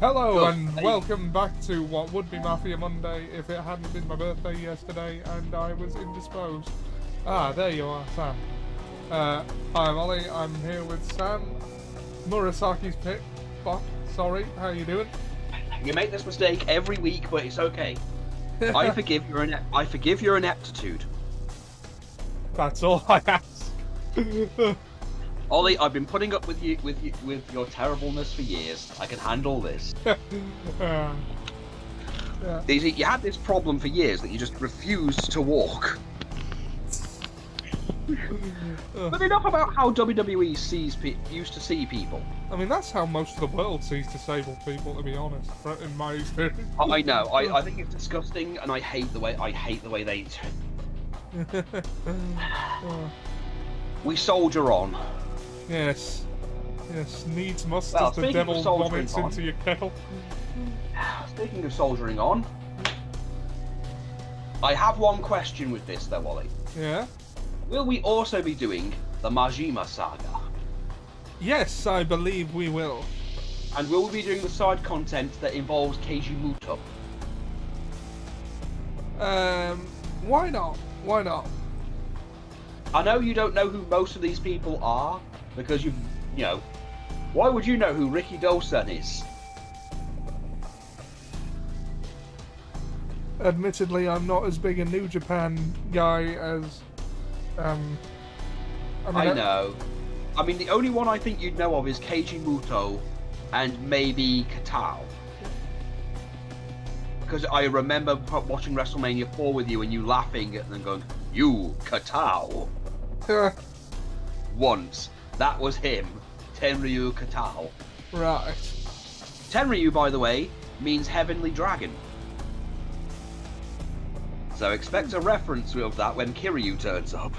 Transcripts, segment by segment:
Hello Good. and Hey, welcome back to what would be Mafia Monday if it hadn't been my birthday yesterday and I was indisposed. Ah, there you are, Sam. I'm Ollie, I'm here with Sam, Murasaki's pick, Buck, sorry, how you doing? you make this mistake every week, but it's okay. I forgive your ineptitude. That's all I ask. Ollie, I've been putting up with your terribleness for years. I can handle this. Yeah. You had this problem for years that you just refused to walk. But enough about how WWE used to see people. I mean, that's how most of the world sees disabled people, to be honest, in my experience. I know. I think it's disgusting, and I hate the way they. We soldier on. Yes. Yes, needs must Well, as the speaking of devil soldiering vomits on- into your kettle. Speaking of soldiering on, I have one question with this though, Ollie. Yeah? Will we also be doing the Majima saga? Yes, I believe we will. And will we be doing the side content that involves Keiji Muto? Why not? Why not? I know you don't know who most of these people are, because why would you know who Ricky Dosan is? Admittedly, I'm not as big a New Japan guy as, I know. I mean, the only one I think you'd know of is Keiji Muto and maybe Katao. Because I remember watching WrestleMania 4 with you and you laughing and then going, "You, Katao." Once. That was him. Tenryu Katao. Right. Tenryu, by the way, means heavenly dragon. So expect a reference of that when Kiryu turns up.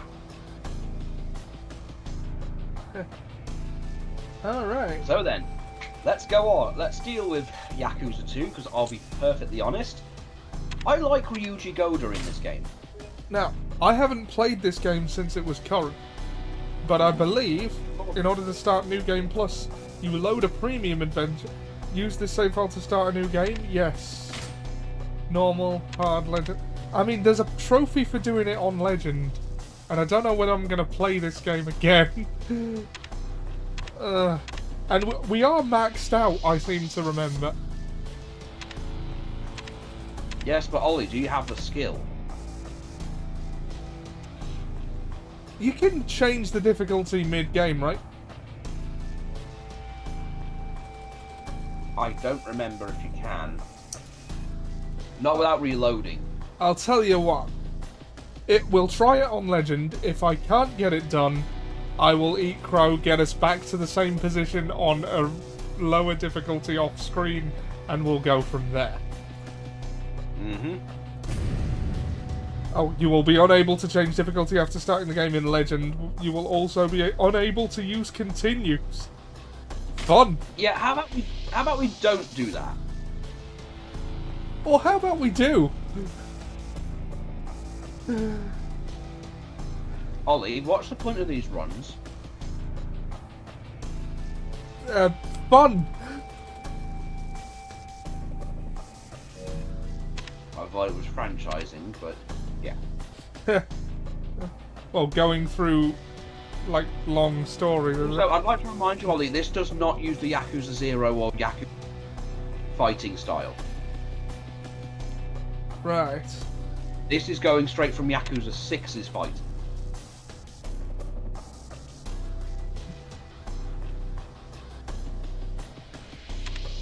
Alright. So then, let's go on. Let's deal with Yakuza 2, because I'll be perfectly honest. I like Ryuji Goda in this game. Now, I haven't played this game since it was current, but I believe, in order to start New Game Plus, you load a premium adventure, use this save file to start a new game? Yes. Normal, hard, legend. I mean, there's a trophy for doing it on legend, and I don't know when I'm going to play this game again. And we are maxed out, I seem to remember. Yes, but Ollie, do you have the skill? You can change the difficulty mid-game, right? I don't remember if you can. Not without reloading. I'll tell you what. We'll try it on Legend. If I can't get it done, I will eat crow, get us back to the same position on a lower difficulty off screen, and we'll go from there. Mm-hmm. Oh, you will be unable to change difficulty after starting the game in Legend. You will also be unable to use continues. Fun. Yeah, how about we don't do that? Or how about we do? Ollie, what's the point of these runs? Fun. I thought it was franchising, but yeah. Well, going through, like, long stories. So I'd like to remind you, Ollie, this does not use the Yakuza 0 or Yakuza fighting style. Right. This is going straight from Yakuza 6's fight.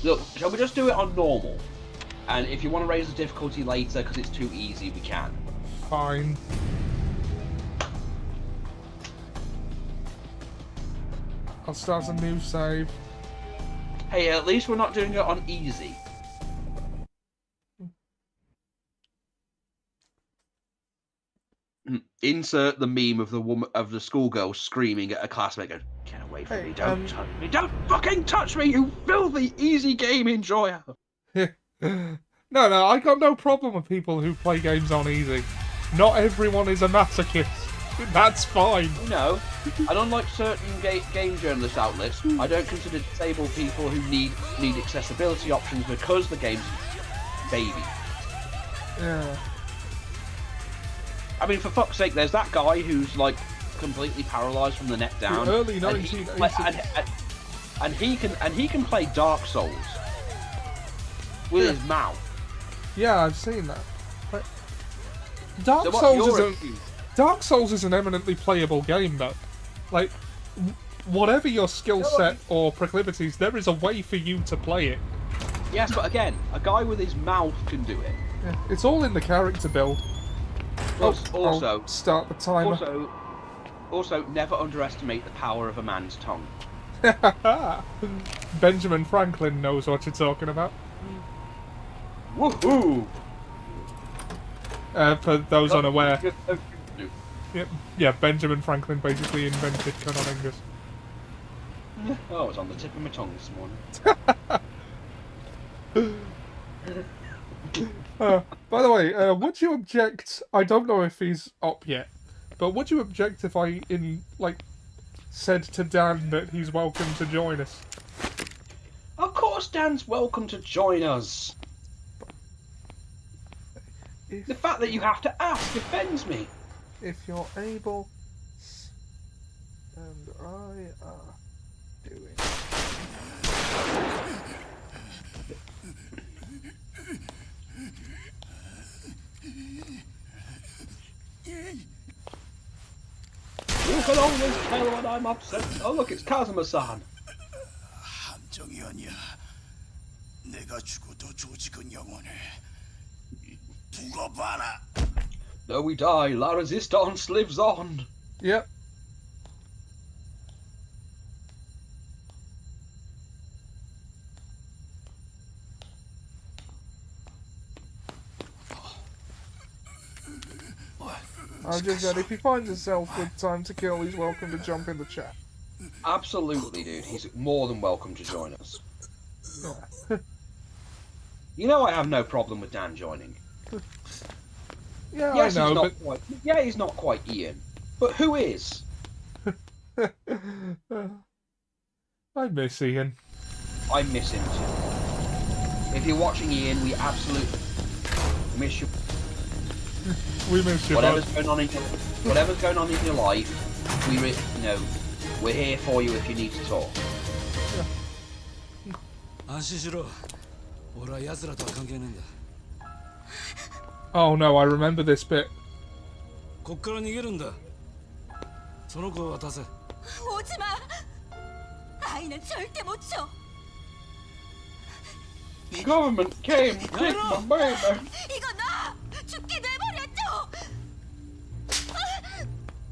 Look, shall we just do it on normal? And if you want to raise the difficulty later because it's too easy, we can. Fine. I'll start a new save. Hey, at least we're not doing it on easy. Insert the meme of the schoolgirl screaming at a classmate, going, "Get away from me! Don't touch me! Don't fucking touch me! You filthy easy game enjoyer!" No, I got no problem with people who play games on easy. Not everyone is a masochist. That's fine. No, and unlike certain game journalist outlets, I don't consider disabled people who need accessibility options because the game's baby. Yeah. I mean, for fuck's sake, there's that guy who's like completely paralysed from the neck down. The early 1980s. And he can play Dark Souls with his mouth. Yeah, I've seen that. But Dark Souls is an eminently playable game, though. Like, whatever your skill set or proclivities, there is a way for you to play it. Yes, but again, a guy with his mouth can do it. Yeah, it's all in the character build. Also, I'll start the timer. Also, never underestimate the power of a man's tongue. Benjamin Franklin knows what you're talking about. Woohoo! For those unaware. Yeah, Benjamin Franklin basically invented cunnilingus. Oh, it's on the tip of my tongue this morning. By the way, would you object? I don't know if he's up yet, but would you object if I said to Dan that he's welcome to join us? Of course, Dan's welcome to join us. The fact that you have to ask offends me. If you're able, and I are doing. You can always tell when I'm upset. Oh look, it's Kazuma-san. Though we die, La Resistance lives on. Yep. I just said if he finds himself with time to kill, he's welcome to jump in the chat. Absolutely, dude. He's more than welcome to join us. Yeah. You know I have no problem with Dan joining. Yeah, yes, I know, he's not quite Ian. But who is? I miss Ian. I miss him too. If you're watching Ian, we absolutely miss you. We miss you. Whatever's going on in your life, we're here for you if you need to talk. Oh no, I remember this bit. The government came to take my baby.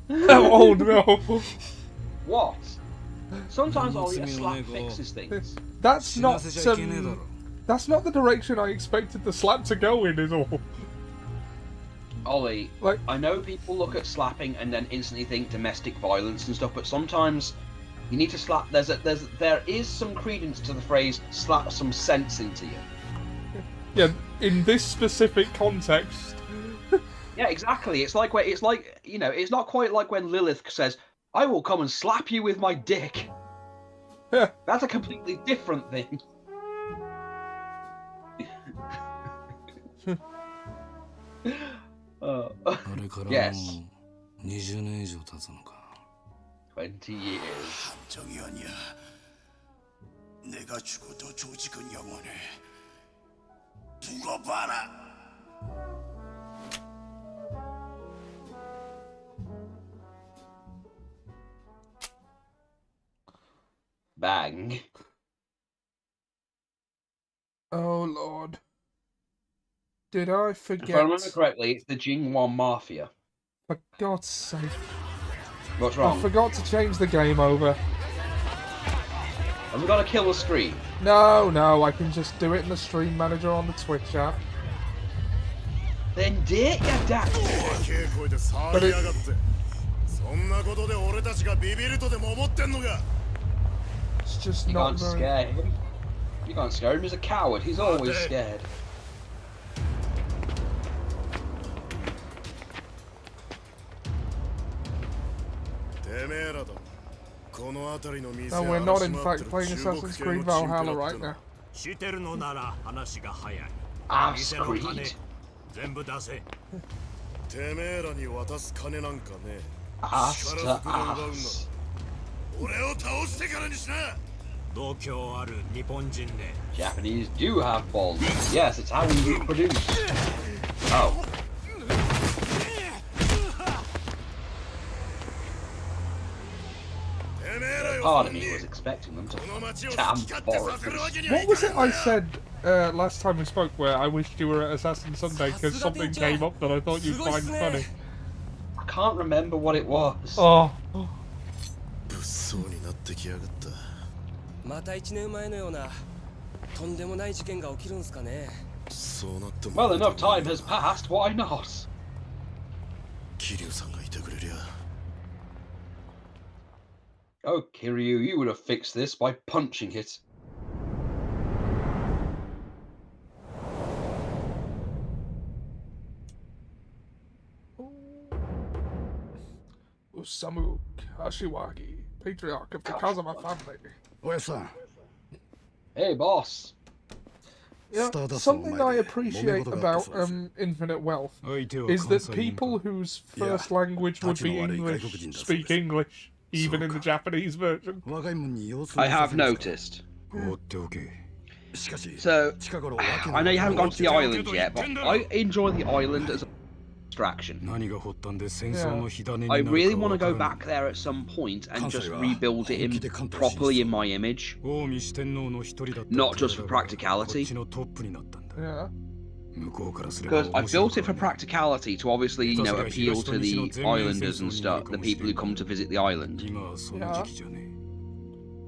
Oh no. What? Sometimes Ollie a slap fixes things. That's not the direction I expected the slap to go in, is all. Ollie, I know people look at slapping and then instantly think domestic violence and stuff, but sometimes you need to slap. There is some credence to the phrase "slap some sense into you." Yeah, in this specific context. Yeah, exactly. It's like it's not quite like when Lilith says, "I will come and slap you with my dick." That's a completely different thing. Yes. 20 years. Bang. Oh Lord. Did I forget? If I remember correctly, it's the Jingwan Mafia. For God's sake. What's wrong? I forgot to change the game over. Have we got to kill the screen? No, I can just do it in the stream manager on the Twitch app. Then date your dad. But it's just You not can't very... scare him. You can't scare him. He's a coward. He's always scared. No, we're not in fact playing Assassin's Creed Valhalla right now. Ass Creed. Ass to ass. Japanese do have balls. Yes, it's how we reproduce. Oh. Part of me was expecting them to damn forest. What was it I said last time we spoke where I wished you were at Assassin Sunday because something came up that I thought you'd find funny? I can't remember what it was. Oh. Well, enough time has passed, why not? Oh, Kiryu, you would have fixed this by punching it. Osamu Kashiwagi, patriarch of the Kazama family. Hey, boss. Yeah, something I appreciate about Infinite Wealth is that people whose first language would be English speak English, even in the Japanese version. I have noticed. So, I know you haven't gone to the island yet, but I enjoy the island as a distraction. Yeah. I really want to go back there at some point and just rebuild it properly in my image. Not just for practicality. Yeah. Because I built it for practicality to obviously, you know, appeal to the islanders and stuff, the people who come to visit the island. Yeah.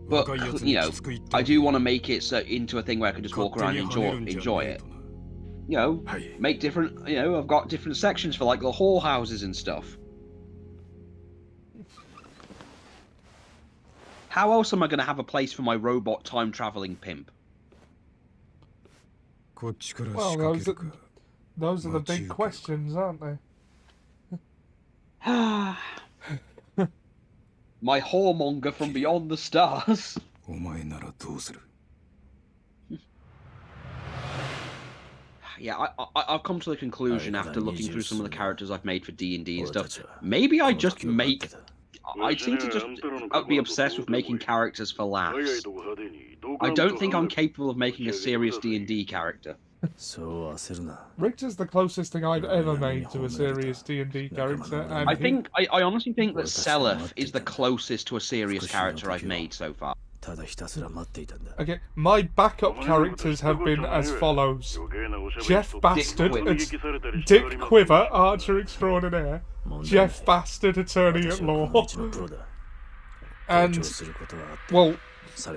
But, you know, I do want to make it so into a thing where I can just walk around and enjoy it. You know, make different, you know, I've got different sections for like the hall houses and stuff. How else am I going to have a place for my robot time-traveling pimp? Well, those are the big questions, aren't they? My whoremonger from beyond the stars. Yeah, I've come to the conclusion after looking through some of the characters I've made for D&D and stuff. Maybe I just make... I seem to just be obsessed with making characters for laughs. I don't think I'm capable of making a serious D&D character. Richter's the closest thing I've ever made to a serious D&D character, and I honestly think that Selef is the closest to a serious character I've made so far. Okay, my backup characters have been as follows: Jeff Bastard, Dick Quiver, Archer Extraordinaire, Jeff Bastard, Attorney at Law, and, well,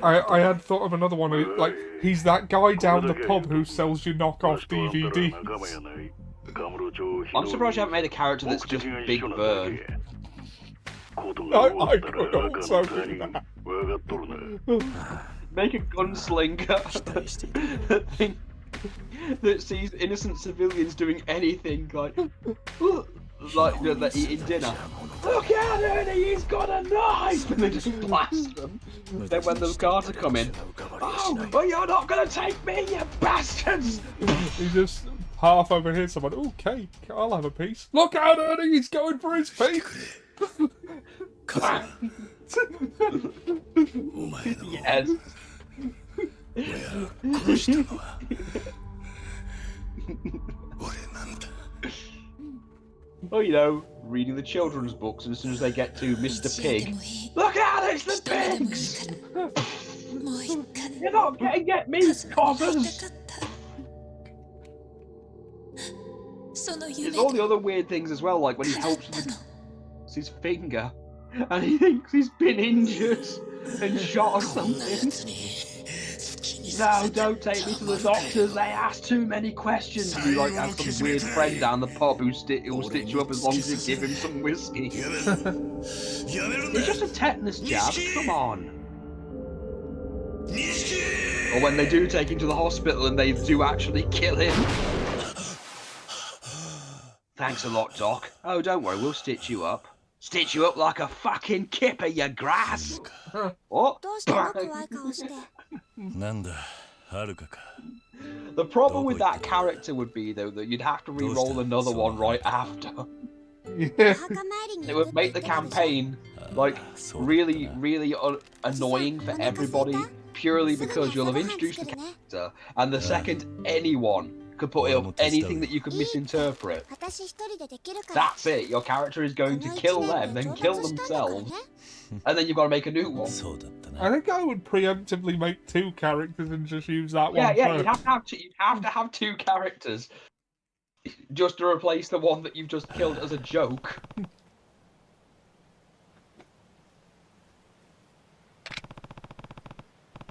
I had thought of another one, like, he's that guy down the pub who sells you knockoff DVDs. I'm surprised you haven't made a character that's just Big Burn. I could also do that. Make a gunslinger that sees innocent civilians doing anything, like they're eating dinner. Look at it, he's got a knife! And they just blast them. Then when the guards are coming, oh, well, you're not gonna take me, you bastards! He just half overhears someone, okay, I'll have a piece. Look out, Ernie, he's going for his piece! Yes. Oh, you know, reading the children's books, and as soon as they get to Mr. Pig, look out, it's the pigs! You're not getting at me, coppers! There's all the other weird things as well, like when he helps with his finger, and he thinks he's been injured and shot or something. No, don't take me to the doctors, they ask too many questions. And he like has some weird friend down the pub who'll stitch you up as long as you give him some whiskey. It's just a tetanus jab, come on. Or when they do take him to the hospital and they do actually kill him. Thanks a lot, Doc. Oh, don't worry, we'll stitch you up. Stitch you up like a fucking kipper, you grass. What? The problem with that character would be, though, that you'd have to re-roll another one right after. Yeah. It would make the campaign, like, really, really annoying for everybody, purely because you'll have introduced the character, and the second anyone could put up anything that you could misinterpret, that's it. Your character is going to kill them, then kill themselves, and then you've got to make a new one. I think I would preemptively make 2 characters and just use that one. Yeah, you'd have to have 2 characters just to replace the one that you've just killed as a joke.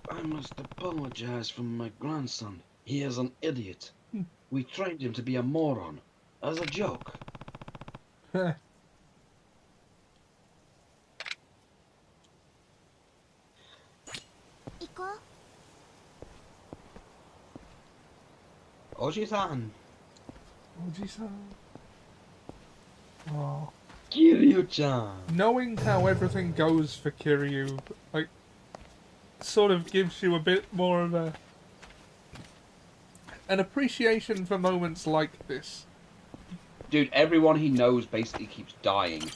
I must apologize for my grandson. He is an idiot. We trained him to be a moron as a joke. Oji-san. Oh. Kiryu-chan. Knowing how everything goes for Kiryu, like, sort of gives you a bit more of an appreciation for moments like this. Dude, everyone he knows basically keeps dying.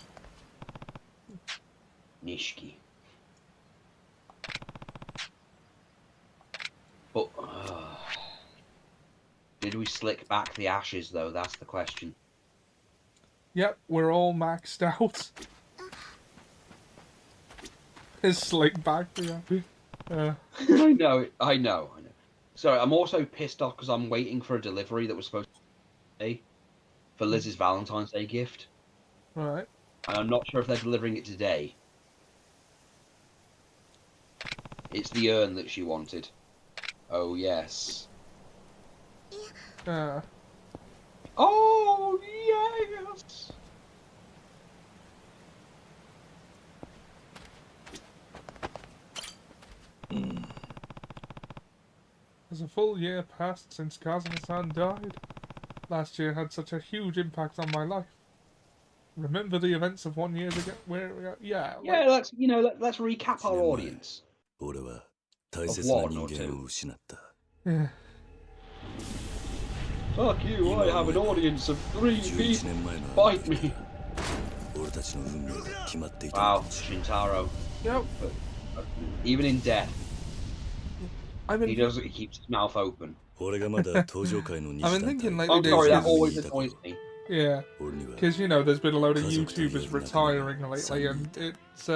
Nishiki. But, did we slick back the ashes, though? That's the question. Yep, we're all maxed out. It's slick back, yeah. I know. Sorry, I'm also pissed off because I'm waiting for a delivery that was supposed to be today for Liz's Valentine's Day gift. Right. And I'm not sure if they're delivering it today. It's the urn that she wanted. Oh, yes. Oh, yes! As a full year passed since Kazuma-san died. Last year had such a huge impact on my life. Remember the events of 1 year ago? Yeah, let's recap our audience. Of 1 or 2. Yeah. Fuck you, I have an audience of 3 people. Fight me. Wow, Shintaro. Yep. Even in death, I mean, he keeps his mouth open. I've been thinking lately. I'm sorry, that always annoys me. Yeah, because there's been a load of YouTubers retiring lately, and it's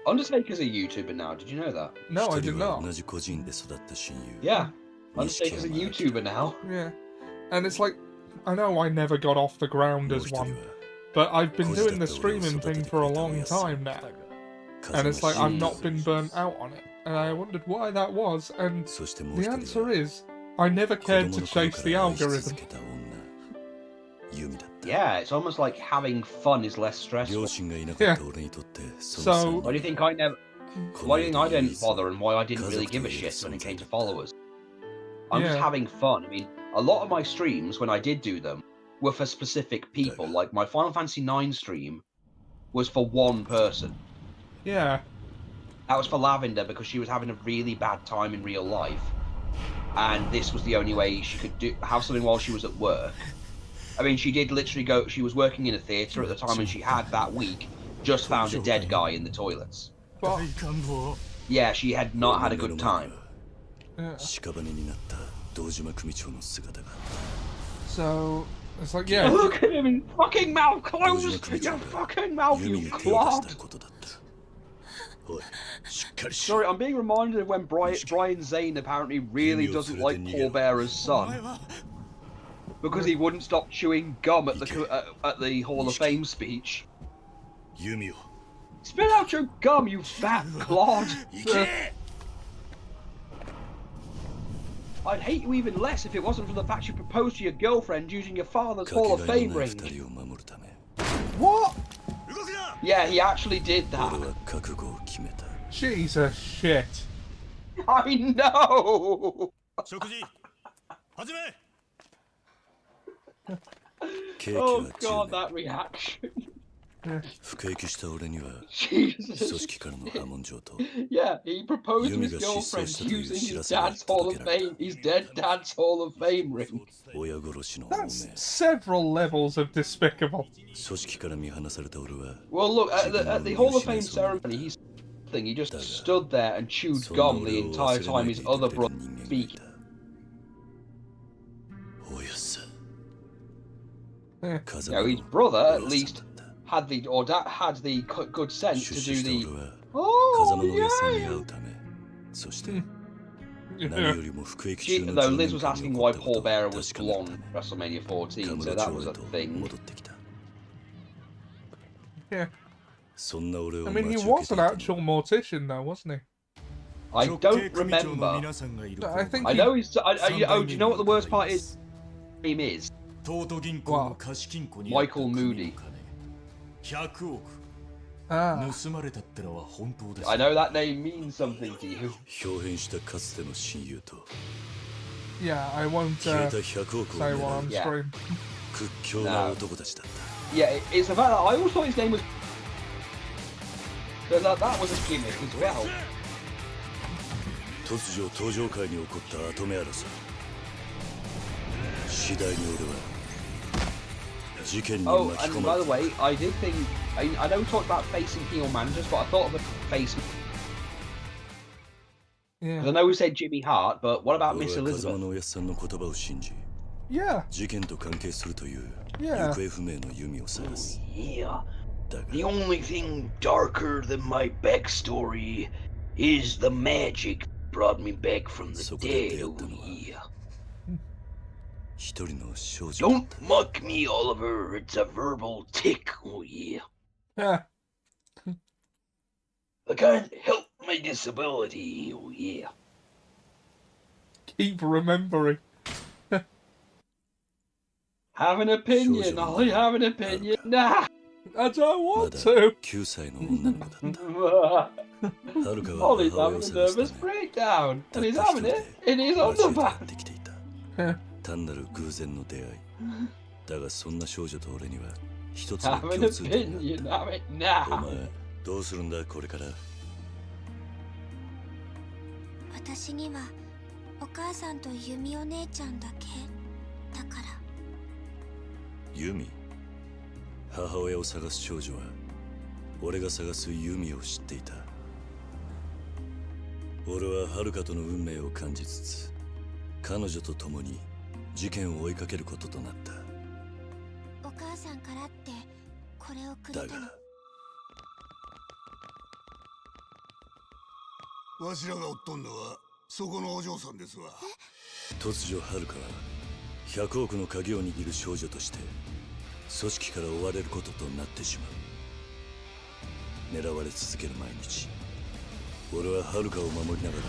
Undertaker's a YouTuber now. Did you know that? No, I did not. Yeah, Undertaker's a YouTuber now. Yeah, and it's like, I know I never got off the ground as one, but I've been doing the streaming thing for a long time now, and it's like I've not been burnt out on it, and I wondered why that was, and the answer is I never cared to chase the algorithm. Yeah, it's almost like having fun is less stressful. Yeah. So why do you think I didn't bother, and why I didn't really give a shit when it came to followers? I'm just having fun. I mean, a lot of my streams, when I did do them, were for specific people. Like my Final Fantasy IX stream was for one person. Yeah. That was for Lavender because she was having a really bad time in real life, and this was the only way she could have something while she was at work. I mean, she did literally go. She was working in a theatre at the time, and she had that week just found a dead guy in the toilets. But, yeah, she had not had a good time. Yeah. So it's like, yeah. Look at him in fucking mouth closed. Your fucking mouth, you clod. Sorry, I'm being reminded of when Brian Zane apparently really doesn't like Paul Bearer's son because he wouldn't stop chewing gum at the Hall of Fame speech. Spit out your gum, you fat clod! I'd hate you even less if it wasn't for the fact you proposed to your girlfriend using your father's Hall of Fame ring. What? Yeah, he actually did that. Jesus shit. I know! Oh god, that reaction. Yeah, he proposed to his girlfriend using his dad's Hall of Fame, his dead dad's Hall of Fame ring. That's several levels of despicable. Well, look, at the Hall of Fame ceremony, he just stood there and chewed gum the entire time his other brother was speaking. His brother at least had the good sense to do the though Liz was asking why Paul Bearer was blonde at WrestleMania 14, so that was a thing. Yeah. I mean, he was an actual mortician, though, wasn't he? I don't remember. I think I know he's. do you know what the worst part is? Name is. What? Michael Moody. Ah. I know that name means something to you. Yeah, I won't say what on screen. No. Yeah, it's the fact that I always thought his name was. That was a gimmick as well. Oh, and by the way, I did think. I know we talked about facing heel managers, but I thought of a face. Yeah. I know we said Jimmy Hart, but what about Miss Elizabeth? Yeah. Yeah. Yeah. The only thing darker than my backstory is the magic that brought me back from the dead. Oh, yeah. Don't mock me, Oliver. It's a verbal tick. Oh, yeah. Yeah. I can't help my disability. Oh, yeah. Keep remembering. Have an opinion. I have an opinion. Nah. I don't want to. Ollie's having a nervous breakdown, and he's having it in his underpants. Have an opinion, have it now. 私にはお母さんとユミお姉ちゃんだけだから。ユミ？母親を探す少女は俺が探すユミを知っていた。俺はハルカとの運命を感じつつ彼女と共に事件を追いかけることとなった。お母さんからってこれをくれたの。わしらが追っとんのはそこのお嬢さんですわ。突如ハルカは100億の鍵を握る少女として組織から追われることとなってしまう。狙われ続ける毎日、俺はハルカを守りながら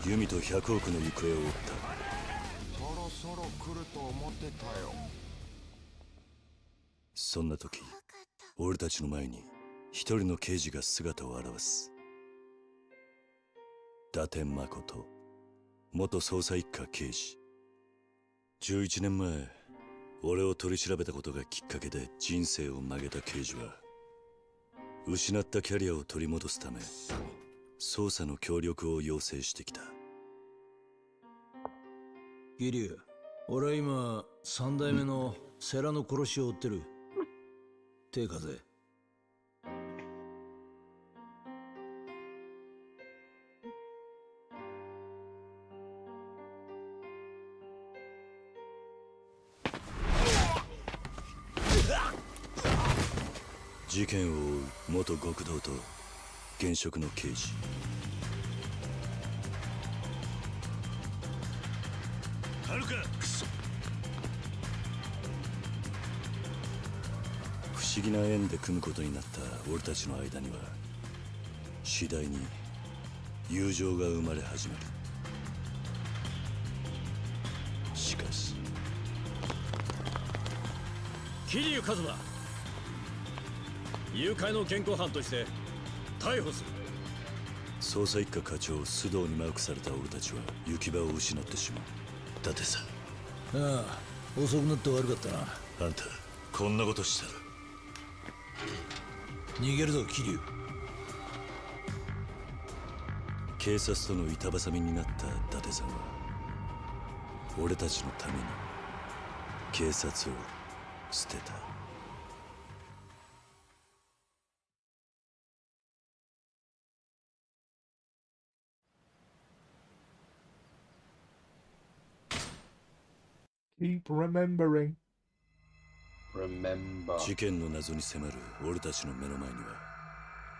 ユミと100億の行方を追った。そろそろ来ると思ってたよ。そんな時、俺たちの前に一人の刑事が姿を現す。伊達誠、元捜査一課刑事。11年前、俺を取り調べたことがきっかけで人生を曲げた刑事は、失ったキャリアを取り戻すため、捜査の協力を要請してきた。ギリュウ、俺は今3代目の世良の殺しを追ってる。手風。事件を追う元極道と現職の刑事。はるか、クソ。不思議な縁で組むことになった俺たちの間には次第に友情が生まれ始める。しかし桐生一馬、誘拐の現行犯として逮捕する。捜査一課課長須藤にマークされた俺たちは行き場を失ってしまう。だってさ。ああ、遅くなって悪かったな。あんたこんなことしたら。逃げるぞ桐生。警察との板挟みになった伊達さんは俺たちのために警察を捨てた。Keep remembering. Remember. 事件の謎に迫る俺たちの目の前には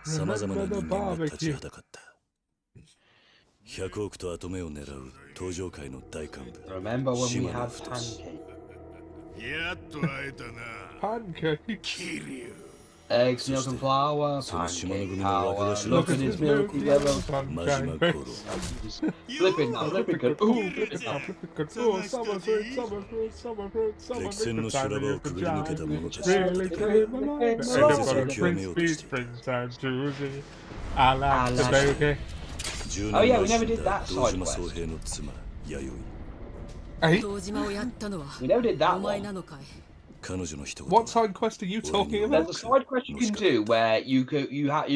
様々な人間が立ちはだかった。100億と跡目を狙う登場界の大幹部 Remember when we 島 had 野太。 pancake? やっと会えたな。 Pancake. 桐生。 Eggs, milk and flour, So the Shimano pancake Gumi no power. Wakarashi Look no at his Kuzu. milky yellow. 真島五郎 Flipping now, flipping good. Ooh, flipping now. Oh, summer fruit, summer fruit, summer fruit, summer 歴戦の修羅場をくぐり抜けた者たち Really came alive. So And this I've got a is Prince Kiwami Beach, Springtime, Tuesday. I like the boogie. 10 Oh, 年 yeah, we 前 never 死ん did だ that 堂 side 島 quest. 宗平の妻弥生。 Hey, 堂島をやったのは We never did that お前 one. なのかい。彼女の一言 what は side quest are you talking There's about? a side quest you can do where you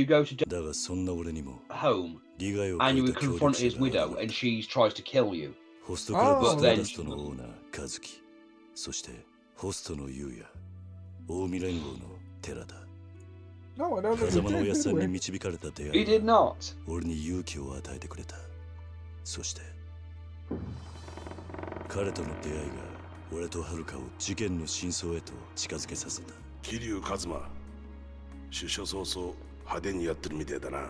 go to だがそんな俺にも home 利害を超 and え you た would 協 confront 力者 his が widow 現 and れた。 she tries to kill you. ホストクラブ Oh. スターダストのオーナー和樹、そしてホストの優也、近江連合の寺田。 No, I don't think 風 we 間のお did, やさ did んに we? 導かれた出 He 会い did は not. 俺に勇気を与えてくれた。そして彼との出会いが俺と遥を事件の真相へと近づけさせた。桐生一馬。出所早々派手にやってるみてえだな。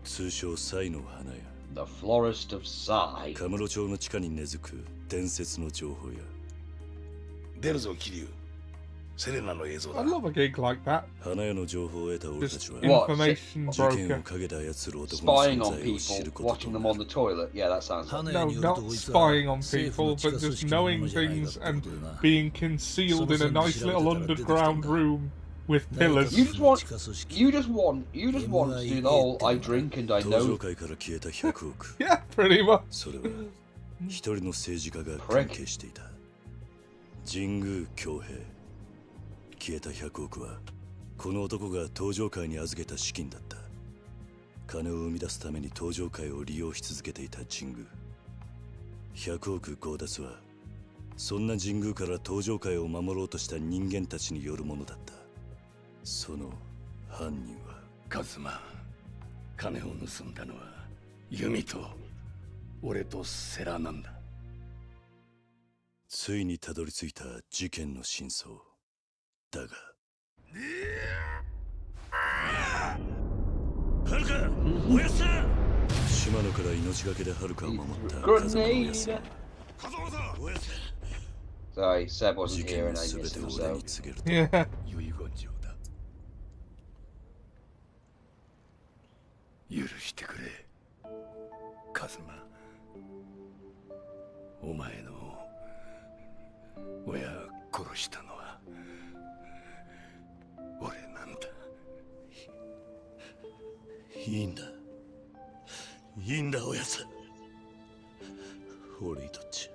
通称サイの花屋、 The florist of Sai. カムロ町の地下に根付く伝説の情報や出るぞ桐生。セレナの映像だ I。love a gig like that. 花屋の情報を得た俺た Just ちは information 事件を broker. 陰で操る男の Spying 存 on 在を知 people, ることと watching them な on る。 the toilet. Yeah, that sounds like 花屋 No, による not とこいつ spying は on 政府 people, の地 but 下組 just 織のも knowing のじゃないか things ってこ and とでな。 being concealed in a nice little underground room with 何か pillars. You just want- 地下組織 you just want to do the whole I drink and I 登場 know. 界から消えた100億。 Yeah, pretty much. それは一人の政治家が関係していた。神宮恭平。消えた100億はこの男が登場界に預けた資金だった。金を生み出すために登場界を利用し続けていた神宮。100億強奪はそんな神宮から登場界を守ろうとした人間たちによるものだった。その犯人はカズマ、金を盗んだのはユミと俺とセラなんだ。ついにたどり着いた事件の真相だが、はるか、おやっさん。島野から命がけではるかを守った風間のおやっさん Grenade. は Sorry, Seb 事 wasn't 件 here の and I 全 missed て him. を俺 So に告げると Yeah. 遺言状だ。許してくれ、カズマ。お前の親殺したのは俺なんだ。いいんだ、いいんだおやっさん。俺にとっちゃ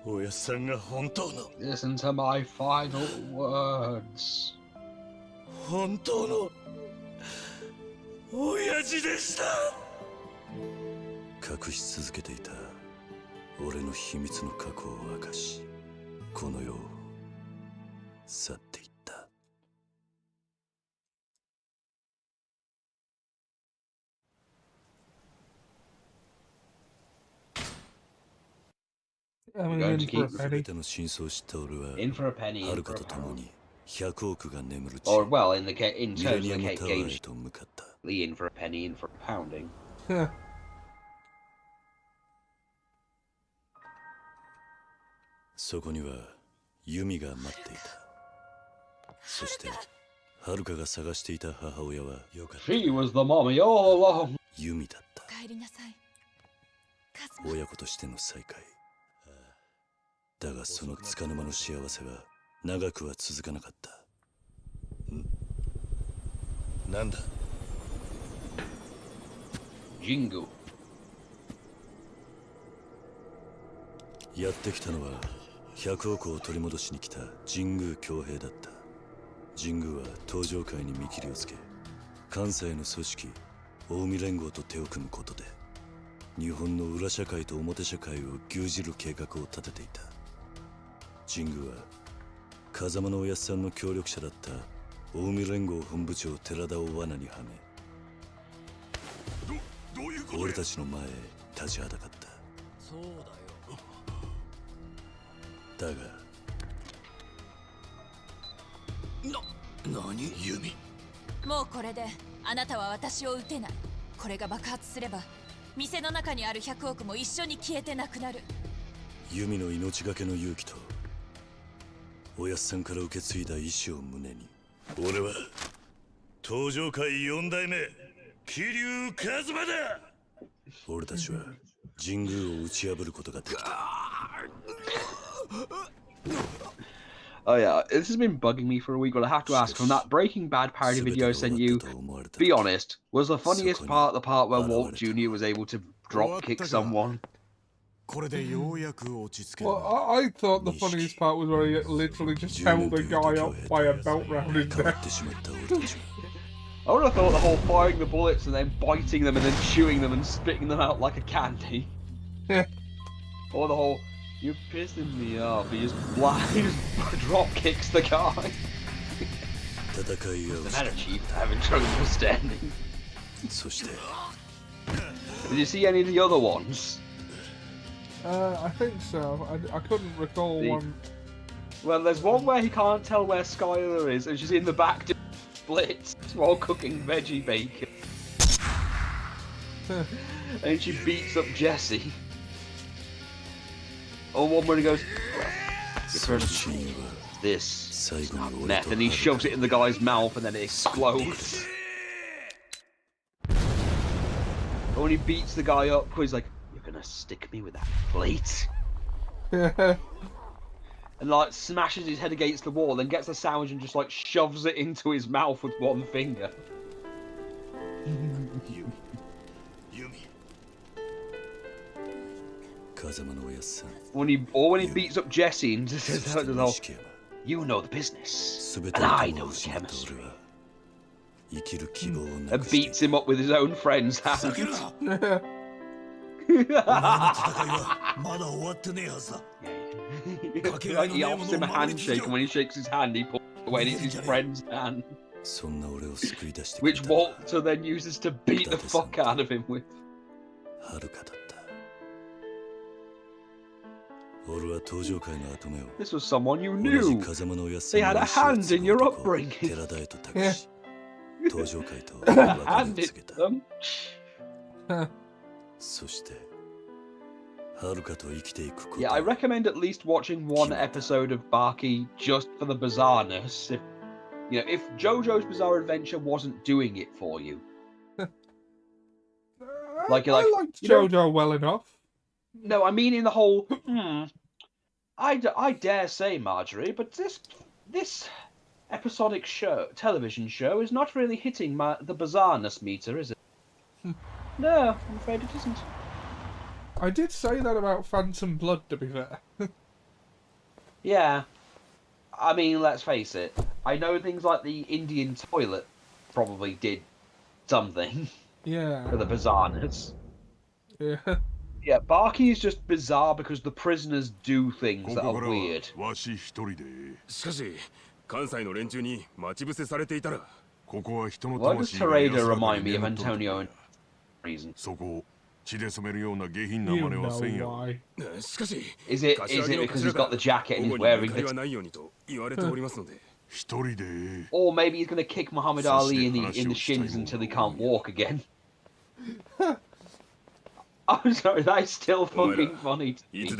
おやっさんが本当の listen to my final words. 本当の親父でした。隠し続けていた俺の秘密の過去を明かし、この世を去っていった。I mean, Going in to for a keep- 全 penny. ての真相を知った俺は In for a penny, は in る for か a と共 pound. に100億が眠る地 Or well, inミ terms レ of ニ the アム ga- タワーへ games, と向かった。 in for a penny, in for a pounding. そこにはユミが待っていた。そしてはるかが探していた母親はよかった She was the mommy all along. ユミだった。帰りなさいカズマ。親子としての再会。だがその束の間の幸せは長くは続かなかった。なんだ。 Jingu. やってきたのは100億を取り戻しに来た神宮恭平だった。神宮は東上界に見切りをつけ、関西の組織近江連合と手を組むことで日本の裏社会と表社会を牛耳る計画を立てていた。神宮は風間のおやっさんの協力者だった近江連合本部長寺田を罠にはめ、俺たちの前へ立ちはだかった。そうだが何弓。もうこれであなたは私を撃てない。これが爆発すれば店の中にある100億も一緒に消えてなくなる。弓の命がけの勇気とおやっさんから受け継いだ意志を胸に、俺は東上界4代目桐生一馬だ。俺たちは神宮を打ち破ることができた。Oh yeah, this has been bugging me for a week, but I have to ask, from that Breaking Bad parody video I sent you, be honest, was the funniest part the part where Walt Jr. was able to drop kick someone? Well, I thought the funniest part was where he literally just held a guy up by a belt round his neck. I would have thought the whole firing the bullets and then biting them and then chewing them and spitting them out like a candy. Or the whole, you're pissing me off, he just drop kicks the guy. What's the matter, Chief? Having trouble standing. Did you see any of the other ones? I think so. I couldn't recall one. Well, there's one where he can't tell where Skylar is, and she's in the back doing splits while cooking veggie bacon. And she beats up Jesse. Or one where he goes, this is not meth, and he shoves it in the guy's mouth and then it explodes. Or when he beats the guy up, he's like, you're gonna stick me with that plate? And like smashes his head against the wall, then gets a sandwich and just like shoves it into his mouth with one finger. When he beats up Jesse and just says, you know the business, and I know the chemistry. And beats him up with his own friend's hand. He offers him a handshake, and when he shakes his hand, he pulls away and it's his friend's hand. Which Walter then uses to beat the fuck out of him with. This was someone you knew. They had a hand in your upbringing. Hand it to them. Yeah, I recommend at least watching one episode of Baki just for the bizarreness. If JoJo's Bizarre Adventure wasn't doing it for you. I liked JoJo well enough. No, I mean in the whole. I dare say, Marjorie, but this episodic television show is not really hitting the bizarreness meter, is it? No, I'm afraid it isn't. I did say that about Phantom Blood, to be fair. Yeah. I mean, let's face it. I know things like the Indian toilet probably did something. Yeah. For the bizarreness. Yeah. Yeah, Baki is just bizarre because the prisoners do things that are weird. Why does Tereda remind me of Antonio and reason? You know why. Is it because he's got the jacket and he's wearing the... Or maybe he's going to kick Muhammad Ali in the shins until he can't walk again. I'm sorry, that's still fucking funny to me. You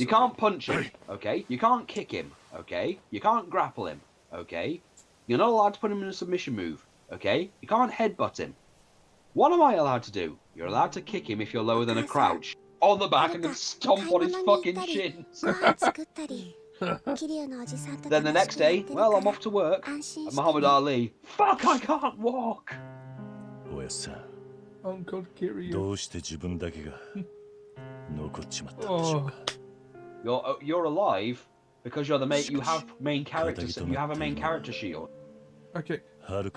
can't punch him, okay? You can't kick him, okay? You can't grapple him, okay? You're not allowed to put him in a submission move, okay? You can't headbutt him. What am I allowed to do? You're allowed to kick him if you're lower than a crouch. On the back and then stomp on his fucking shins. Then the next day, well, I'm off to work. And Muhammad Ali, fuck, I can't walk. Uncle Kiryu. You're alive, Because you're the main, you have main characters. You have a main character shield. Okay,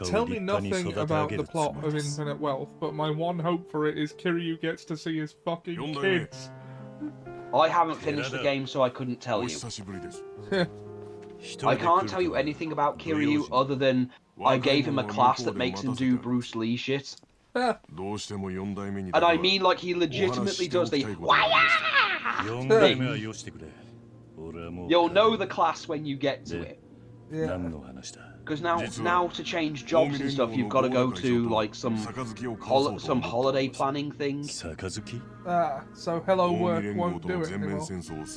tell me nothing about the plot of Infinite Wealth, but my one hope for it is Kiryu gets to see his fucking kids. I haven't finished the game, so I couldn't tell you. I can't tell you anything about Kiryu other than I gave him a class that makes him do Bruce Lee shit. And I mean, like, he legitimately does the thing. You'll know the class when you get to it. Yeah. Because now to change jobs and stuff, you've got to go to like some holiday planning thing. So Hello Work won't do it anymore.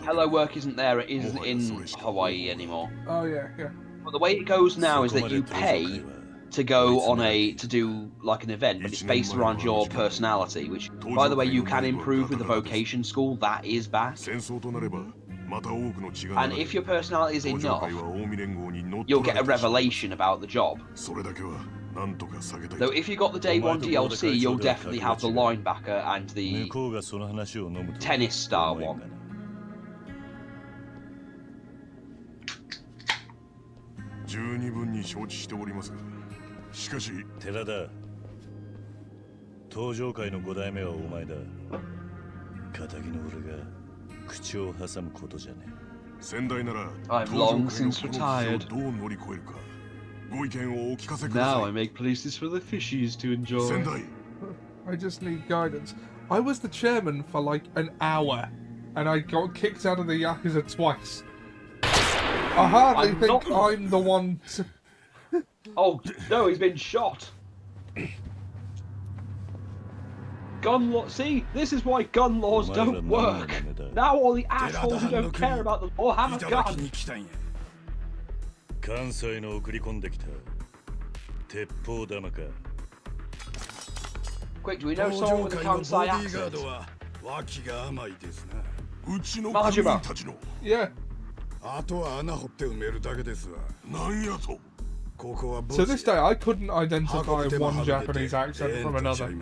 Hello Work isn't there. It isn't in Hawaii anymore. Oh yeah. But the way it goes now is that you pay to go on to do like an event, but it's based around your personality. Which, by the way, you can improve with the vocation school. That is back. And if your personality is enough, you'll get a revelation about the job. Though if you got the day one DLC, you'll definitely have the linebacker and the tennis star one. I've long since retired. Now I make places for the fishies to enjoy. I just need guidance. I was the chairman for like an hour, and I got kicked out of the Yakuza twice. I hardly think I'm the one to... Oh, no, he's been shot. Gun law. See, this is why gun laws don't work. Now all the assholes who don't care about the law have a gun. Quick, do we know someone with a Kansai accent? Majima. Yeah. To this day, I couldn't identify one Japanese accent from another.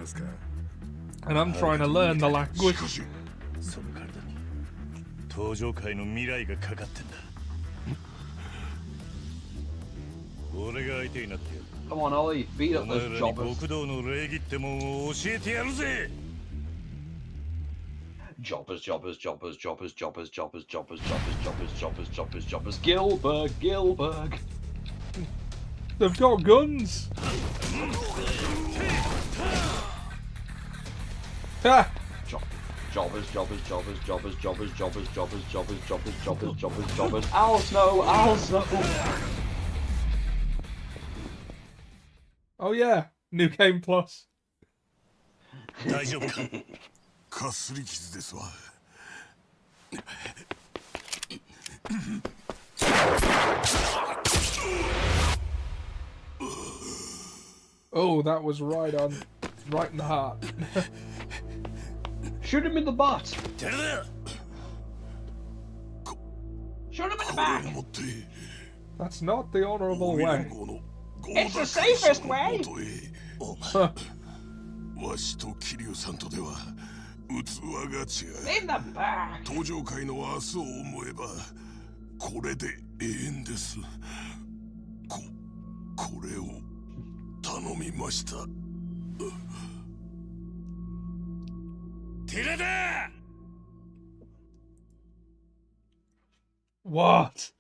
And I'm trying to learn the language. Come on, Ollie, beat up those jobbers. Jobbers. Gilbert. They've got guns. Ha! Jobbers. Owls no. Oh yeah, New Game Plus. Oh, that was right in the heart. Shoot him in the butt. Shoot him in the back. That's not the honourable way. It's the safest way. In the back. What?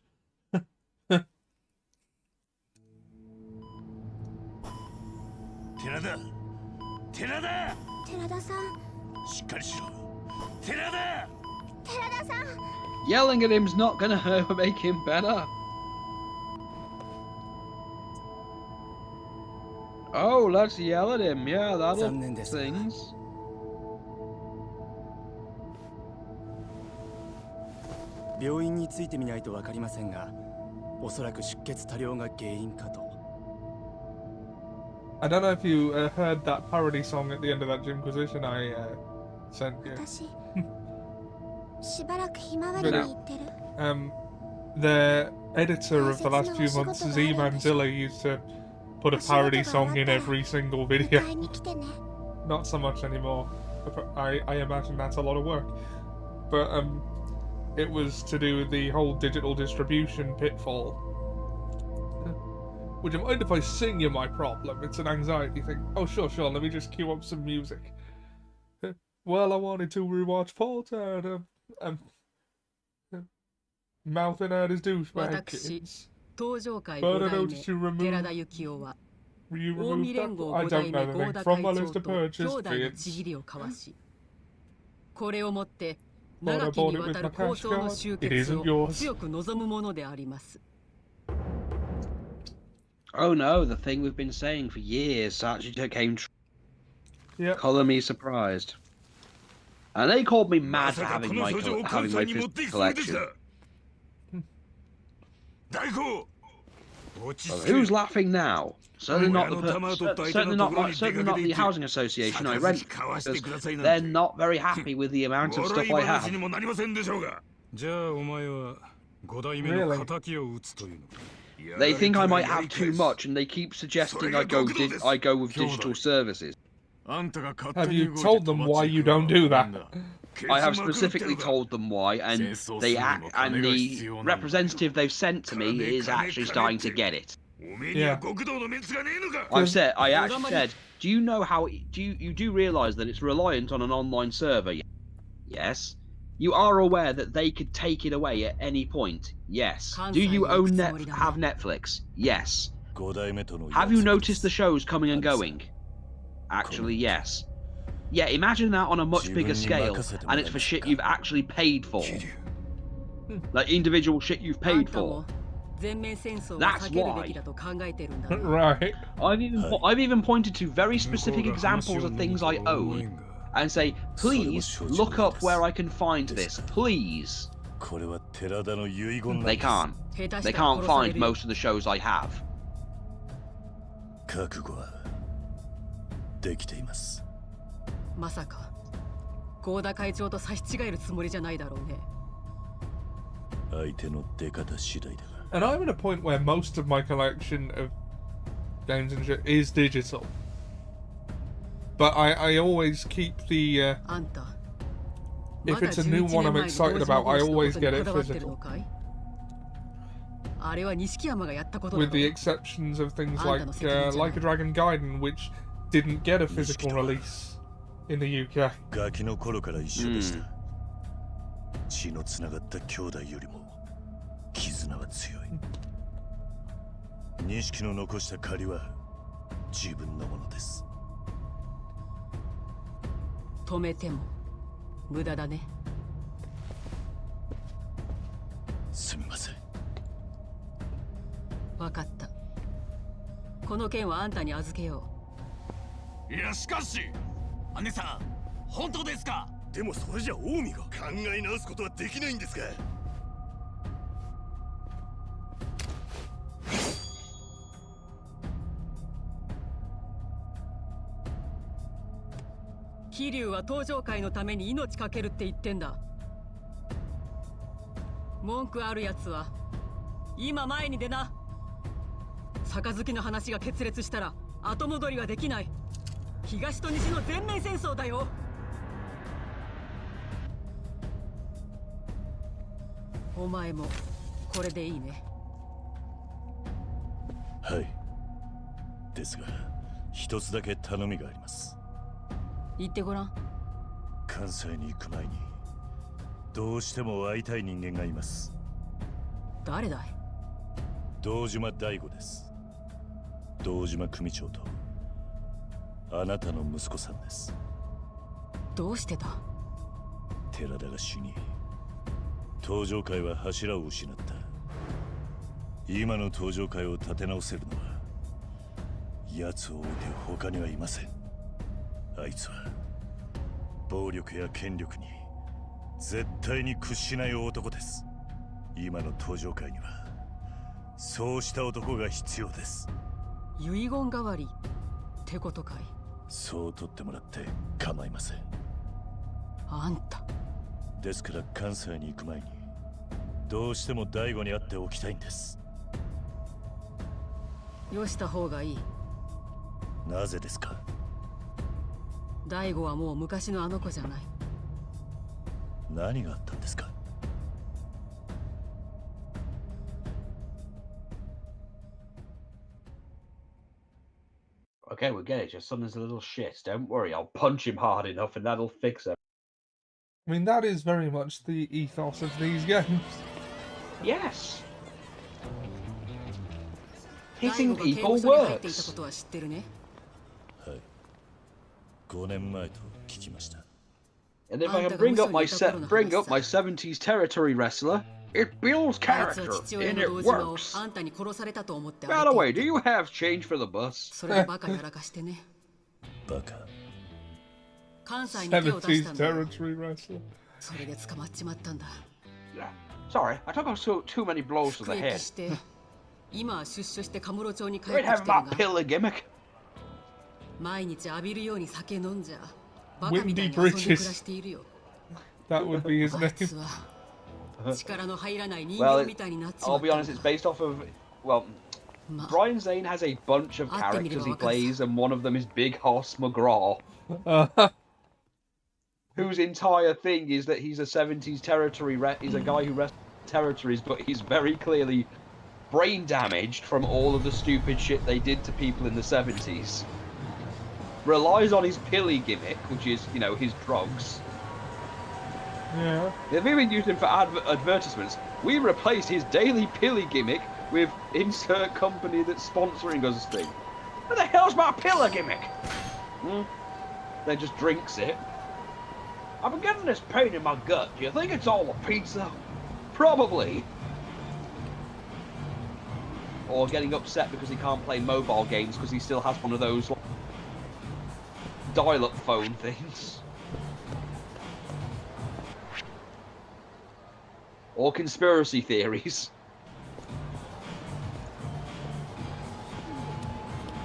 Yelling at him's not gonna make him better. Oh, let's yell at him. Yeah, that'll things. 病院についてみないとわかりませんが、おそらく出血多量が原因かと。I don't know if you heard that parody song at the end of that Jimquisition I sent you. 私しばらくひまわりに行ってる。The editor of the last few months, Z Manzilla, used to put a parody song in every single video. Not so much anymore. I imagine that's a lot of work. But it was to do with the whole digital distribution pitfall. Would you mind if I sing you my problem? It's an anxiety thing. Oh, sure, let me just cue up some music. Well, I wanted to rewatch Porter mouthing out his douchebag kids. But I noticed you removed that. I don't know the thing from my list of purchase bids. But I bought it with my cash card. It isn't yours. Oh no, the thing we've been saying for years actually came true. Yeah. Color me surprised. And they called me mad for having my physical collection. Who's laughing now? Certainly not the housing association I rent, because they're not very happy with the amount of stuff I have. They think I might have too much, and they keep suggesting I go with digital services. Have you told them why you don't do that? I have specifically told them why, and the representative they've sent to me is actually starting to get it. Yeah. I actually said, do you know how? You do realise that it's reliant on an online server? Yes. You are aware that they could take it away at any point? Yes. Do you have Netflix? Yes. Have you noticed the shows coming and going? Actually, yes. Yeah, imagine that on a much bigger scale, and it's for shit you've actually paid for. Like individual shit you've paid for. That's why. Right. I've even pointed to very specific examples of things I own, and say, please look up where I can find this, please. They can't. They can't find most of the shows I have. And I'm at a point where most of my collection of games and shit is digital. But I always keep the... if it's a new one I'm excited about, I always get it physical. With the exceptions of things like a Dragon Gaiden, which didn't get a physical release in the UK. 絆は強い。錦の残した借りは自分のものです。止めても無駄だね。すみません。わかった。この件はあんたに預けよう。いやしかし、姉さん、本当ですか？でもそれじゃ近江が考え直すことはできないんですか？桐生は登場会のために命かけるって言ってんだ。文句あるやつは今前に出な。杯の話が決裂したら後戻りはできない。東と西の全面戦争だよ。お前もこれでいいね。はい。ですが一つだけ頼みがあります。言ってごらん。関西に行く前にどうしても会いたい人間がいます。誰だい？堂島大吾です。堂島組長とあなたの息子さんです。どうしてだ？寺田が死に登場会は柱を失った。今の登場会を立て直せるのは奴を置いて他にはいません。あいつは暴力や権力に絶対に屈しない男です。今の登場会にはそうした男が必要です。遺言代わりってことかい？そう取ってもらって構いません。あんたですから関西に行く前にどうしても大吾に会っておきたいんです。よした方がいい。なぜですか？大吾はもう昔のあの子じゃない。何があったんですか？ Okay, we get it. Your son is a little shit. Don't worry, I'll punch him hard enough and that'll fix him. I mean, that is very much the ethos of these games. Yes. Hitting people works. 5年前と聞きました。 And if I can bring up my 70s territory wrestler, it builds character and it works. By the way, do you have change for the bus? バカ。 70s territory wrestler. Yeah. Sorry, I took too many blows to the head. Great having my pillar gimmick. Windy Bridges. That would be his name. Well, I'll be honest, it's based off of... Well, Brian Zane has a bunch of characters he plays, and one of them is Big Hoss McGraw. Whose entire thing is that he's a 70s territory... He's a guy who wrestles territories, but he's very clearly brain damaged from all of the stupid shit they did to people in the 70s. Relies on his pilly gimmick, which is, you know, his drugs. Yeah. They've even used him for advertisements. We replaced his daily pilly gimmick with insert company that's sponsoring us thing. What the hell's my pillar gimmick? Then just drinks it. I've been getting this pain in my gut. Do you think it's all the pizza? Probably. Or getting upset because he can't play mobile games because he still has one of those dial-up phone things. Or conspiracy theories.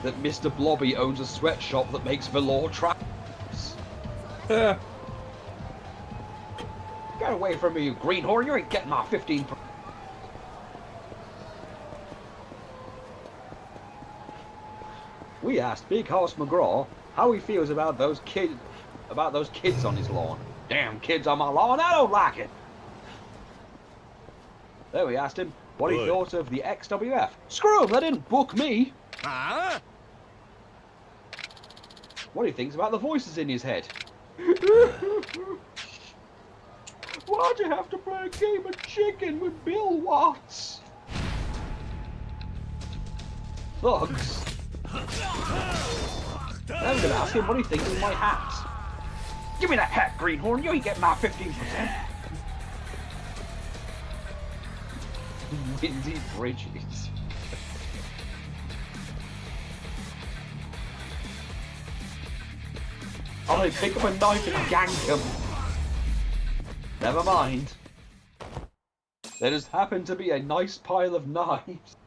That Mr. Blobby owns a sweatshop that makes velour traps. Get away from me, you greenhorn. You ain't getting my 15%. We asked Big Hoss McGraw how he feels about those kids on his lawn. Damn kids on my lawn, I don't like it. Then we asked him what he thought of the XWF. Screw him, they didn't book me. What he thinks about the voices in his head. Why'd you have to play a game of chicken with Bill Watts? Thugs. Then I'm gonna ask him what he thinks of my hat. Give me that hat, greenhorn. You ain't getting my 15%. Windy Bridges. Oh, they pick up a knife and gank him. Never mind. There just happened to be a nice pile of knives.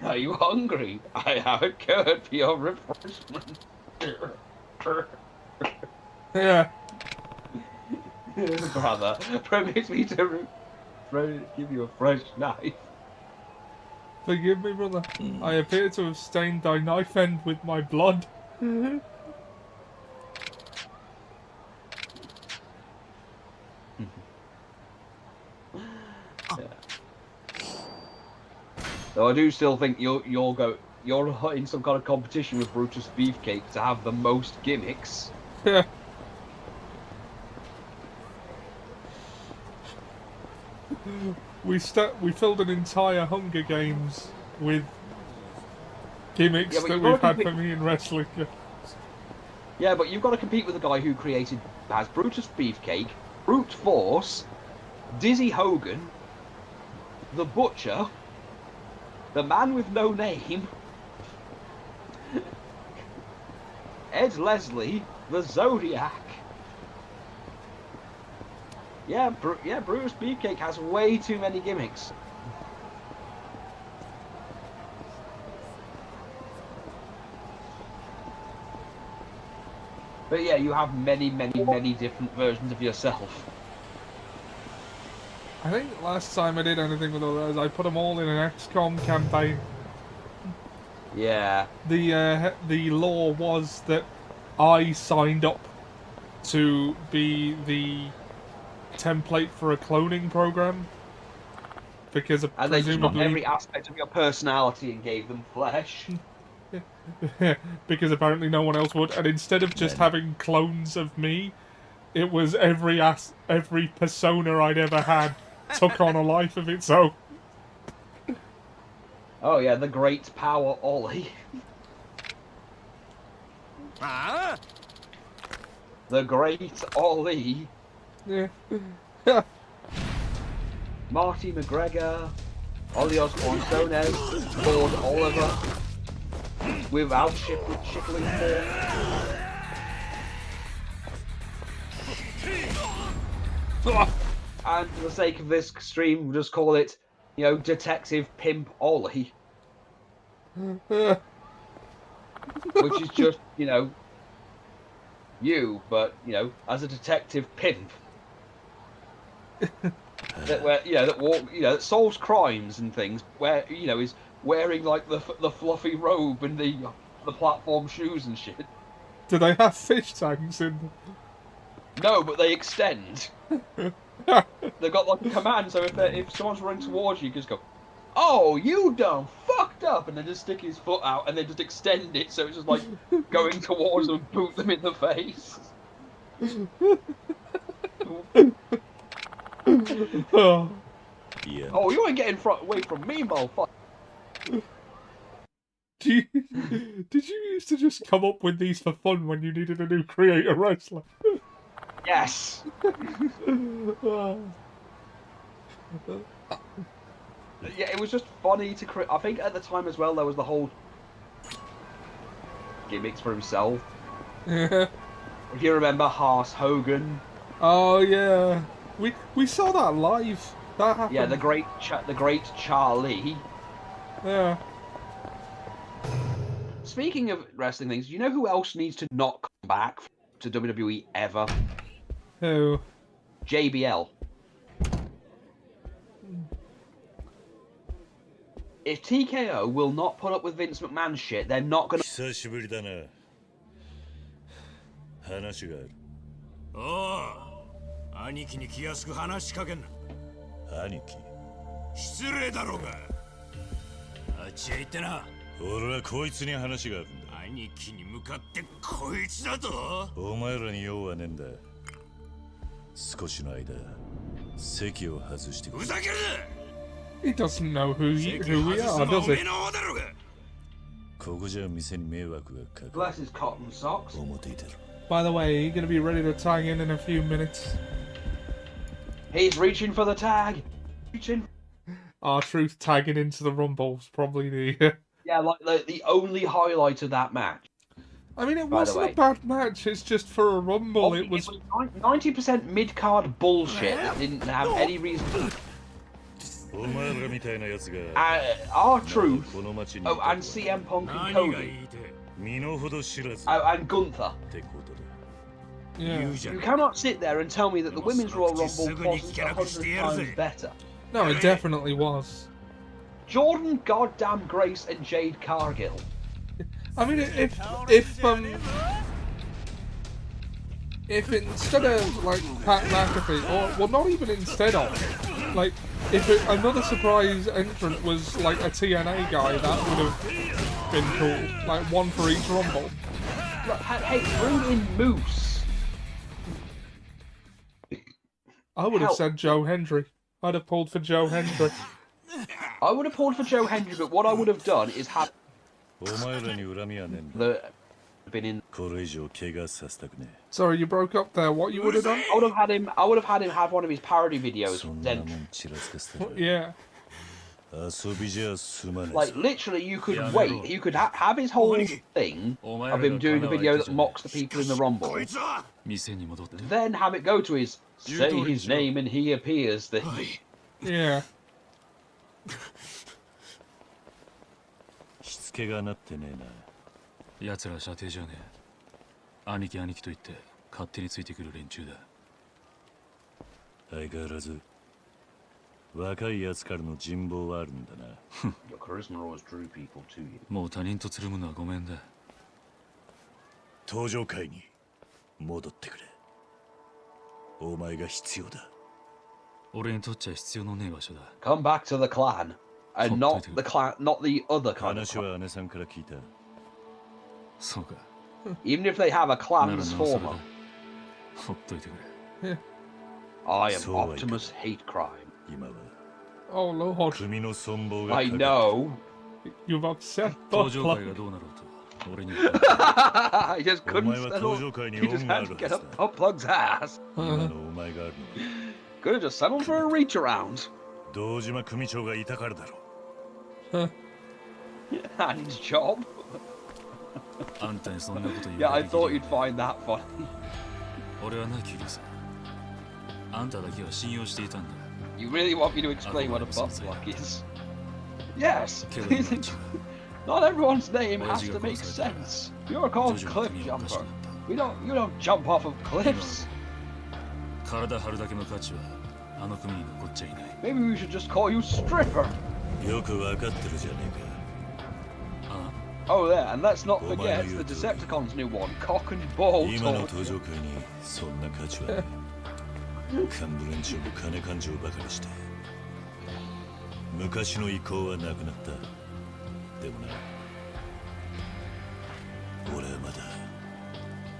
Are you hungry? I have a curd for your refreshment. Yeah. Brother, permit me to give you a fresh knife. Forgive me, brother. I appear to have stained thy knife end with my blood. Though I do still think you're in some kind of competition with Brutus Beefcake to have the most gimmicks. Yeah. We filled an entire Hunger Games with gimmicks that we've had for me in wrestling. Yeah, but you've got to compete with the guy who has Brutus Beefcake, Brute Force, Dizzy Hogan, The Butcher, The Man with No Name, Ed Leslie, The Zodiac. Yeah, Brutus Beefcake has way too many gimmicks. But yeah, you have many different versions of yourself. I think last time I did anything with all those, I put them all in an XCOM campaign. Yeah. The law was that I signed up to be the template for a cloning program. because And they just took presumably every aspect of your personality and gave them flesh. because apparently no one else would, and instead of just having clones of me, it was every persona I'd ever had took on a life of its own. Oh yeah, the great power Ollie. The great Ollie. Yeah. Marty McGregor, Ollie Osborne Stonez, Lord Oliver, without shipping more. And for the sake of this stream, we'll just call it, Detective Pimp Ollie. Which is just, you, but, as a detective pimp. that solves crimes and things, where, is wearing, like, the fluffy robe and the platform shoes and shit. Do they have fish tanks in them? No, but they extend. They've got, like, a command, so if someone's running towards you, you just go, "Oh, you done fucked up," and then just stick his foot out and then just extend it, so it's just like going towards them, boot them in the face. Yeah. Oh, you ain't getting away from me, motherfucker. Did you used to just come up with these for fun when you needed a new creator wrestler? Yes. Yeah, it was just funny to create. I think at the time as well, there was the whole gimmicks for himself. If you remember Haas Hogan. Oh yeah, we saw that live. That happened. Yeah, the great Charlie. Yeah. Speaking of wrestling things, you know who else needs to not come back to WWE ever? Who? JBL. If TKO will not put up with Vince McMahon's shit, they're not gonna. 久しぶりだな。話がある。おお、兄貴に気安く話しかけんな。兄貴。失礼だろうが。あっちへ行ってな。俺はこいつに話があるんだ。兄貴に向かってこいつだと。お前らに用はねえんだ。少しの間、席を外してくれ。ふざけるな。He doesn't know who we are, does he? ここじゃ店に迷惑がかかる。 Bless his cotton socks. By the way, are you going to be ready to tag in a few minutes? He's reaching for the tag. Reaching. R-Truth tagging into the Rumble's probably the... Yeah, like the only highlight of that match. I mean, it wasn't a bad match. It's just for a Rumble. It was 90% mid-card bullshit that didn't have any reason to. R-Truth, and CM Punk and Cody. And Gunther. Yeah. You cannot sit there and tell me that the Women's Royal Rumble wasn't 100 times better. No, it definitely was. Jordan goddamn Grace and Jade Cargill. I mean, if instead of like Pat McAfee, or well, not even instead of, like if another surprise entrant was like a TNA guy, that would have been cool. Like one for each Rumble. Look, hey, bring in Moose. I would have said Joe Hendry. I'd have pulled for Joe Hendry. I would have pulled for Joe Hendry, but what I would have done is have been in. Sorry, you broke up there. What you would have done? I would have had him have one of his parody videos. Then, yeah. Like literally, you could wait. You could have his whole thing of him doing a video that mocks the people in the Rumble. Then have it go to his say his name and he appears thing. Yeah. しつけがなってねえな。奴ら射程じゃねえ。兄貴兄貴と言って勝手についてくる連中だ。相変わらず若い奴からの人望はあるんだな。もう他人とつるむのはごめんだ。登場会に戻ってくれ。お前が必要だ。Come back to the clan, and not the clan, not the other kind of 話は clan. 姉さんから聞いた。 そうか。 Even if they have a なら clan's なおさら former. だ。ほっといてくれ。 I am So I Optimus Hate Crime. 今は Oh lord, 組の存亡が I かかって know. you've upset 登場 Buckler. 会がどうなろうと、俺には。 I just お couldn't 前は settle. 登場会に He just 恩があ had る to は get ず up だ。 Plug's ass. 今のお前があるのは Could have just settled for a reach around. 堂島組長がいたからだろう。 And his job. あんたにそんなこと言 Yeah, う I べき thought 理 you'd 由は find that funny. 俺はな、キリュウさん。あんただけは信用していたんだ。 You really want me to explain what a butt plug is? Yes. けど今は違う。 Not everyone's name 親 has 父 to が make 殺されたら sense. You're called 徐 cliff 々に君はおかし jumper. くなった。 You don't jump off of cliffs. 体張るだけの価値はあの国に残っちゃいない。 Maybe we should just call you stripper. よくわかってるじゃねえか。あ Oh yeah, and let's not Oh, forget my, the Decepticons' new one, cock and ball 今の talk. 登場会にそんな価値はない。幹部連中も金勘定ばかりして。昔の意向はなくなった。でもな、俺はまだ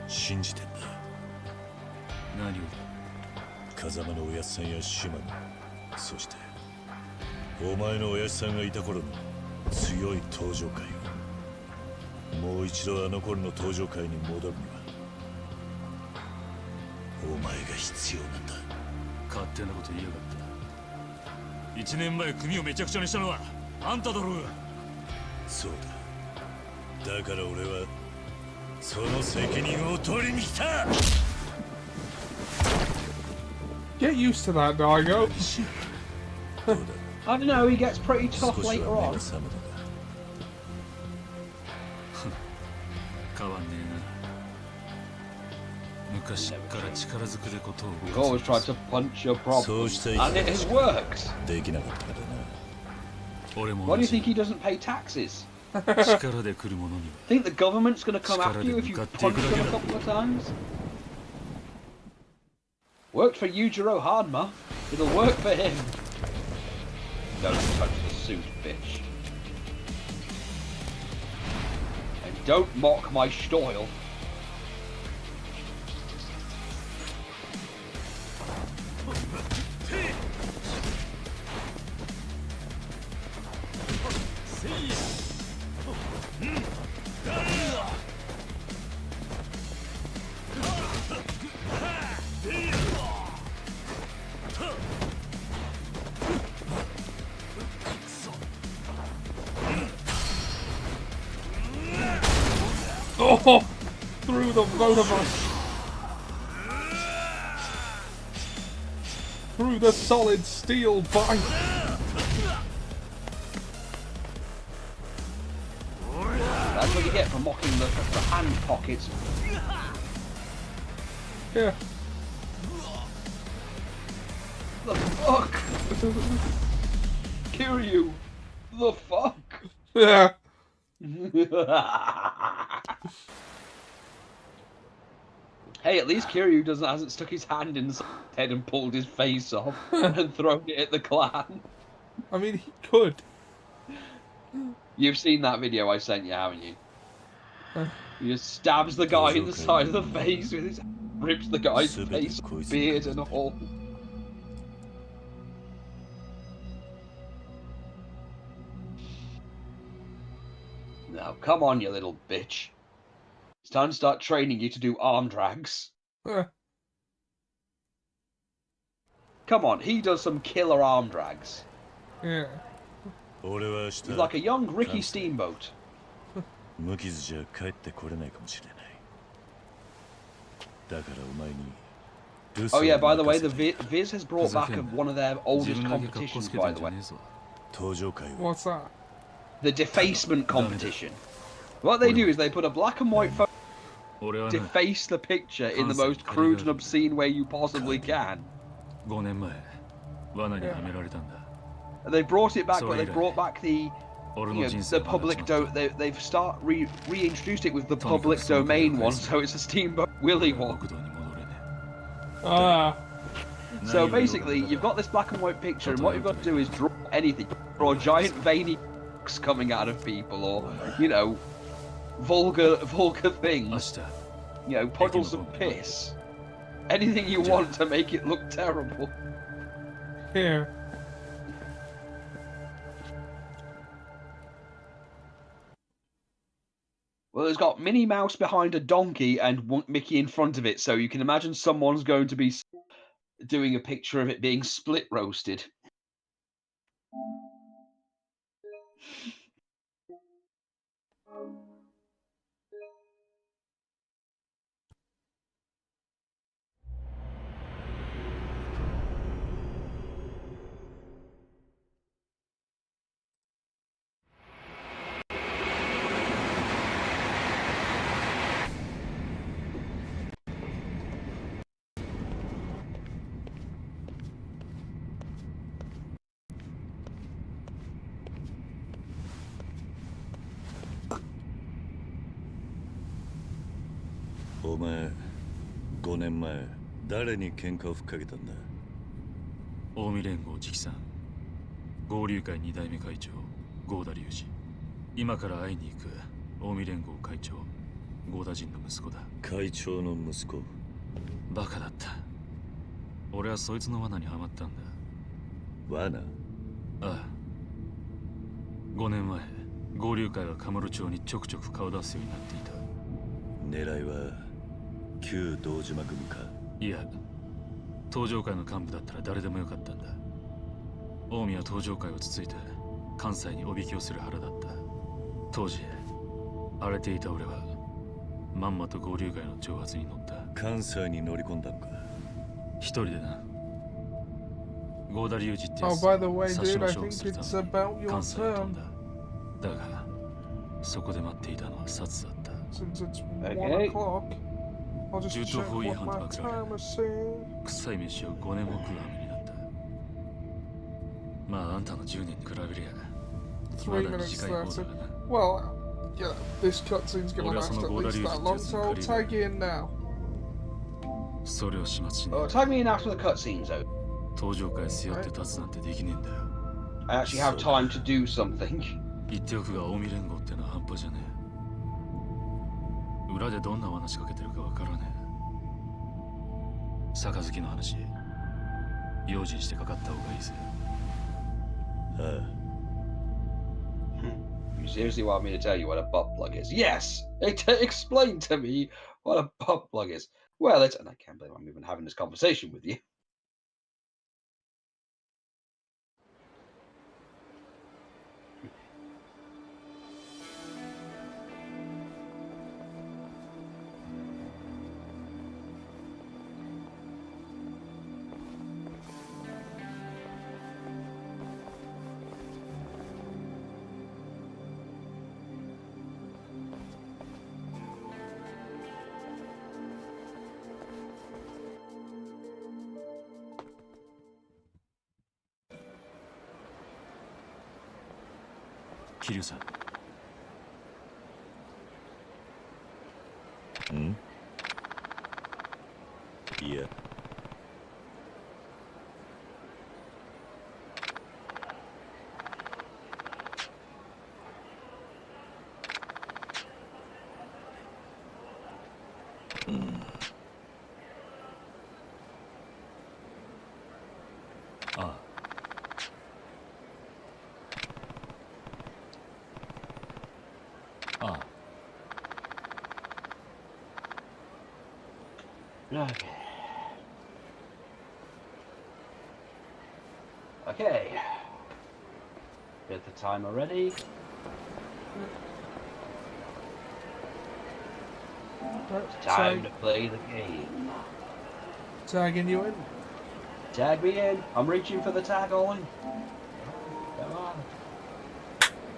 信じてんだ。何をだ。風間のおやっさんや島野、そしてお前のおやっさんがいた頃の強い登場会をもう一度あの頃の登場会に戻るにはお前が必要なんだ。勝手なこと言いやがった。1年前組をめちゃくちゃにしたのはあんただろうが。そうだ。だから俺はその責任を取りに来た。 Get used to that, Daigo. どうだ。 I don't know, he gets pretty 少 tough し later は目 on. が覚めたか。変わんねえな。昔から力ずくでことを You've 動か always そう tried to punch your そう problems, したい and it has worked. できなかったからな。俺も Why do 同 you じ think he doesn't pay taxes? 力で来るものに Think the government's gonna come after you if you 力で向かっていく punch だけ them だ。 a couple of times? Worked for Yujiro Hanma. It'll work for him. Don't touch the suit, bitch. And don't mock my style. Oh, through the both of us. Through the solid steel bite. That's what you get for mocking the hand pockets. Yeah. The fuck? Kiryu. The fuck? Yeah. Hey, at least Kiryu hasn't stuck his hand in his head and pulled his face off and thrown it at the clan. I mean, he could. You've seen that video I sent you, haven't you? He just stabs the guy in the side of the face with his... rips the guy's face, beard and all. Now, come on, you little bitch. It's time to start training you to do arm drags. Come on, he does some killer arm drags. Yeah. He's like a young Ricky Steamboat. 無傷じゃ帰ってこれないかもしれない。だからお前に Oh yeah, by the way, the Viz has brought back one of their oldest competitions, by the way. What's that? The defacement competition. What they do is they put a black and white photo, deface the picture in the most crude and obscene way you possibly can. 5年前、罠にはめられたんだ。 And they brought it back, but they brought back the public they've reintroduced it with the public domain one, so it's a Steamboat Willie one. So basically, you've got this black and white picture, and what you've got to do is draw anything. Draw giant veiny coming out of people, or, you know, vulgar things. You know, puddles of piss. Anything you want to make it look terrible. Here. Well, it's got Minnie Mouse behind a donkey and Mickey in front of it, so you can imagine someone's going to be doing a picture of it being split roasted.お前5年前誰に喧嘩をふっかけたんだ。近江連合直参合流会2代目会長合田隆二。今から会いに行く近江連合会長合田陣の息子だ。会長の息子。バカだった。俺はそいつの罠にはまったんだ。罠？ああ。5年前合流会はカムロ町にちょくちょく顔出すようになっていた。狙いは旧堂島組か。いや、東上会の幹部だったら誰でもよかったんだ。近江は東上会をつついて関西におびき寄せる腹だった。当時荒れていた俺はまんまと合流会の挑発に乗った。関西に乗り込んだのか。一人でな。合田隆二ってや Oh, つ by the way, 殺傷 dude, の I 勝負す think るた it's め about に your 関西に飛ん turn. だ。だがそこで待っていたのは殺だった。Since it's Okay. 1 o'clock, I'll just 銃 check 刀法違 what 反と my かくられ time is saying. 臭い飯を5年も食う羽目になった。まああんたの10年に比べりゃま3だ minutes 短い方だ 30. がな。 Well, yeah, this cutscene's gonna Well, last that's at not least good. that long, so I'll tag you in now. それを始末しね Oh, tag me in after the cutscenes, though. 東上会背負って立つなんてできねえんだよ。 I actually have time to do something. 言っておくが近江連合ってのは半端じゃねえ。裏でどんな罠仕掛けてるかわからねえ。杯の話用心してかかった方がいいぜ。ああ。You seriously want me to tell you what a butt plug is? Yes! Explain to me what a butt plug is. Well, it's... And I can't believe I'm even having this conversation with you.桐生さん。ん？いや。ああ。ああ。Okay. Okay. Get the timer ready. It's time to play the game. Tagging you in. Tag me in. I'm reaching for the tag, Owen. Come on.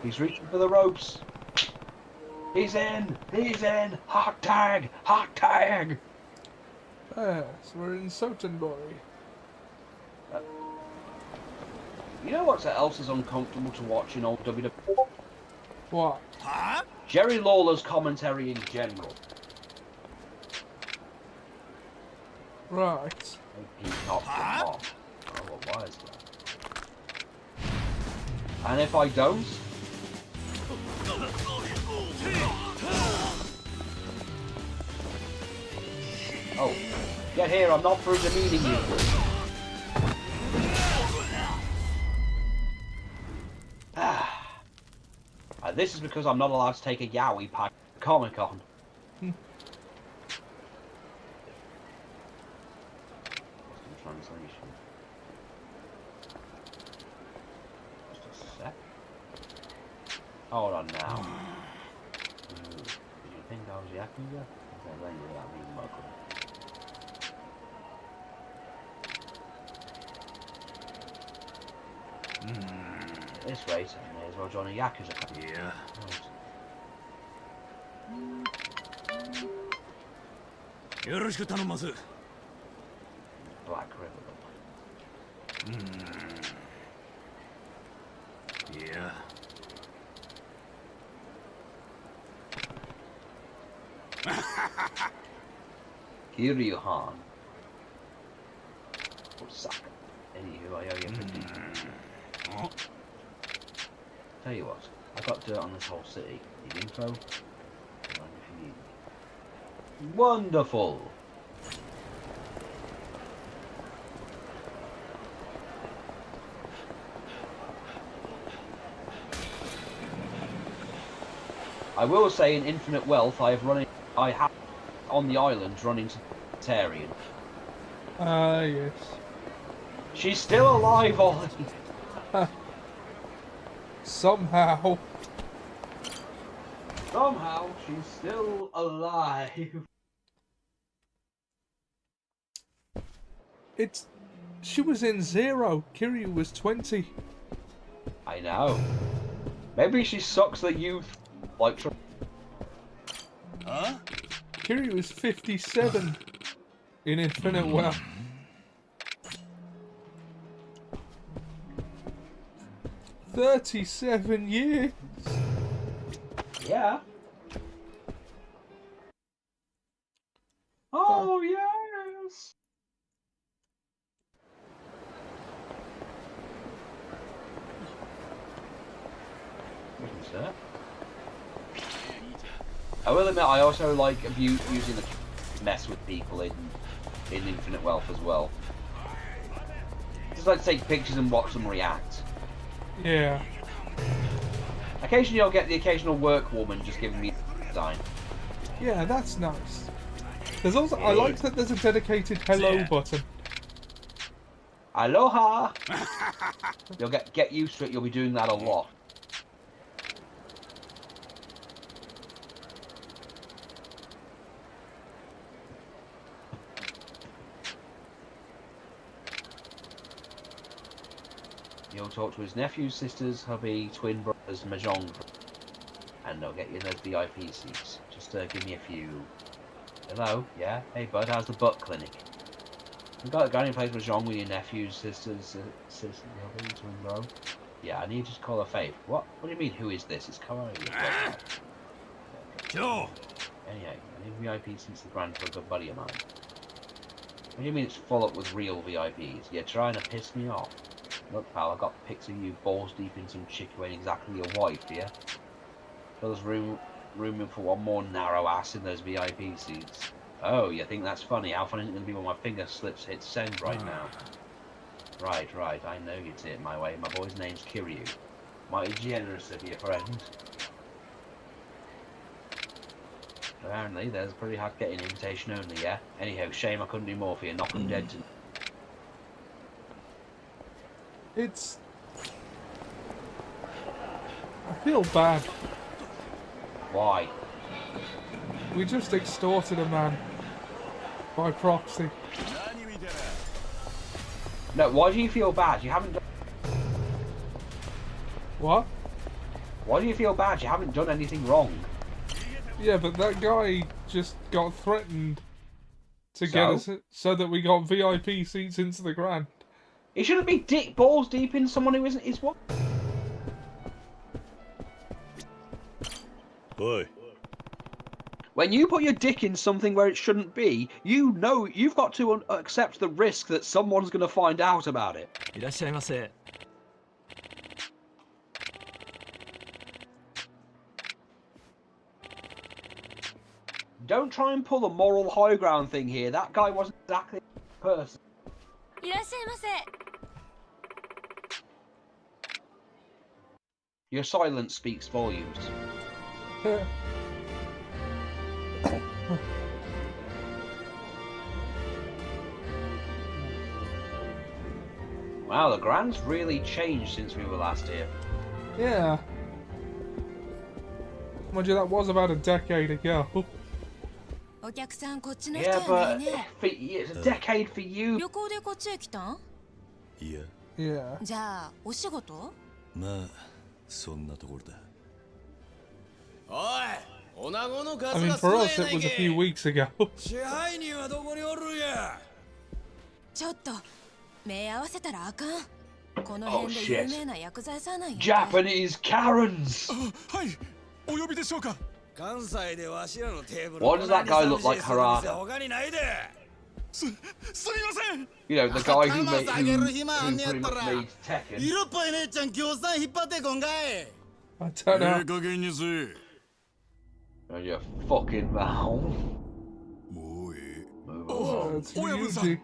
He's reaching for the ropes. He's in. He's in. Hot tag. Hot tag. Yes, we're in Sotenbury. You know what else is uncomfortable to watch in old WWE? What? Huh? Jerry Lawler's commentary in general. Right. He's not the mob. Oh, well, why is that? And if I don't? Oh, get here, I'm not through demeaning you. And this is because I'm not allowed to take a yaoi pack at Comic-Con. Translation. Just a sec. Hold on now. Did you think I was Yakuza? This rate, I may as well join a Yakuza. Yeah. Right. Black River. Yeah. Kiryu-han. Osaka. Anywho, I owe you a pretty. Tell you what, I got dirt on this whole city. Need info? If you need me. Wonderful! I will say in Infinite Wealth I have on the island running to Tarian. Yes. She's still alive, Ollie! Somehow. Somehow she's still alive. She was in 0. Kiryu was 20. I know. Maybe she sucks the youth. Like. Huh? Kiryu is 57 in Infinite Wealth. $37 years. Yeah. Oh yes. What's that? I will admit, I also like using the mess with people in Infinite Wealth as well. Just like to take pictures and watch them react. Yeah. Occasionally I'll get the occasional work woman just giving me design. Yeah, that's nice. There's also I like that there's a dedicated hello button. Aloha! You'll get used to it, you'll be doing that a lot. You'll talk to his nephews, sisters, hubby, twin brothers, mahjong, and they'll get you those VIP seats. Just give me a few. Hello, yeah? Hey bud, how's the butt clinic? You got a guy who plays mahjong with your nephews, sisters, hubby, twin bro? Yeah, I need to just call her Faith. What? What do you mean, who is this? It's Kiwami. Joe! Anyway, I need VIP seats to the Grand for a good buddy of mine. What do you mean it's full up with real VIPs? You're trying to piss me off. Look, pal, I got pics of you balls deep in some chick who ain't exactly your wife, yeah? There's room for one more narrow ass in those VIP seats. Oh, you think that's funny? How funny is it going to be when my finger slips hit send right now? Right, I know you'd see it my way. My boy's name's Kiryu. Mighty generous of you, friend. Apparently, there's pretty hard getting invitation only, yeah? Anyhow, shame I couldn't do more for you. Knock 'em dead to... I feel bad. Why? We just extorted a man. By proxy. No, why do you feel bad? You haven't done... What? Why do you feel bad? You haven't done anything wrong. Yeah, but that guy just got threatened to get us so that we got VIP seats into the Grand. He shouldn't be balls deep in someone who isn't his wife. Oi. When you put your dick in something where it shouldn't be, you know you've got to accept the risk that someone's going to find out about it. いらっしゃいませ。 Don't try and pull a moral high ground thing here. That guy wasn't exactly a person. いらっしゃいませ。 Your silence speaks volumes. Wow, the Grand's really changed since we were last here. Yeah. Mind you, that was about a decade ago. お客さんこっちの人 Yeah, やない but ね。 it's a decade for you. 旅行でこっちへ来たん？いや、 Yeah. じゃあお仕事？まあそんなところだ。おい、女子の I 数 mean, が for 少 us, ない it was a few ね weeks ago. 支配人はどこにおるんや。ちょっと目合わせたらあかん。この辺で有名な薬剤さんなんや。 Japanese Karens. はい、お呼びでしょうか。関西でわしらのテーブル Why does that guy look like Harada? 他にないで。すみません。 You know, the guy who made, 頭下げ who る暇あんねや pretty った much ら made Tekken. 色っぽい姉ちゃん今日さん引っ張ってこんかい。 I don't know. 加減にせえ。 Oh, you fucking mouth. もうええ。 Oh, it's 親分さ Ryuji. ん、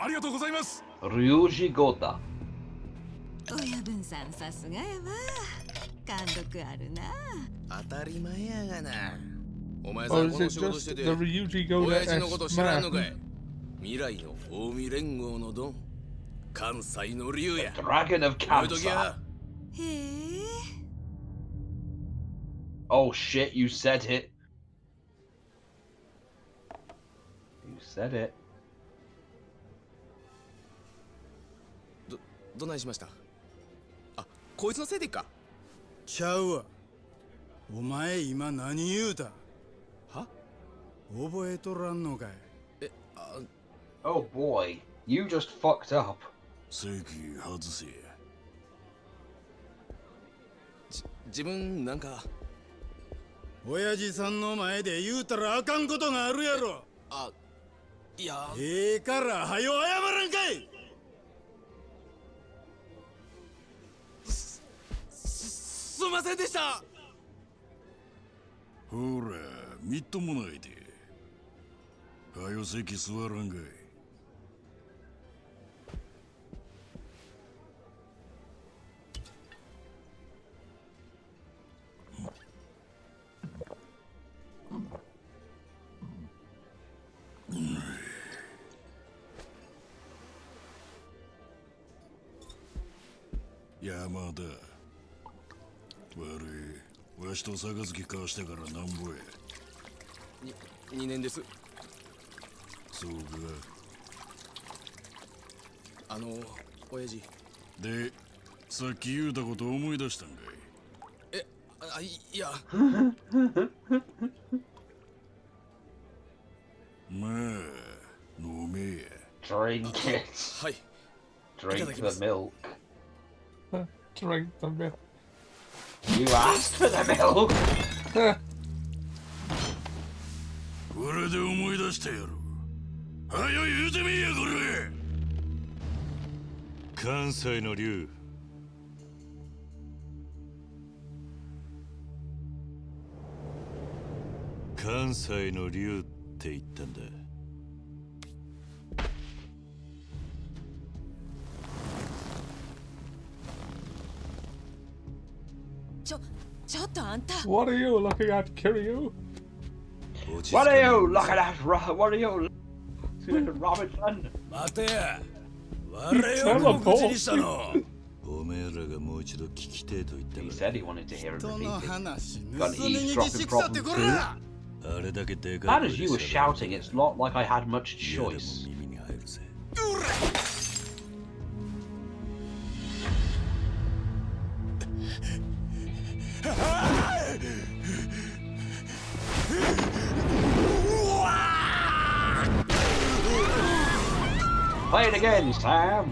ありがとうございます。 Ryuji Gota. 親分さんさすがやわ。貫禄あるな。当たり前やがな。お前さ Or ん is この it 仕事 just して the て Ryuji Goda 親父のこと S 知らんのか man? い。未来の近江連合のドン関西の竜や。 Dragon of 覚えとき Cancer. や。へえ。 Oh shit, you said it. You said it. どないしました。あ、こいつのせいでか。ちゃうわ。お前今何言うた？は？覚えとらんのかい？え、あ、 Oh boy, you just fucked up. 席外せ。自分なんか。親父さんの前で言うたらあかんことがあるやろ。あ、いや。ええからはよ謝らんかい。すんませんでした。ほら、みっともないで。はよ席座らんかい。山田。悪い。わしと杯交わしてからなんぼや。2年です。そうか。親父。で、さっき言うたこと思い出したんかい。え、あ、いや。まあ、飲めや。Drink it. はい。 Drink the milk. Drink the milk. You asked for the milk. これで思い出したやろ。はよ言うてみいやこれ。関西の竜。関西の竜って言ったんだ。ちょっとあんた。 What are you looking at, Kiryu? What are you looking at? What are you looking at, Robinson? 待てや。我々を口にしたの。おめえらがもう一度聞きてえと言ったか He ら。 said he wanted to hear it 人の repeated. 話 Got 盗 an みに eavesdropping 腐って problem こ too. ら。あれだけでか Bad as you were shouting, it's not like I had much 嫌でも choice. 耳に入るぜ。Play it again, Sam.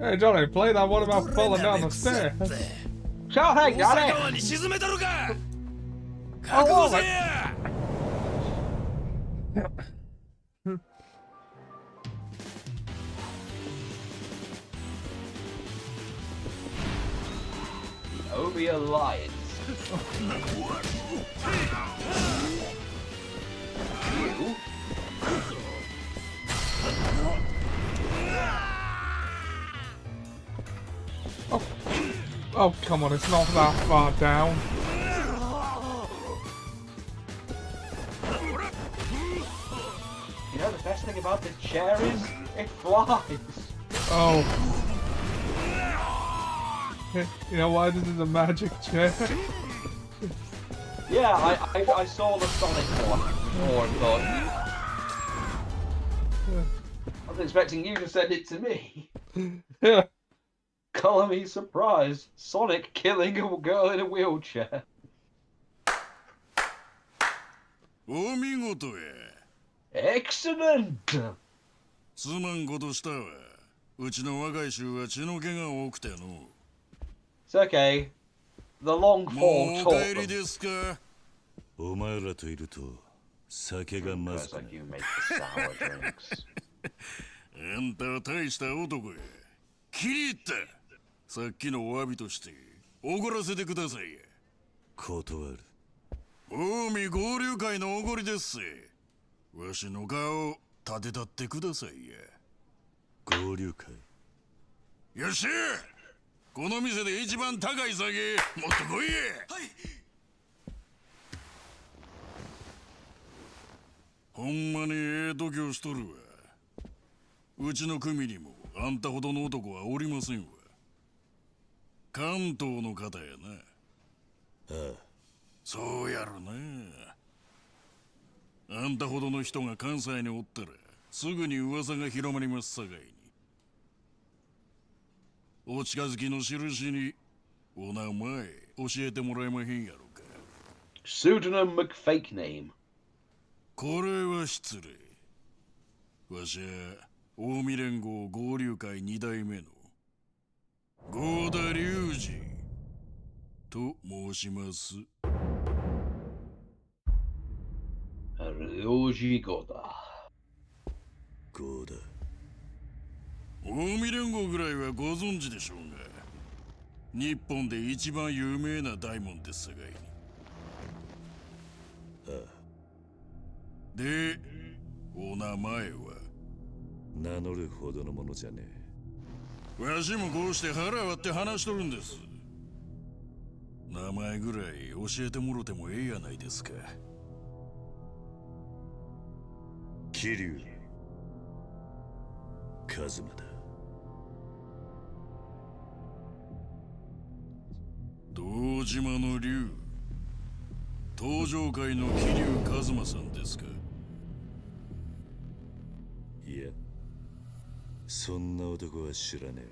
Hey, Johnny, play that one about falling down the stairs. Sure thing, Johnny. 大阪湾に沈めたのか。 Oh, 覚悟せ like, や。Omi Alliance. You? Oh, come on, it's not that far down. You know the best thing about this chair is it flies. Oh. You know why this is a magic chair? Yeah, I saw the Sonic one before and thought, I was expecting you to send it to me. Yeah. Colour me surprised. Sonic killing a girl in a wheelchair. お見事や。Excellent! すまんことしたわ。うちの若い衆は血の気が多くての。It's okay. The long fall もう taught お帰り them. ですか。お前らといると酒がまず Sounds くな like you make the sour drinks. あんたは大した男や。気に入った。さっきのお詫びとしておごらせてくださいや。断る。近江合流会のおごりですせ。わしの顔を立てたってくださいや。合流会。よっしゃ。この店で一番高い酒持ってこいや。はい。ほんまにええ度胸しとるわ。うちの組にもあんたほどの男はおりませんわ。関東の方やな。ああ。そうやろな。あんたほどの人が関西におったらすぐに噂が広まりますさかいに。お近づきの印にお名前教えてもらえまへんやろか。Pseudonym McFake name. これは失礼。わしは近江連合合流会2代目の合田隆二と申します。Ryoji Goda. ゴーダ。近江連合ぐらいはご存知でしょうが、日本で一番有名な大門ですさかいに。ああ。で、お名前は名乗るほどのものじゃねえ。わしもこうして腹割って話しとるんです。名前ぐらい教えてもろてもええやないですか。桐生一馬だ。堂島の竜、登場界の桐生一馬さんですか。いや、そんな男は知らねえ。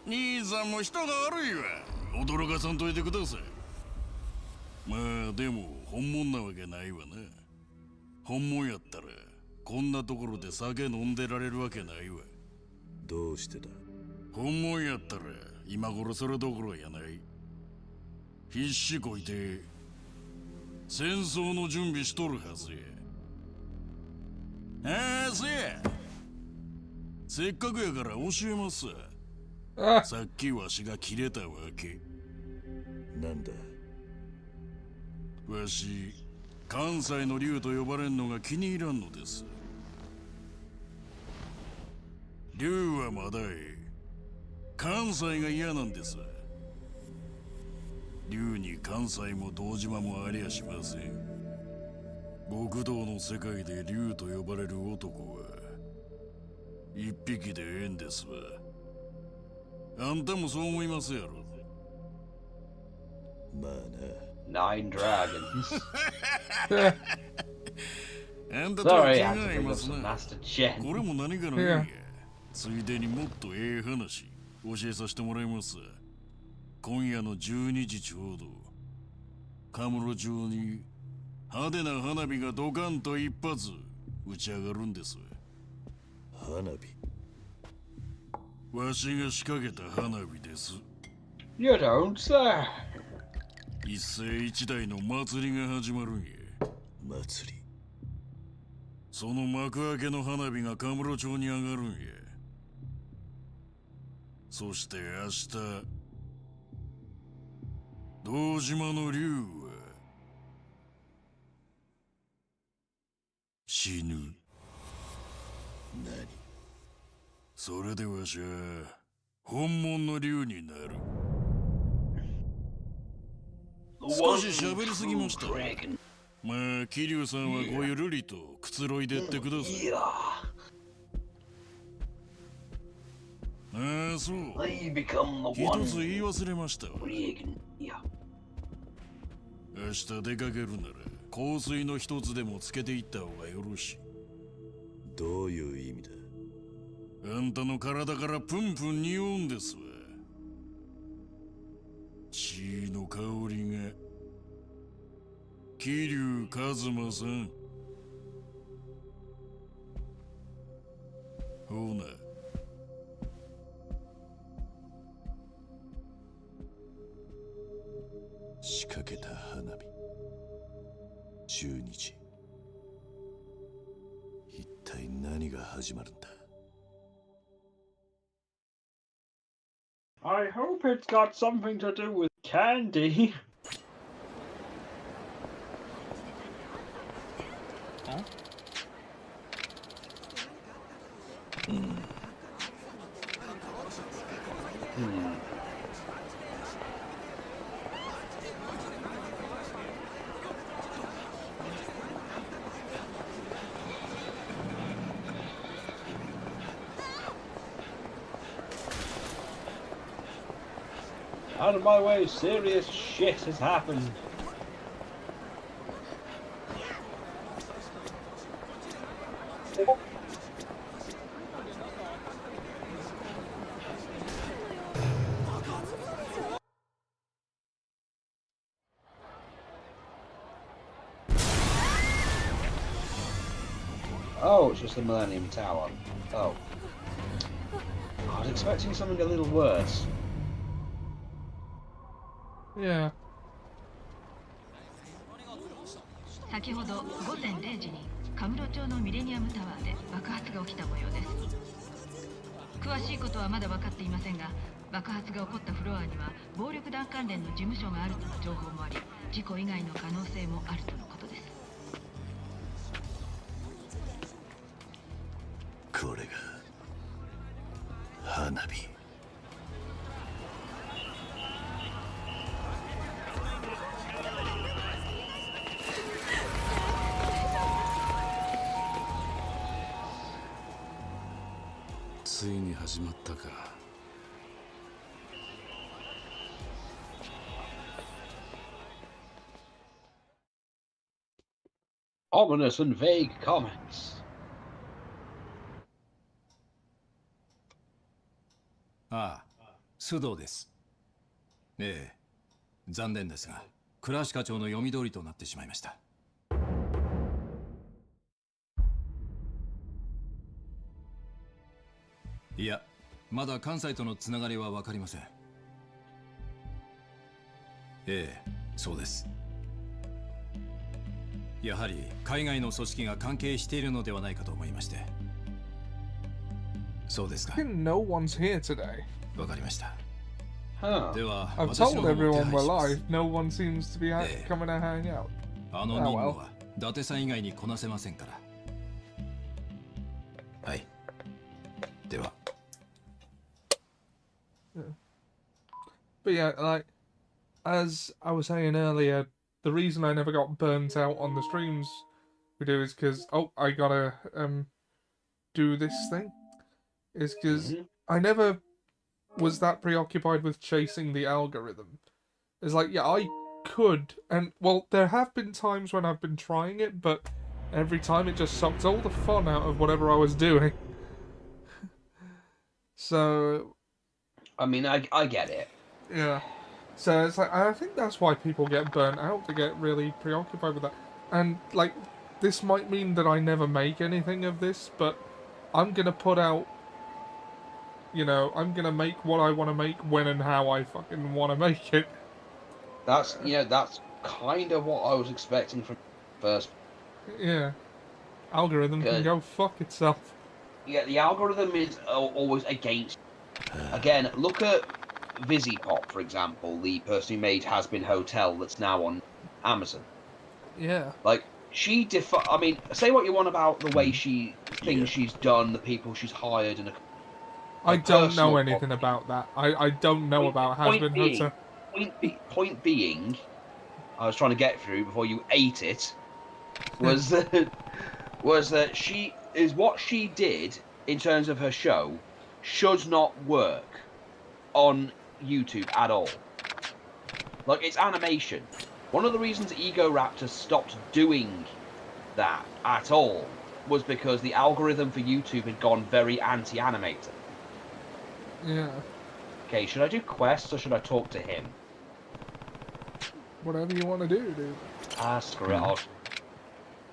兄さんも人が悪いわ。驚かさんといてください。まあでも本物なわけないわな。本物やったらこんなところで酒飲んでられるわけないわ。どうしてだ。本物やったら今頃それどころやない。必死こいて戦争の準備しとるはずや。ああ、せや。せっかくやから教えますわ。さっきわしが切れたわけ。なんだ。わし、関西の竜と呼ばれんのが気に入らんのです。竜はまだええ。関西が嫌なんです。竜に関西も堂島もありゃしません。極道の世界で竜と呼ばれる男は一匹でええんですわ。あんたもそう思いますやろ。まあな。Nine dragons. あんたとは Sorry, I had to 違い bring ま up す some な。 Master Chen. これも何かの意味や。ついでにもっとええ話教えさせてもらいます。今夜の12時ちょうどカムロ町に派手な花火がドカンと一発打ち上がるんです。花火。わしが仕掛けた花火です。You don't, sir. 一世一代の祭りが始まるんや。祭り。その幕開けの花火がカムロ町に上がるんや。そして明日堂島の竜は死ぬ。何？それでわしは本物の竜になる。少し喋りすぎました。まあ桐生さんはごゆるりとくつろいでってください。ああ、そう。一つ言い忘れましたわ。明日出かけるなら香水の一つでもつけていった方がよろしい。どういう意味だ？あんたの体からプンプン匂うんですわ。血の香りが。桐生一馬さん。ほな。仕掛けた花火。12時。一体何が始まるんだ？ I hope it's got something to do with candy. Huh? Out of my way, serious shit has happened. Oh, it's just the Millennium Tower. Oh. I was expecting something a little worse. Yeah. 先ほど午前0時にカムロ町のミレニアムタワーで爆発が起きた模様です。詳しいことはまだ分かっていませんが、爆発が起こったフロアには暴力団関連の事務所があるとの情報もあり、事故以外の可能性もあるとのことです。これが花火。ついに始まったか。Ominous and vague comments. ああ、須藤です。ええ、残念ですが、倉橋課長の読み通りとなってしまいました。いや、まだ関西とのつながりは分かりません。ええ、そうです。やはり海外の組織が関係しているのではないかと思いまして。そうですか。No one's here today. わかりました。では、 I've told everyone we're live. No one seems to be coming to hang out. あの任務は伊達さん以外にこなせませんから。はい。では。But yeah, like, as I was saying earlier, the reason I never got burnt out on the streams we do is because, oh, I gotta do this thing, is because I never was that preoccupied with chasing the algorithm. It's like, yeah, I could, and, well, there have been times when I've been trying it, but every time it just sucked all the fun out of whatever I was doing. So... I mean, I get it. Yeah. So it's like, I think that's why people get burnt out, to get really preoccupied with that. And, like, this might mean that I never make anything of this, but I'm gonna put out, you know, I'm gonna make what I want to make when and how I fucking want to make it. That's that's kind of what I was expecting from first. Yeah, algorithm can go fuck itself. Yeah, the algorithm is always against. Again, look at Visipop, for example, the person who made Has Been Hotel that's now on Amazon. Yeah. Like, I mean, say what you want about the way things she's done, the people she's hired, and I don't know anything about that. I don't know about Has Been Hotel. Point being, I was trying to get through before you ate it, was that what she did in terms of her show should not work on YouTube at all. Like, it's animation. One of the reasons Ego Raptor stopped doing that at all was because the algorithm for YouTube had gone very anti-animator. Yeah. Okay, should I do quests or should I talk to him? Whatever you want to do, dude. Screw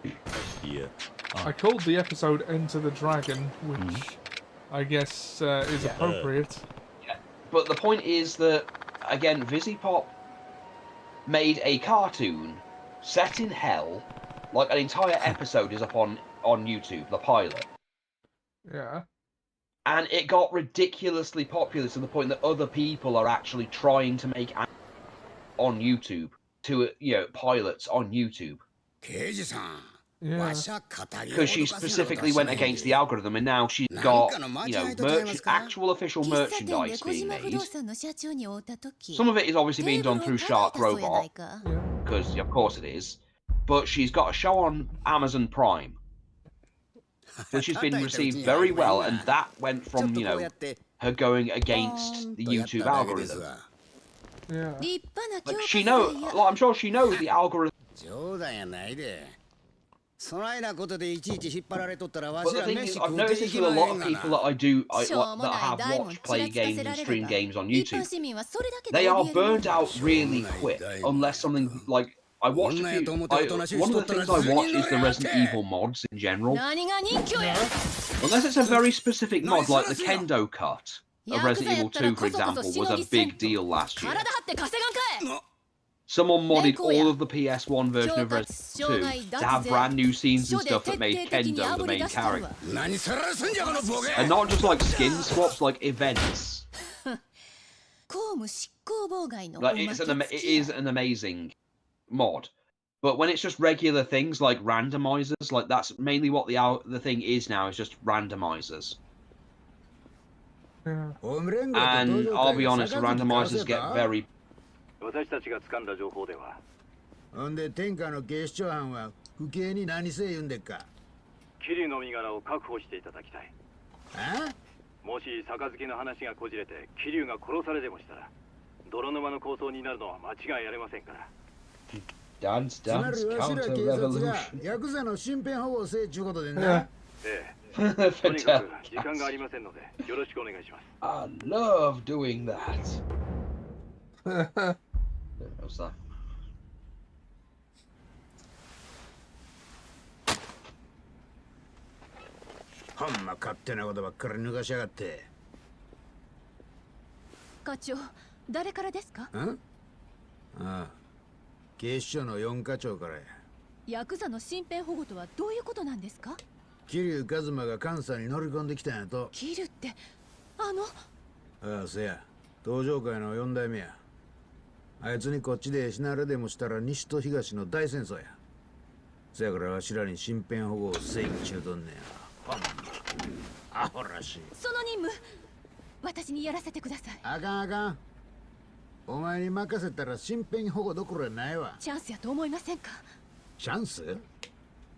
it. Yeah. I called the episode Enter the Dragon, which I guess is appropriate. Yeah. But the point is that, again, Visipop made a cartoon set in hell. Like, an entire episode is up on YouTube, the pilot. Yeah. And it got ridiculously popular to the point that other people are actually trying to make on YouTube, pilots on YouTube. Yeah. Because she specifically went against the algorithm, and now she's got, actual official merchandise being made. Some of it is obviously being done through Shark Robot, because of course it is. But she's got a show on Amazon Prime, which has been received very well, and that went from, her going against the YouTube algorithm. Yeah. Like, I'm sure she knows the algorithm. But the thing is, I've noticed with a lot of people that that have watched play games and stream games on YouTube, they are burned out really quick unless something like I watched a few. One of the things I watch is the Resident Evil mods in general. Unless it's a very specific mod, like the Kendo cut of Resident Evil 2, for example, was a big deal last year. Someone modded all of the PS1 version of Resident Evil 2 to have brand new scenes and stuff that made Kendo the main character. And not just like skin swaps, like events. Like, it is an amazing mod. But when it's just regular things like randomizers, like that's mainly what the thing is now, is just randomizers. Yeah. And I'll be honest, the randomizers get very... 私たちが掴んだ情報では。ほんで天下の警視庁班は不敬に何せ言うんでっか。桐生の身柄を確保していただきたい。もし杯の話がこじれて桐生が殺されでもしたら、泥沼の抗争になるのは間違いありませんから。Dance, counter revolution. ヤクザの身辺保護をせえちゅうことでな。とにかく時間がありませんのでよろしくお願いします。I love doing that. What's that? Homma, 勝手なことばっかり抜かしやがって。課長、誰からですか？ああ、警視庁の4課長からや。ヤクザの身辺保護とはどういうことなんですか？桐生一馬が関西に乗り込んできたんやと。桐生ってああ、せや、東上会の4代目や。あいつにこっちで死なれでもしたら西と東の大戦争や。せやからわしらに身辺保護を正義中とんねや。アホらしい。その任務、私にやらせてください。あかんあかん。お前に任せたら身辺保護どころやないわ。チャンスやと思いませんか？チャンス？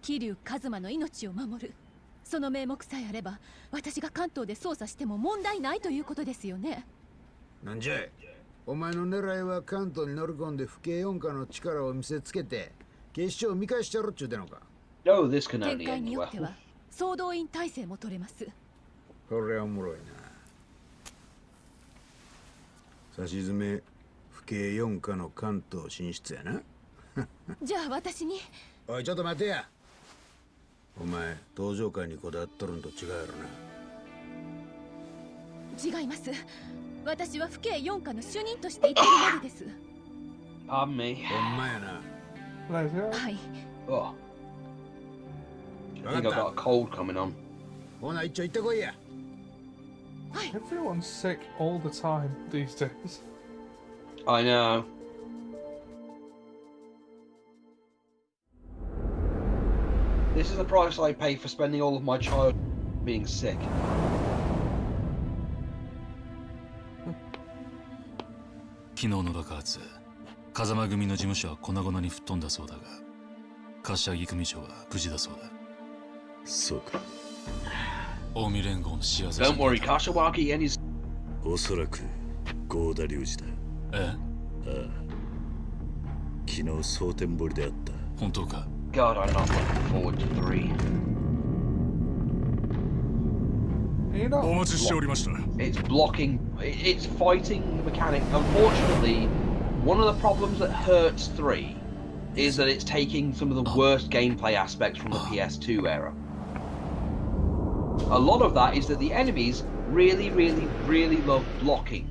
桐生一馬の命を守る。その名目さえあれば、私が関東で捜査しても問題ないということですよね。なんじゃい。お前の狙いは関東に乗り込んで府警四課の力を見せつけて警視庁を見返してやろっちゅうてのか。No, this can only 展開によっては総動員体制も取れます。これはおもろいな。さしずめ府警四課の関東進出やな。じゃあ私に。おいちょっと待てや。お前東上会にこだわっとるんと違うやろな。違います。私は府警4課の主任としていてるまでです。Pardon me. Hi. Oh. I think I've got a cold coming on. Everyone's sick all the time these days. I know. This is the price I pay for spending all of my childhood being sick. 昨日の爆発、風間組の事務所は粉々に吹っ飛んだそうだが、柏木組長は無事だそうだ。そうか。近江連合の仕業。Don't worry, Kashiwagi and his... おそらく合田隆二だ。え？ああ。昨日蒼天堀であった。本当か？ God, I'm not looking forward to 3. It's blocking, it's fighting mechanic. Unfortunately, one of the problems that hurts 3 is that it's taking some of the worst gameplay aspects from the PS2 era. A lot of that is that the enemies really love blocking.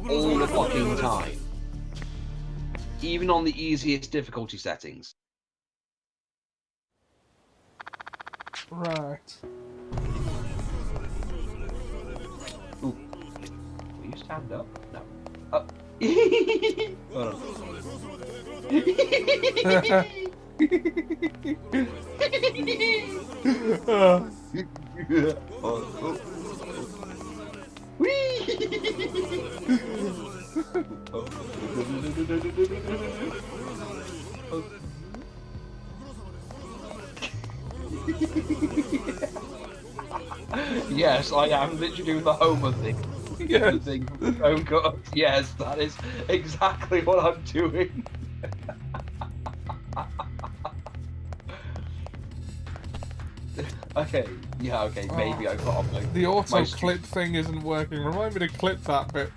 All the blocking time. Even on the easiest difficulty settings. Right. Ooh. Will you stand up? No. Up. Hold on. Yes, I am literally doing the Homer thing. Yes. The thing from the phone cut. Yes, that is exactly what I'm doing. Okay, yeah, okay, maybe I got off my... The auto clip thing isn't working. Remind me to clip that bit.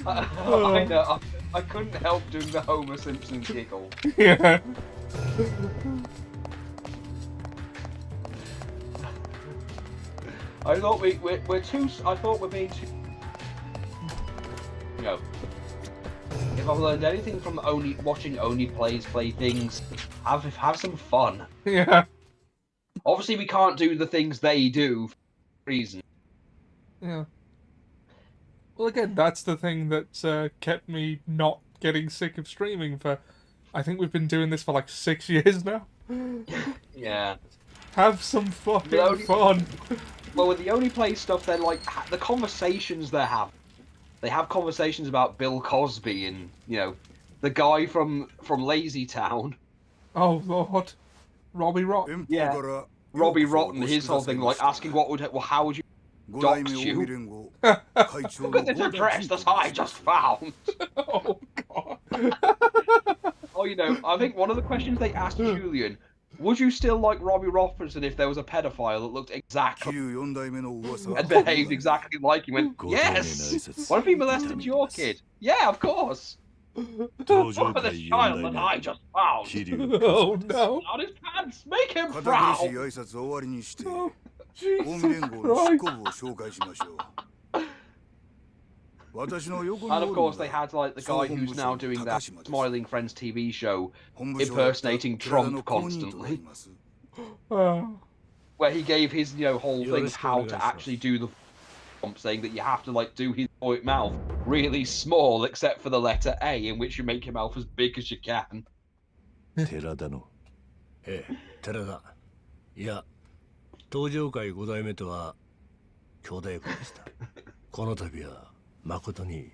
I know, I couldn't help doing the Homer Simpson giggle. Yeah. I thought we're too. I thought we're being too. You know, if I've learned anything from watching Oni play things, have some fun. Yeah. Obviously, we can't do the things they do for reason. Yeah. Well, again, that's the thing that kept me not getting sick of streaming for... I think we've been doing this for like 6 years now. Yeah. Have some fucking fun. Well, with the Only Play stuff, they're like, the conversations they have. They have conversations about Bill Cosby and, you know, the guy from Lazy Town. Oh, Lord. Robbie Rotten. Yeah. Robbie Rotten, his whole thing, like, asking how would you dox you? Look at this address that I just found. Oh, God. Oh, you know, I think one of the questions they asked Julian, would you still like Robbie Robertson if there was a pedophile that looked exactly and behaved exactly like him? Went, yes! What if he molested your kid? Yeah, of course! Look at the child that I just found! Oh, no! Out his pants! Make him proud! Oh, Jesus Christ! And of course they had like the guy who's now doing that Smiling Friends TV show impersonating Trump constantly. Where he gave his, you know, whole thing of how to actually do the Trump, saying that you have to like do his mouth really small except for the letter A, in which you make your mouth as big as you can. 寺田の。ええ、寺田。いや、登場会5代目とは兄弟子でした。この度は。Unfortunately,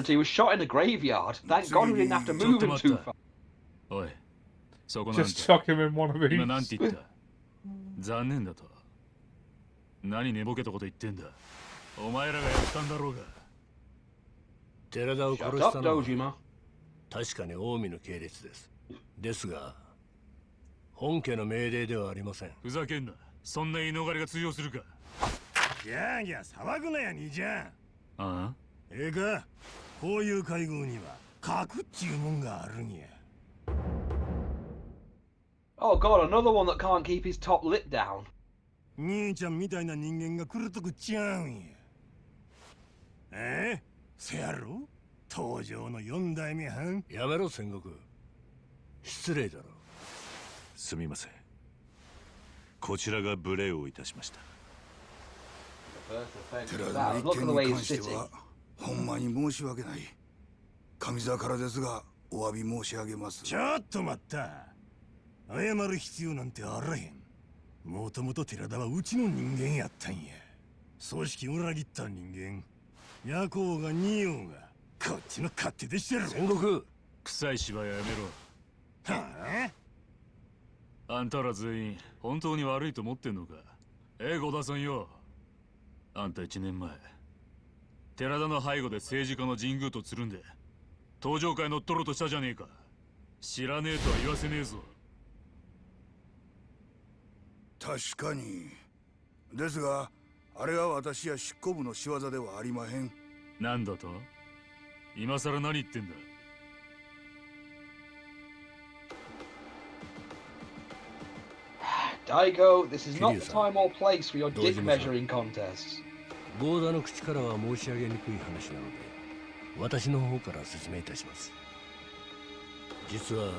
he was shot in a graveyard. Thank God we didn't have to move him too far. Just chuck him in one of these. 今なんて言った？残念だと。何寝ぼけたこと言ってんだ。お前らがやったんだろうが。寺田を殺したのは確かに近江の系列です。ですが、本家の命令ではありません。ふざけんな。そんな言い逃れが通用するか。ギャーギャー騒ぐなや兄ちゃん。ああ、ええか、こういう会合には核っちゅうもんがあるんや。 Oh god, another one that can't keep his top lip down. 兄ちゃんみたいな人間が来るとこちゃうんや。せやろ東条の4代目藩。やめろ戦国。失礼だろ。すみません。こちらが無礼をいたしました。寺田の一件に関してはほんまに申し訳ない。上座からですがお詫び申し上げます。ちょっと待った。謝る必要なんてあらへん。もともと寺田はうちの人間やったんや。組織裏切った人間。夜行が二葉がこっちの勝手でしてる。戦国臭い芝居はやめろ。はあ、あんたら全員本当に悪いと思ってんのか。郷田さんよ。あんた1年前寺田の背後で政治家の神宮とつるんで登場会乗っ取ろうとしたじゃねえか。知らねえとは言わせねえぞ。確かに。ですがあれは私や執行部の仕業ではありまへん。なんだと？今さら何言ってんだ。Daigo, this is not the time or place for your dick measuring contests. ゴーダの口からは申し上げにくい話なので、私の方から説明いたします。実は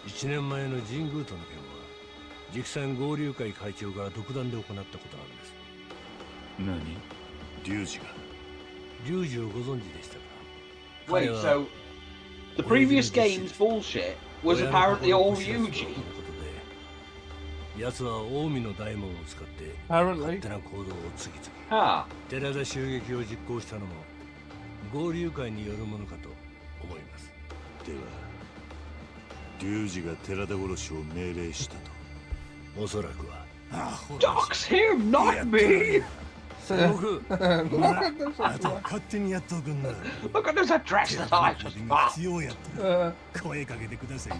1年前の神宮との件は、直参合流会会長が独断で行ったことなんです。何？龍二が。龍二をご存知でしたか？ Wait, so the previous game's bullshit was apparently all Ryuji? 奴は近江の大門を使って勝手な行動を次々。はあ。寺田襲撃を実行したのも合流会によるものかと思います。では龍二が寺田殺しを命令したと。おそらくは。Dox him, not me! 戦国。あとは勝手にやっとくんな。Look at this address that I just found. 必要やったら声かけてくださいや。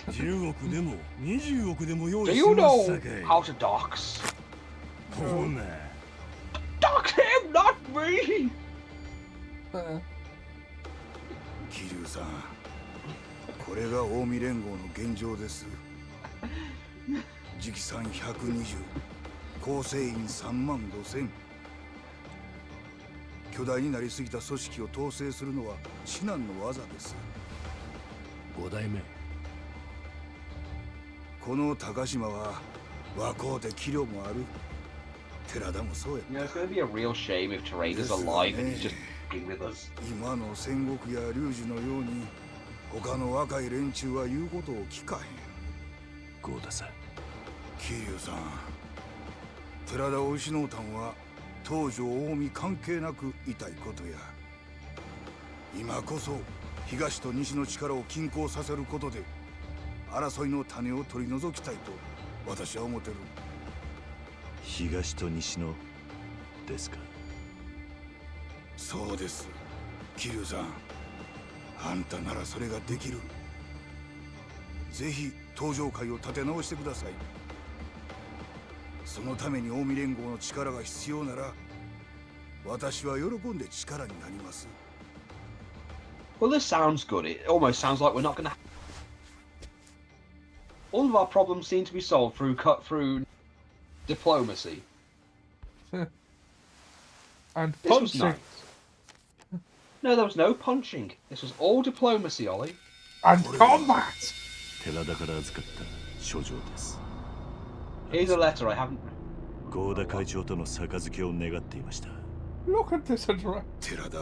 10億でも20億でも用意しますさかい。 Do you know how to dox? ほな。Dox him, not me! 桐生さん、これが近江連合の現状です。直参120、構成員3万5000。巨大になりすぎた組織を統制するのは至難の業です。5代目。この高島は若うて器量もある。寺田もそうや。You know, it's going to be a real shame if Terada's alive and he's just fucking with us. 今の戦国や龍二のように他の若い連中は言うことを聞かへん。ゴーダさん。桐生さん、寺田を失うたんは東条近江関係なく痛いことや。今こそ東と西の力を均衡させることで争いの種を取り除きたいと私は思ってる。東と西のですか？そうです。桐生さん、あんたならそれができる。ぜひ登場会を立て直してください。そのために近江連合の力が必要なら私は喜んで力になります。 Well, this sounds good. It almost sounds like we're not going to... All of our problems seem to be solved through diplomacy. And This was punching. nice. No, there was no punching. This was all diplomacy, Ollie. And combat! 寺田から預かった書状です。 Here's a letter I haven't... 合田会長との杯を願っていました。 Look at this address. 寺田。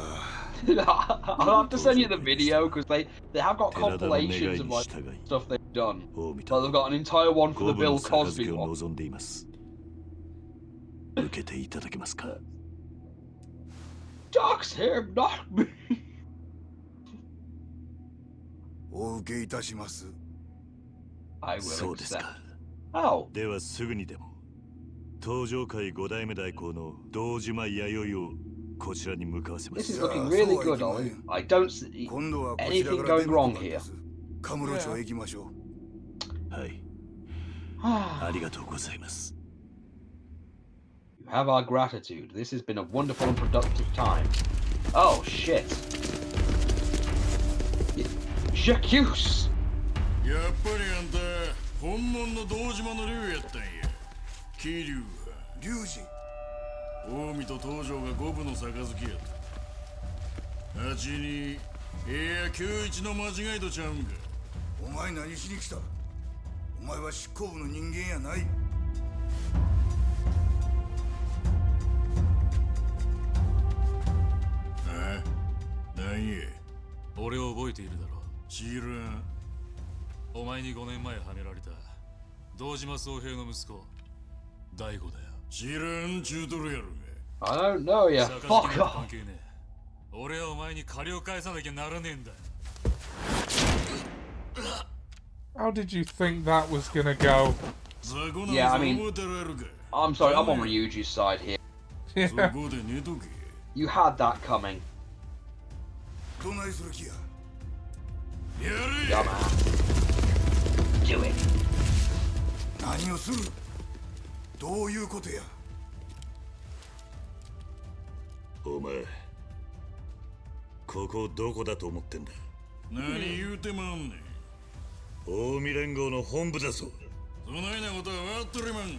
I'll have to send you the video because they have got compilations of like stuff they've done. Like they've got an entire one for the Bill Cosby one. 望んでいます。受けていただけますか？ Dox him, not me. お受けいたします。 I will そうです accept. か。 Oh. ではすぐにでも登場会5代目代行の堂島弥生をこちらに向かわせま This す。 is looking really good, Ollie. I don't see 今度はこちら anything から going 出る wrong ことで here. す。カムロ町へ行きましょう。はい。ありがとうございます。 You have our gratitude. This has been a wonderful and productive time. Oh shit. Yakuza! やっぱりあんた本物の堂島の竜やったんや。桐生は龍二。近江と東条が五分の杯やった。8に91の間違いとちゃうんか。お前何しに来た？お前は執行部の人間やない。あ？何や？俺を覚えているだろう。知らん。お前に5年前はめられた堂島宗平の息子大悟だよ。知らんちゅうとるやろが。I don't know ya. Fuck off. 関係ねえ。俺はお前に借りを返さなきゃならねえんだ。How did you think that was gonna go? Yeah, I mean, I'm sorry, I'm on Ryuji's side here. Yeah. You had that coming. Yeah, man. Do it. 何をする？どういうことや？お前、ここどこだと思ってんだ？何言うてまんねん。近江連合の本部だぞ。そないなことは分かっとりまん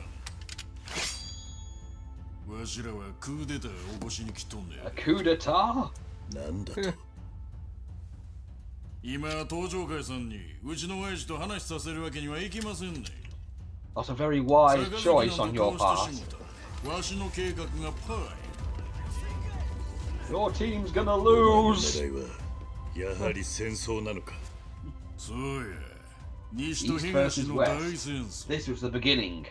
が。わしらはクーデターを起こしに来とんねん。クーデター？なんだと？今東条会さんにうちの親父と話させるわけにはいきませんね。That's a very wise choice on your part. わしの計画がパイ。Your team's gonna lose. 狙いはやはり戦争なのか。そうや。西 East と東 versus の大 West. 戦争。 This was the beginning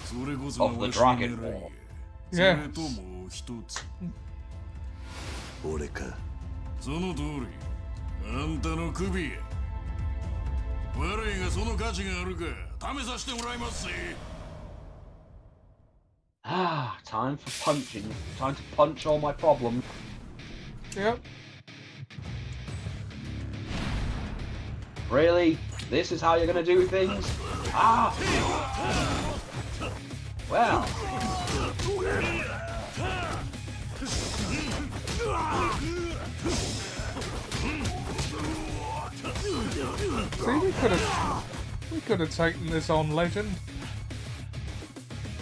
それこそ of the Dragon War. それともう一つ。俺か。その通り。あんたの首や。悪いがその価値があるか試させてもらいますぜ。Ah, time for punching. Time to punch all my problems. Yep. Really? This is how you're gonna do things? Ah! Well. See, we could have taken this on, Legend.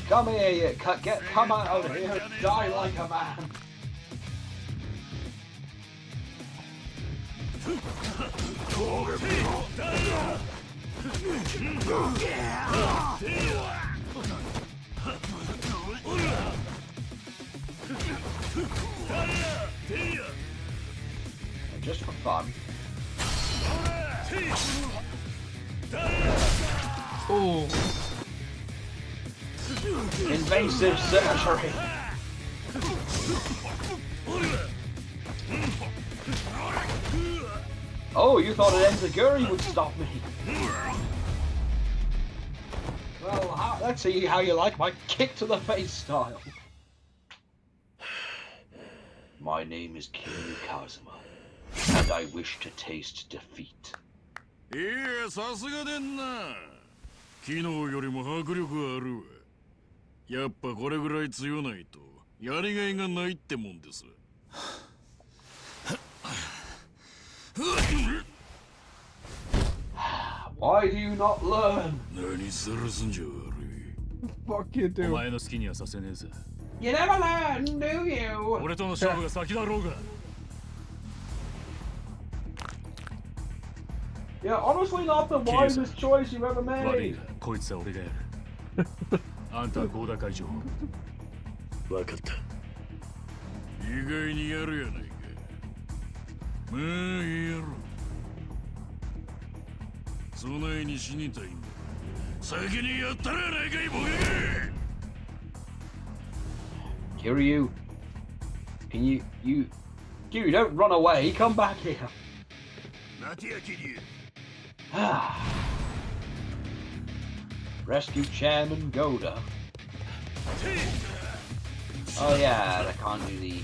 Come here, you come out of here and die like a man. Just for fun. Oh. Invasive surgery. Oh, you thought an enziguri would stop me. Well, let's see how you like my kick to the face style. My name is Kiwami Kazuma, and I wish to taste defeat. いや、さすがでんな。昨日よりも迫力あるわ。やっぱこれぐらい強ないとやりがいがないってもんです。Why do you not learn? 何するすんじゃ悪い。Fuck you do. お前の好きにはさせねえぜ。You never learn, do you? 俺との勝負が先だろうが。Yeah, honestly not the wisest choice you've ever 悪い made. が、こいつは俺がやる。あんたは合田会長。わかった。意外にやるやないか。まあやろう。そないに死にたいんだ。先にやったらやないかいボケ。 Kiryu, can you Kiryu, don't run away, come back here. Rescue Chairman Goda. Oh yeah, I can't do the...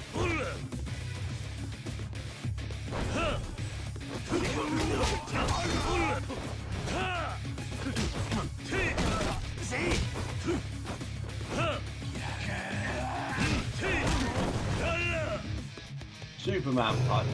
Superman punch.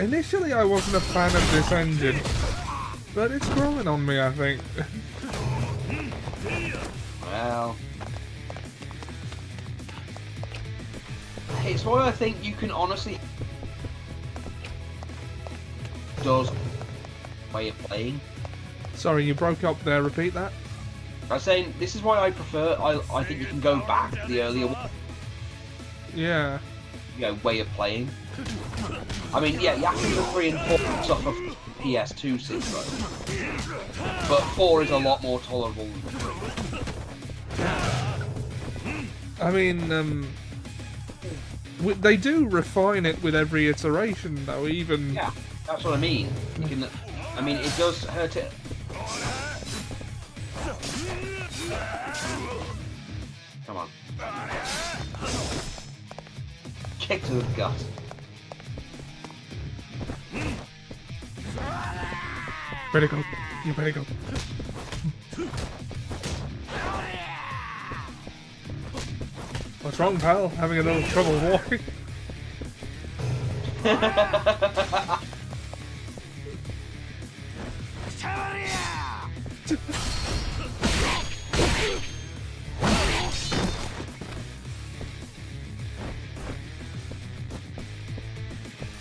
Initially, I wasn't a fan of this engine, but it's growing on me, I think. Well, it's why I think you can honestly does way of playing. Sorry, you broke up there. Repeat that. I was saying this is why I prefer. I think you can go back to the earlier one. Yeah. Way of playing. I mean, yeah, Yakuza 3 and 4 suffer from PS2 syndrome, but 4 is a lot more tolerable than 3. I mean, they do refine it with every iteration, though. Even yeah, that's what I mean. You can, I mean, it does hurt it. Come on. Kick to the gut. Better go. You better go. What's wrong, pal? Having a little trouble walking?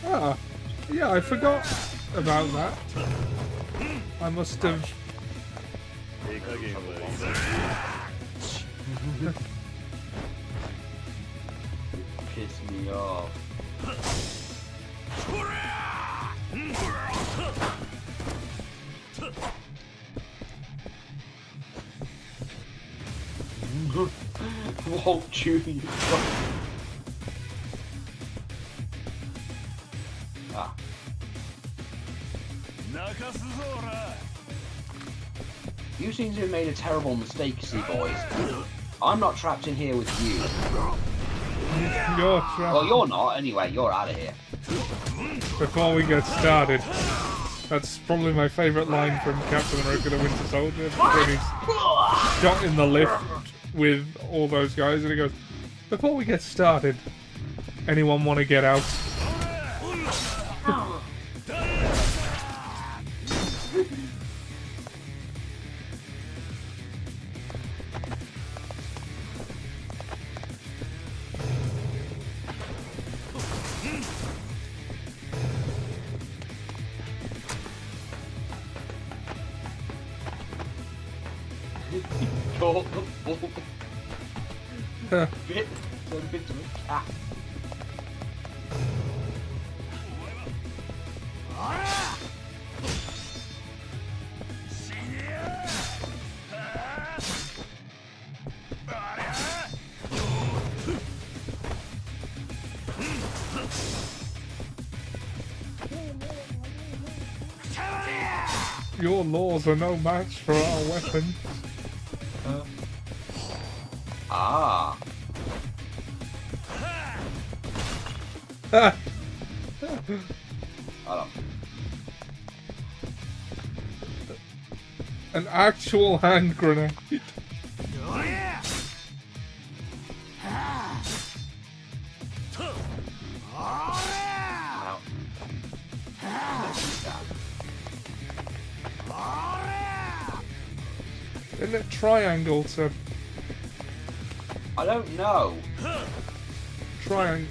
Ah, yeah, I forgot about that. I must have... Piss me off. Won't you? Ah. You seem to have made a terrible mistake, see boys. I'm not trapped in here with you. You're trapped. Well, you're not, anyway, you're out of here. Before we get started, that's probably my favourite line from Captain America the Winter Soldier, when he's shot in the lift with all those guys, and he goes, "Before we get started, anyone want to get out?" Bit to a cat. Your laws are no match for our weapons. Ah. An actual hand grenade. Isn't it triangle to... I don't know. Triangle.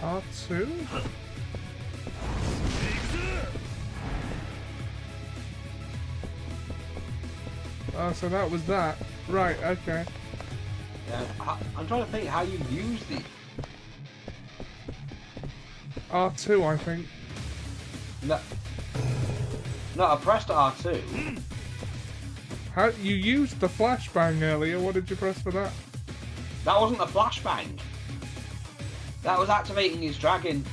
R2? Oh, so that was that. Right, okay. Yeah, I'm trying to think how you use the R2, I think. No, I pressed R2. How you used the flashbang earlier? What did you press for that? That wasn't a flashbang. That was activating his dragon.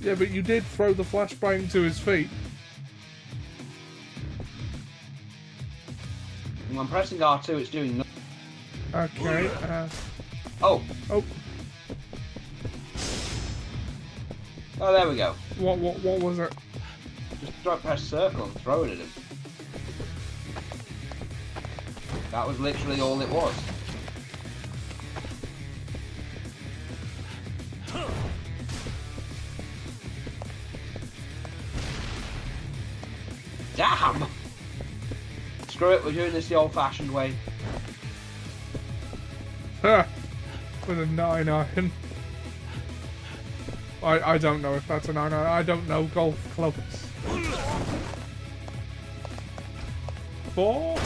Yeah, but you did throw the flashbang to his feet. When I'm pressing R2, it's doing nothing. Okay. Oh. Oh. Oh, there we go. What was it? Just press circle and throw it at him. That was literally all it was. Damn! Screw it, we're doing this the old-fashioned way. With a 9 iron. I don't know if that's a 9 iron. I don't know golf clubs. 4?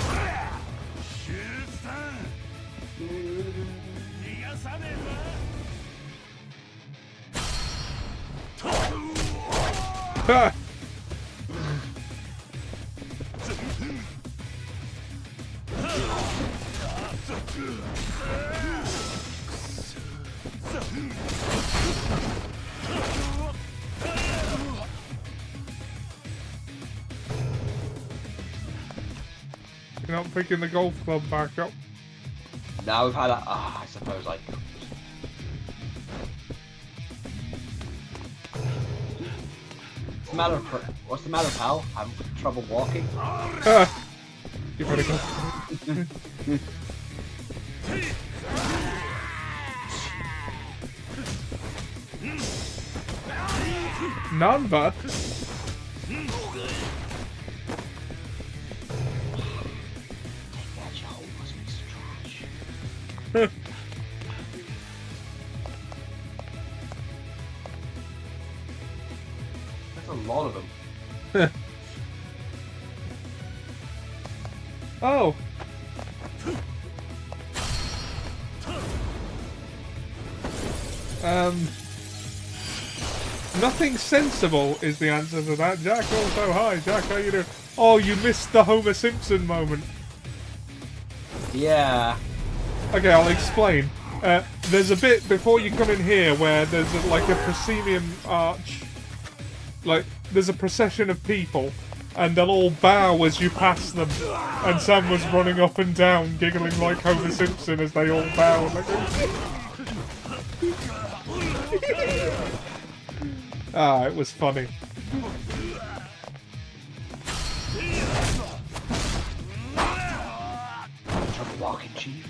Ha! You're not picking the golf club back up. Now we've had a... I suppose I could. What's the matter, pal? Having trouble walking? You better go. None but. That's a lot of them. Oh. Nothing sensible is the answer to that. Jack, also hi. Jack, how you doing? Oh, you missed the Homer Simpson moment. Yeah. Okay, I'll explain. There's a bit before you come in here where there's like a proscenium arch. Like, there's a procession of people, and they'll all bow as you pass them. And Sam was running up and down, giggling like Homer Simpson as they all bow. Ah, it was funny. Trouble walking, Chief.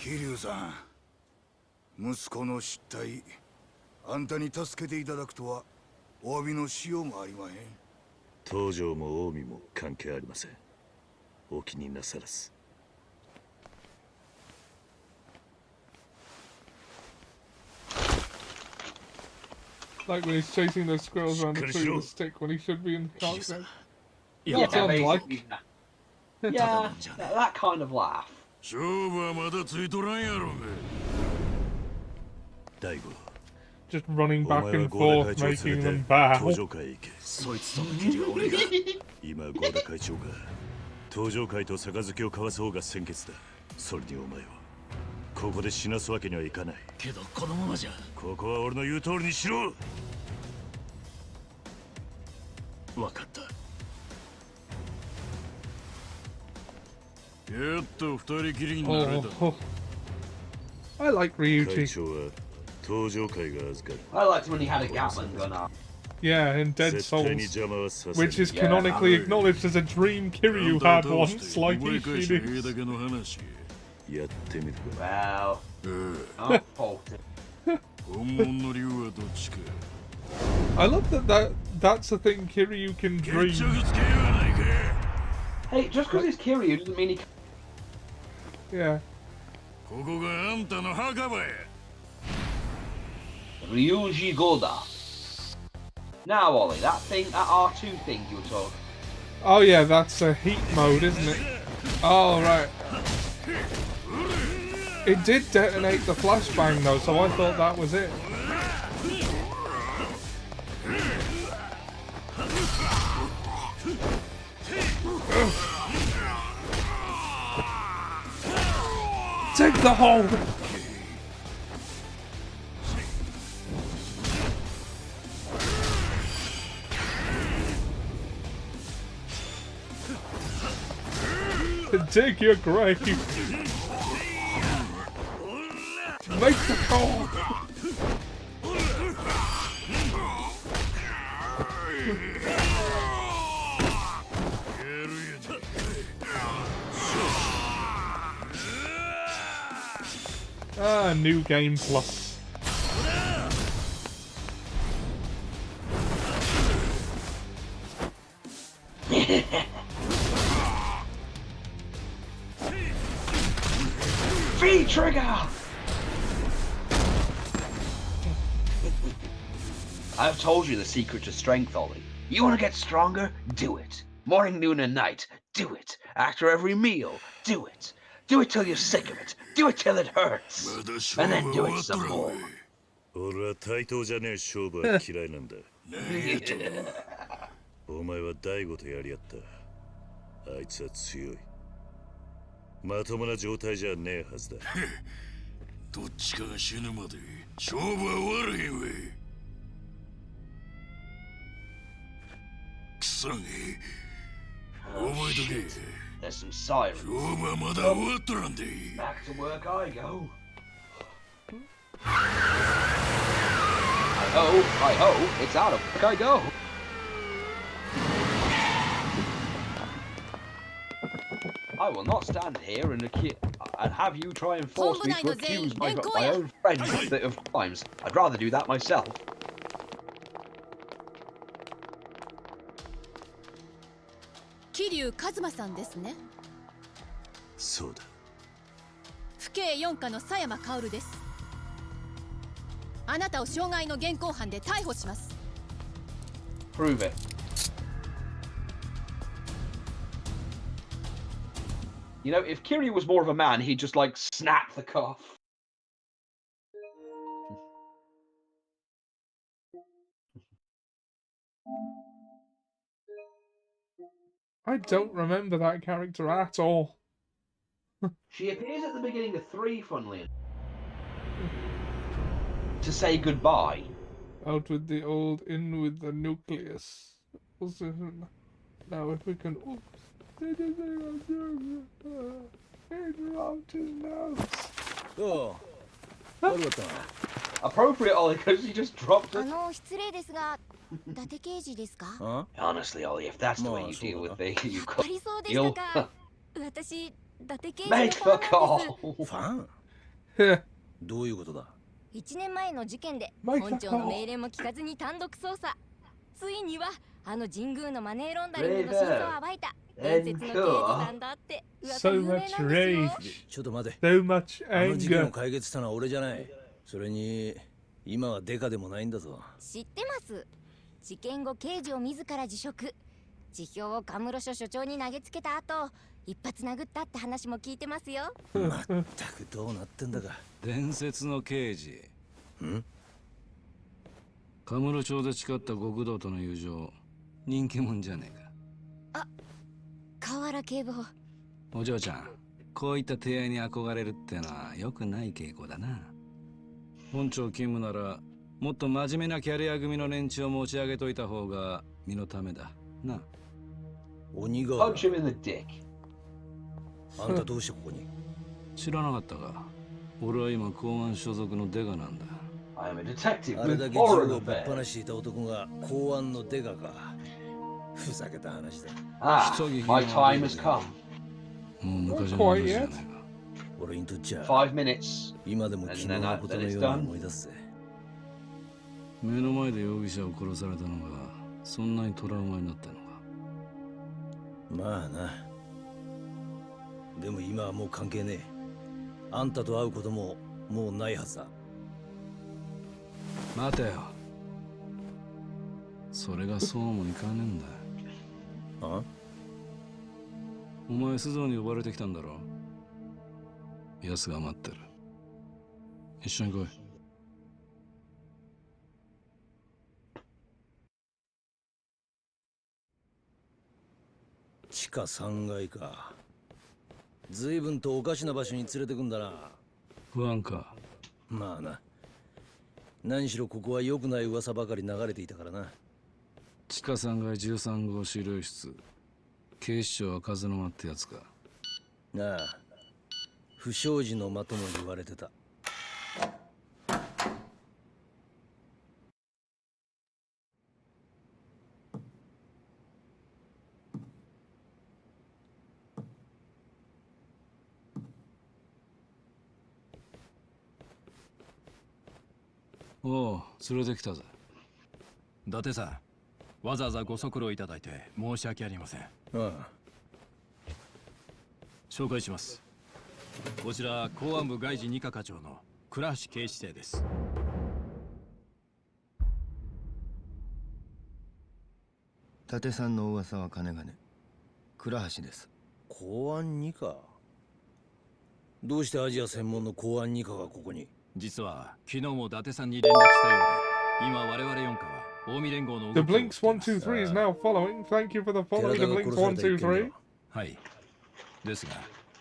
桐生さん、息子の失態、あんたに助けていただくとはお詫びのしようもありまへん。東条も近江も関係ありません。お気になさらず。Like when he's chasing those squirrels around the tree with a stick when he should be in the cockpit. Yeah, That sounds like. Yeah, that kind of laugh. 勝負はまだついとらんやろうが。大悟。 Just running back and forth, making them bow. 東条会へ行け。そいつとの義理は俺が。今合田会長が東条会と杯を交わす方が先決だ。それにお前はここで死なすわけにはいかない。けどこのままじゃ。ここは俺の言う通りにしろ。わかった。やっと二人きりになれた。I like Ryuji. 会長は東条会が預かる。 I liked when he had a Gatling gun up. Yeah, in Dead Souls, which is canonically acknowledged as a dream Kiryu had once, like Ishini's. Well, I'm faulted. I love that's a thing Kiryu can dream. Hey, just because he's Kiryu doesn't mean he can... Yeah. Ryuji Goda. Now, Ollie, that thing, that R2 thing you were talking. Oh yeah, that's a heat mode, isn't it? Oh right. It did detonate the flashbang though, so I thought that was it. Take the hole! Dig your grave! Make the call! Ah, new game plus. V-Trigger! I've told you the secret to strength, Ollie. You want to get stronger? Do it. Morning, noon, and night. Do it. After every meal. Do it. Do it till you're sick of it. Do it till it hurts. And then do it some more. 俺は対等じゃねえ勝負は嫌いなんだ。お前は大悟とやり合った。あいつは強い。まともな状態じゃねえはずだ。どっちかが死ぬまで勝負は終わらへんわ。くそげ。覚えとけ。There's some sirens. 勝負はまだ終わっとらんで。Back to work I go. I hope, it's out of work I go. I will not stand here and have you try and force me to accuse my own friends of crimes. I'd rather do that myself. Kiryu Kazuma-san ですね。そうだ。府警4課の佐山薫です。あなたを傷害の現行犯で逮捕します。Prove it. You know, if Kiryu was more of a man, he'd just like snap the cuff. I don't remember that character at all. She appears at the beginning of 3, funnily enough. To say goodbye. Out with the old, in with the nucleus. Now if we can... Oops. Oh. Appropriate, Ollie, because you just dropped it. Honestly, Ollie, if that's the way you deal with me, you'll... Make the call! どういうことだ1年前の事件で本庁の命令も聞かずに単独捜査。ついにはあの神宮のマネーロンダリングの真相を暴いた伝説の刑事さんだって噂有名なんですよ。ちょっと待て。 So much あの事件を anger. 解決したのは俺じゃない。それに今はデカでもないんだぞ。知ってます。事件後刑事を自ら辞職。辞表をカムロ署署長に投げつけた後、一発殴ったって話も聞いてますよ。まったくどうなってんだか。伝説の刑事。ん？カムロ町で誓った極道との友情、人気者じゃねえか。あ、河原警部補。お嬢ちゃん、こういった提案に憧れるってのは良くない傾向だな。本庁勤務ならもっと真面目なキャリア組の連中を持ち上げといた方が身のためだな。鬼が Punch him in the dick. あんたどうしてここに？知らなかったか。俺は今公安所属のデカなんだ。I am a detective あれ with だけ銃 horror をぶっ affairs. 放していた男が公安のデカか。ふざけた話だ。Ah, my time has come. もう昔の話じゃないか。俺にとっちゃ 5 minutes. 今でも昨日のことのように思い出すぜ。目の前で容疑者を殺されたのがそんなにトラウマになったのか。まあな。でも今はもう関係ねえ。あんたと会うことももうないはずだ。待てよ。それがそうもいかねえんだ。あ？お前須藤に呼ばれてきたんだろ。奴が待ってる。一緒に来い。地下3階か。随分とおかしな場所に連れてくんだな。不安か。まあな。何しろここは良くない噂ばかり流れていたからな。地下3階13号資料室。警視庁は風の間ってやつか。なあ、不祥事の間とも言われてた。おう、連れてきたぜ。伊達さん、わざわざご足労いただいて申し訳ありません。ああ。紹介します。こちら公安部外事二課課長の倉橋警視正です。伊達さんの噂は金がね。倉橋です。公安二課。どうしてアジア専門の公安二課がここに？実は昨日も伊達さんに連絡したようで、今我々4課は近江連合の The Blinks 123 is now following. Thank you for the follow. The Blinks 123. はい。ですが、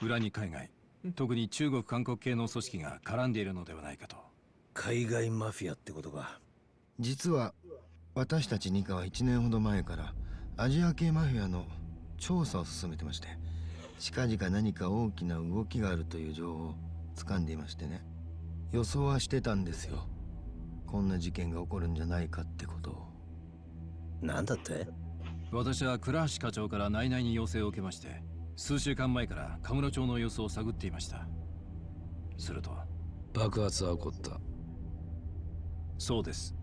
裏に海外、特に中国韓国系の組織が絡んでいるのではないかと。海外マフィアってことか。実は私たち二課は1年ほど前からアジア系マフィアの調査を進めてまして、近々何か大きな動きがあるという情報を掴んでいましてね。予想はしてたんですよ。こんな事件が起こるんじゃないかってことを。なんだって？私は倉橋課長から内々に要請を受けまして、数週間前からカムロ町の様子を探っていました。すると爆発は起こった。そうです。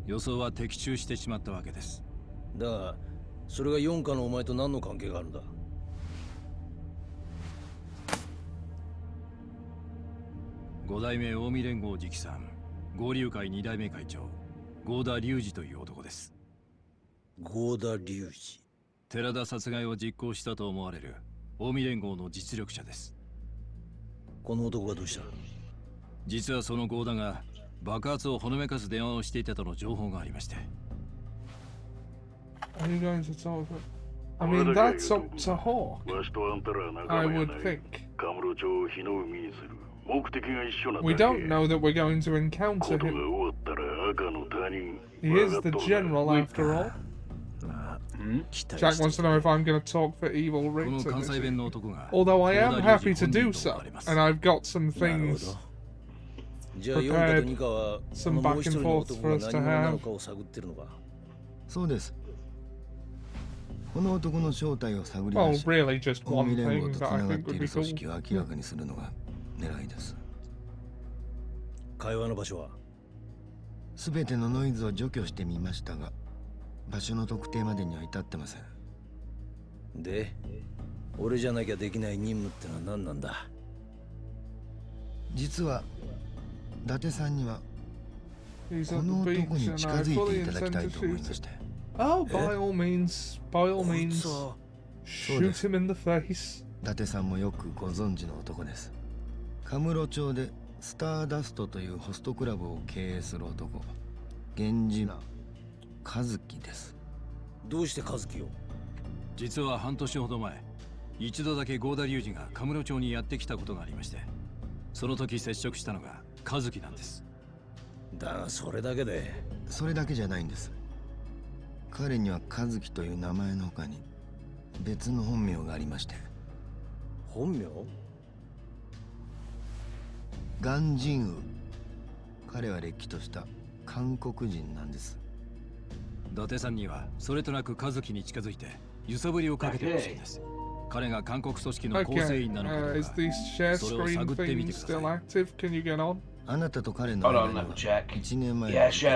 予想は的中してしまったわけです。だがそれが4課のお前と何の関係があるんだ？5代目近江連合直参合流会2代目会長合田隆二という男です。合田隆二。寺田殺害を実行したと思われる近江連合の実力者です。この男がどうした？実はその合田が爆発をほのめかす電話をしていたとの情報がありまして。Are you going to talk? I mean, that's up to Hawk. I would think. We don't know that we're going to encounter him. He is the general after all. Jack wants to know if I'm going to talk for evil Richter. Although I am happy to do so, and I've got some things prepared, some back and forth for us to have. そうです。この男の正体を探り出し、近江連合とつながっている組織を明らかにするのが狙いです。会話の場所は？すべてのノイズを除去してみましたが、場所の特定までには至ってません。で、俺じゃなきゃできない任務ってのは何なんだ？実は伊達さんにはこの男に近づいていただきたいと思いまして。Oh, by all means, shoot him in the face. 伊達さんもよくご存知の男です。カムロ町でスターダストというホストクラブを経営する男、源氏名和樹です。どうして和樹を？実は半年ほど前、一度だけ合田隆二がカムロ町にやってきたことがありまして、その時接触したのが和樹なんです。だがそれだけで？それだけじゃないんです。彼には和樹という名前の他に別の本名がありまして。本名？鑑真宇。彼はれっきとした韓国人なんです。伊達さんにはそれとなく和樹に近づいて揺さぶりをかけてほしいです。彼が韓国組織の構成員なのかどうか、それを探ってみてください。あなたと彼の間には1年前に培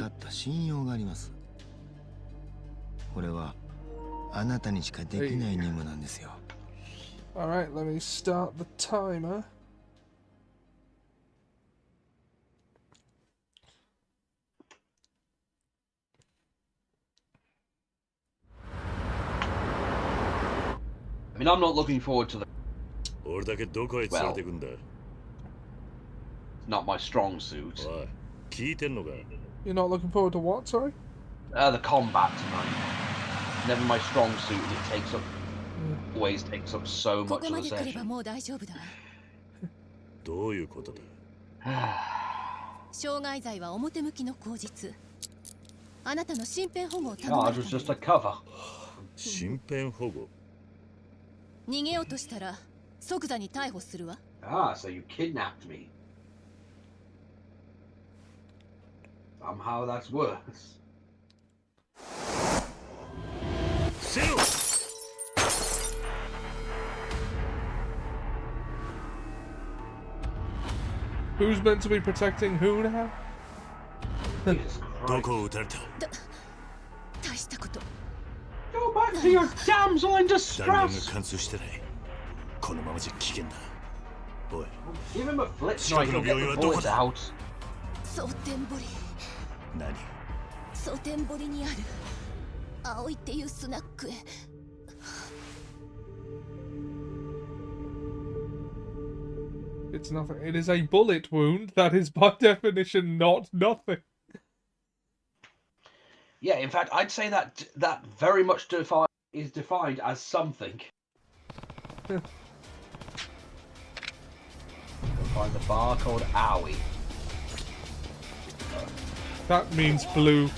った信用があります。これはあなたにしかできない任務なんですよ。Alright, let me start the timer. mean, I'm not looking forward to the... 俺だけどこへ連れてくんだ Not my strong suit. おい、聞いてんのか You're not looking forward to what, sorry? The combat tonight. Never my strong suit, and it takes up... always takes up so much of the session. どういうことだ傷害罪は表向きの口実。あなたの身辺保護を頼 Charge まれ was た just a cover. 身辺保護逃げようとしたら即座に逮捕するわ。Ah, so you kidnapped me. Somehow that's worse. Who's meant to be protecting who now? どこを撃たれた 大したこと。 Go back to your damsel in 弾丸が distress! 貫通してないこのままじゃ危険だおい Give him a flip 近 knife, くの he'll 病 get 院 the はどこ bullets だ out. 蒼天堀。何蒼天堀にある葵っていうスナックへ。It's nothing. It is a bullet wound. That is by definition not nothing. Yeah, in fact, I'd say that that very much is defined as something. Go find the bar called Owie. That means blue.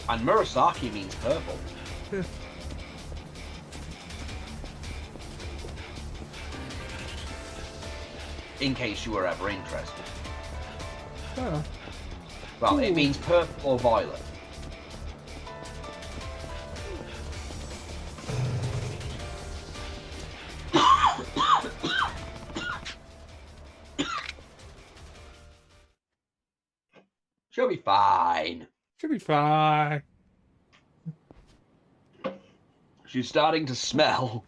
And Murasaki means purple. In case you were ever interested. Oh. Well, it means purple or violet. She'll be fine. She'll be fine. She's starting to smell.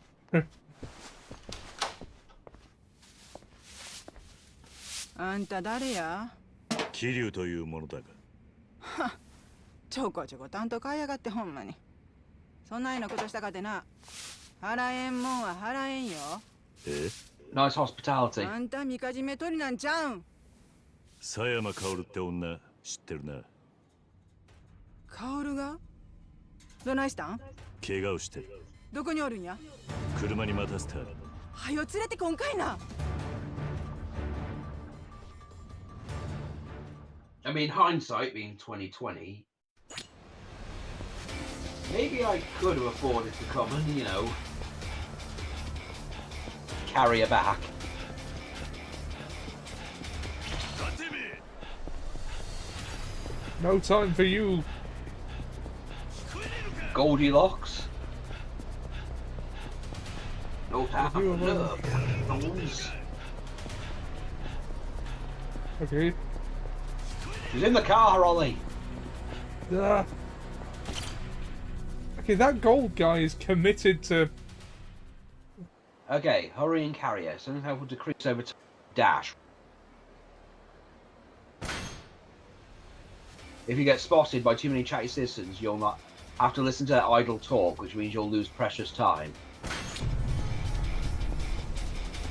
あんた誰や桐生というものだがはちょこちょこ担当買いやがってほんまにそんなようなことしたかてな払えんもんは払えんよえ Nice hospitality. あんたみかじめ取りなんちゃうん佐山薫って女知ってるな薫がどないしたん怪我をしてるどこにおるんや車に待たせたはよ連れてこんかいな I mean, hindsight being 2020, maybe I could have afforded to come and, you know, carry her back. No time for you. Goldilocks. No time for love. Thorns. Okay. She's in the car, Ollie. Okay, that gold guy is committed to... Okay, hurry and carry her. Something that will decrease over to dash. If you get spotted by too many chatty citizens, you'll not have to listen to their idle talk, which means you'll lose precious time.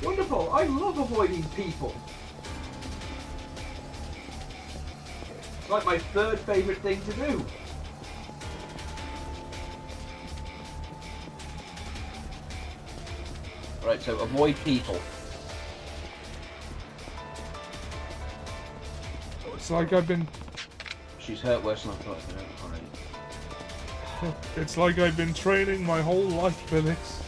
Wonderful! I love avoiding people! It's like my third favourite thing to do. Right, so avoid people. It's like I've been... She's hurt worse than I thought. Alright. It's like I've been training my whole life for this.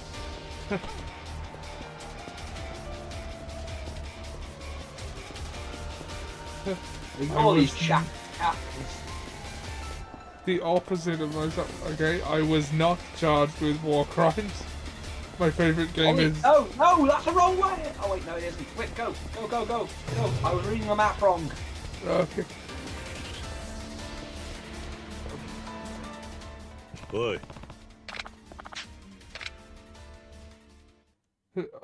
Ignore these chaps. The opposite of myself. Okay, I was not charged with war crimes. My favourite game is... Oh, no, that's the wrong way! Oh wait, no it isn't. Quick, go! Go, go, go! Go! I was reading the map wrong. Okay. Oi.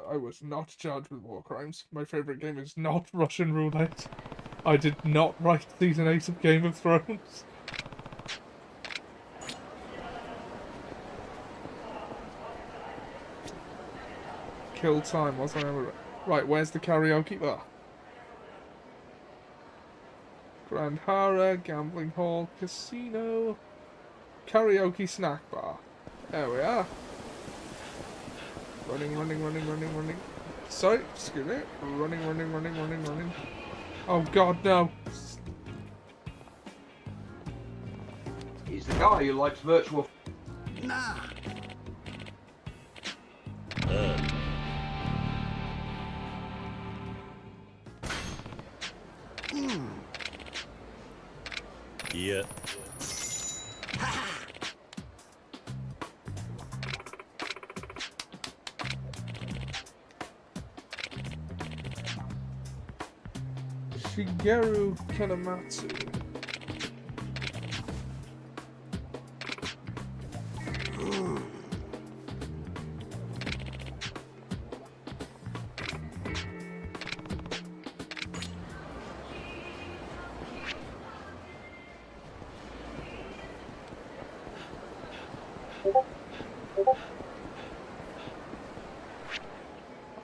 I was not charged with war crimes. My favourite game is not Russian roulette. I did not write Season 8 of Game of Thrones. Kill time, wasn't it? Right, where's the karaoke bar? Grand Hara, Gambling Hall, Casino, Karaoke Snack Bar. There we are. Running. Sorry, excuse me. Running. Oh god, no. He's the guy who likes virtual. Nah. Yeah. Shigeru Kanematsu.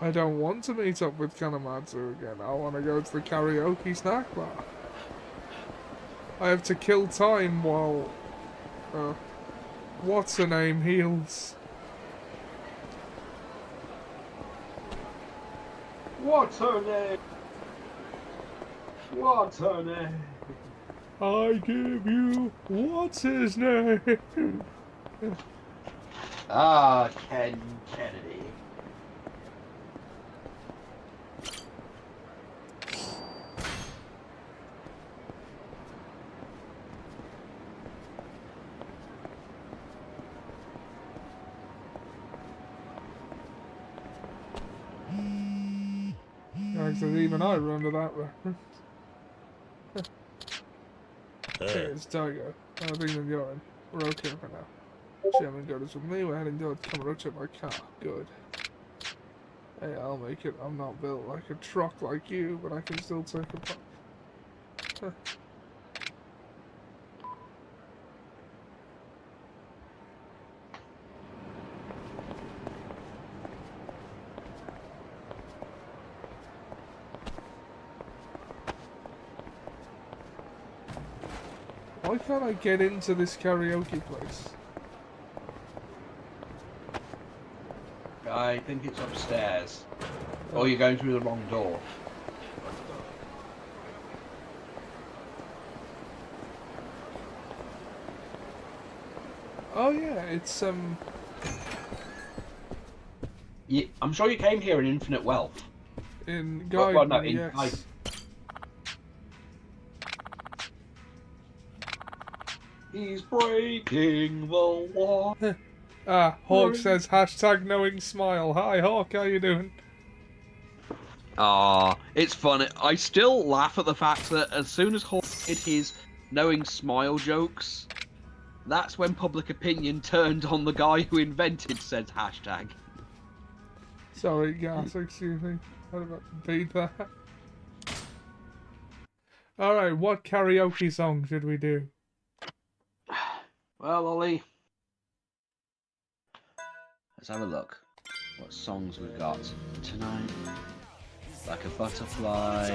I don't want to meet up with Kanematsu again. I want to go to the karaoke snack bar. I have to kill time while... what's her name heals. What's her name? What's her name? I give you... what's his name? Ah, Ken Kennedy. Because even I remember that reference. Here's Daigo. I think that you're in. We're okay for now. Chairman goes with me. We're heading towards Kamurocho by car. Good. Hey, I'll make it. I'm not built like a truck like you, but I can still take a puff. Why can't I get into this karaoke place? I think it's upstairs. Or you're going through the wrong door. Oh yeah, it's Yeah, I'm sure you came here in infinite wealth. In Gaiden, no, in yes. Gaiden. He's breaking the law. Hawk says hashtag knowing smile. Hi Hawk, how you doing? It's funny. I still laugh at the fact that as soon as Hawk did his knowing smile jokes, that's when public opinion turned on the guy who invented said hashtag. Sorry, Gas, excuse me. What about beat that? Alright, what karaoke song should we do? Well, Ollie, let's have a look. What songs we've got tonight? Like a Butterfly.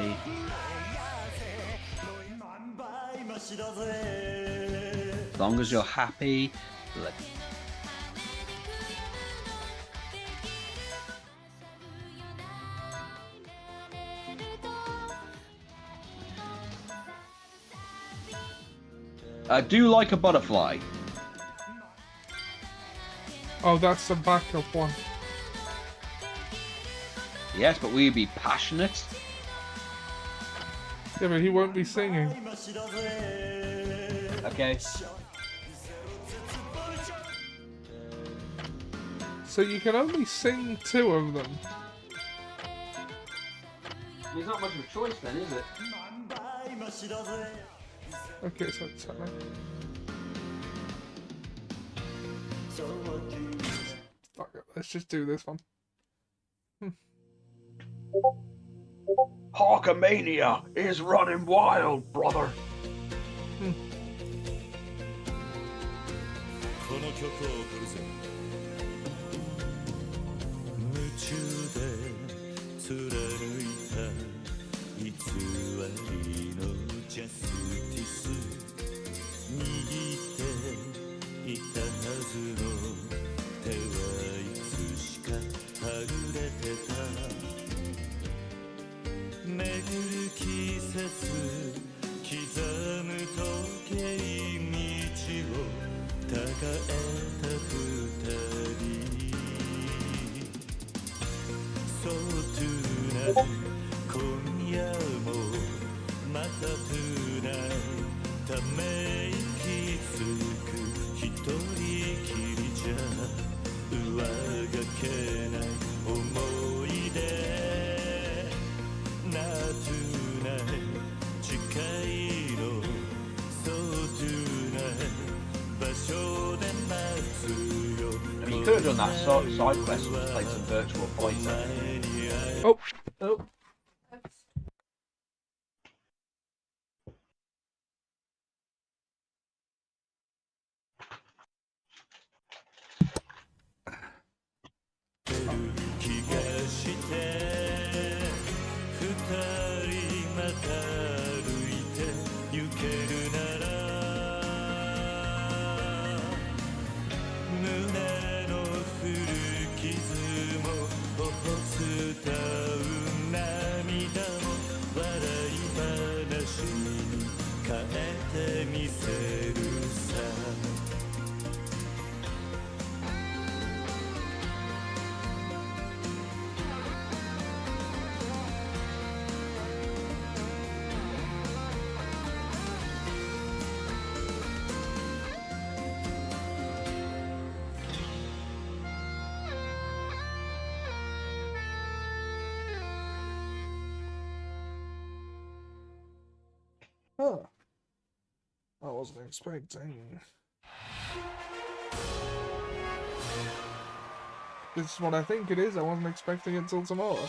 As long as you're happy. I do like a Butterfly. Oh, that's the backup one. Yes, but will you be passionate? Yeah, but he won't be singing. Okay. So you can only sing 2 of them. There's not much of a choice then, is it? Okay, so it's something. Fuck it, let's just do this one. Hawkamania is running wild, brother. You could have done that side quest and played some Virtual Fighter. Oh. Oh. Oh. I wasn't expecting. This is what I think it is. I wasn't expecting it till tomorrow.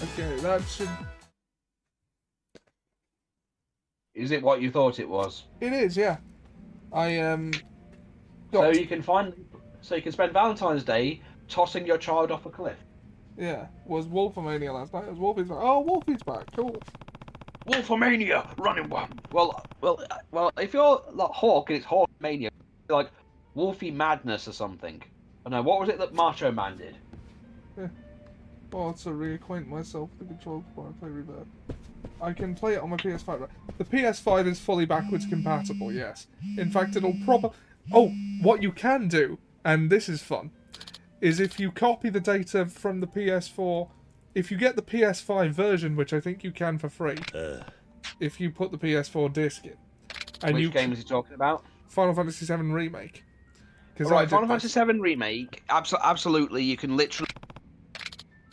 Okay, that should... Is it what you thought it was? It is, yeah. So you can spend Valentine's Day tossing your child off a cliff. Yeah, was Wolfomania last night. It was Wolfie's back. Oh, Wolfie's back. Cool. Wolfomania, running one. Well. If you're like Hawk and it's Hawkmania, like Wolfie Madness or something. I know. What was it that Macho Man did? Yeah. Well, to reacquaint myself with the controls before I play Rebirth. I can play it on my PS5. Right? The PS5 is fully backwards compatible. Yes. In fact, it'll Oh, what you can do, and this is fun, is if you copy the data from the PS4, if you get the PS5 version, which I think you can for free, if you put the PS4 disc in. And Which game is he talking about? Final Fantasy VII Remake. Right, Final Fantasy VII Remake, absolutely, you can literally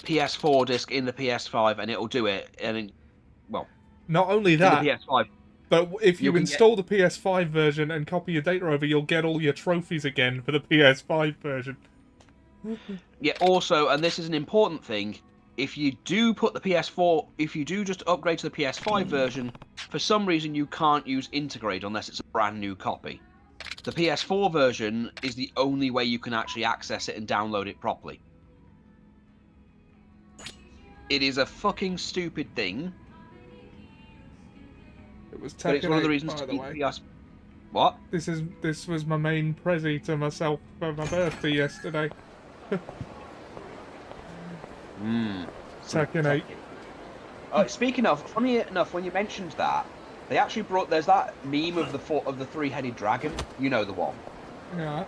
PS4 disc in the PS5 and it'll do it, and not only that, in the PS5. But if you install the PS5 version and copy your data over, you'll get all your trophies again for the PS5 version. Yeah, also, and this is an important thing, if you do put the PS4, if you do just upgrade to the PS5 version, for some reason you can't use Integrate unless it's a brand new copy. The PS4 version is the only way you can actually access it and download it properly. It is a fucking stupid thing. It was but it's one of the reasons to keep PS... What? This was my main prezi to myself for my birthday yesterday. Tekken 8. Speaking of, funny enough, when you mentioned that, they actually there's that meme of the three-headed dragon. You know the one. Yeah.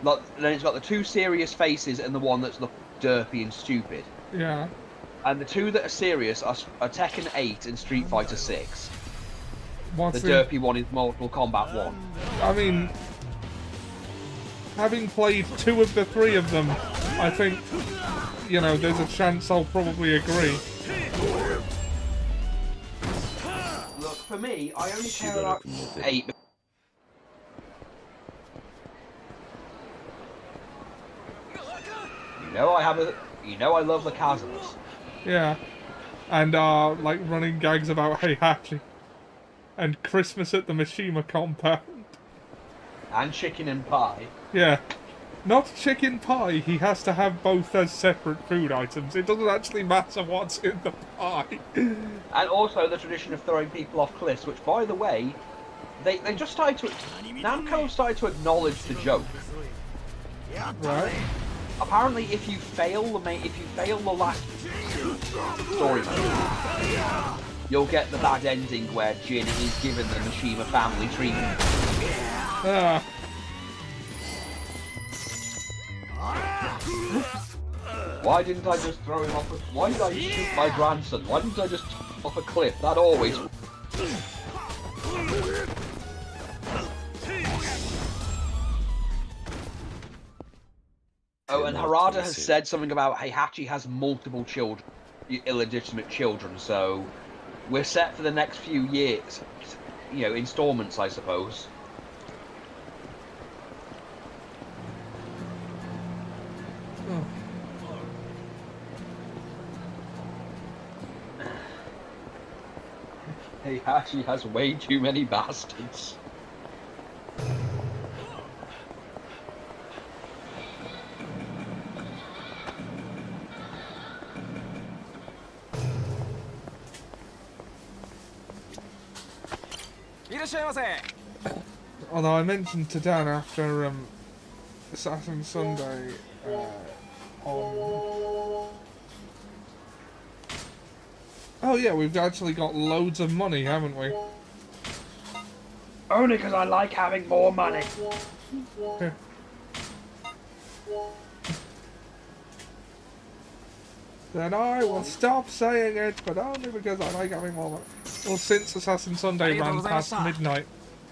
Then it's got the two serious faces and the one that's look derpy and stupid. Yeah. And the two that are serious are Tekken 8 and Street Fighter 6. What's the derpy one is Mortal Kombat 1. I mean, having played 2 of the 3 of them, I think, you know, there's a chance I'll probably agree. Look, for me, I only care about 8. You know I love the chasms. Yeah. And, like, running gags about Heihachi. And Christmas at the Mishima compound. And chicken and pie. Yeah. Not chicken pie, he has to have both as separate food items. It doesn't actually matter what's in the pie. And also the tradition of throwing people off cliffs, which, by the way, they just started to Namco started to acknowledge the joke. Right. Apparently, if you fail the last story mode, you'll get the bad ending where Jin is given the Mishima family treatment. Why didn't I just throw him off a... Why did I shoot my grandson? Why didn't I just off a cliff? That always... Oh, and Harada has said something about Heihachi has multiple children, illegitimate children, so we're set for the next few years. You know, installments, I suppose. Heihachi has way too many bastards. Although I mentioned to Dan after Assassin Sunday on... Oh yeah, we've actually got loads of money, haven't we? Only because I like having more money. Then I will stop saying it, but only because I like having more money. Well, since Assassin Sunday ran past midnight,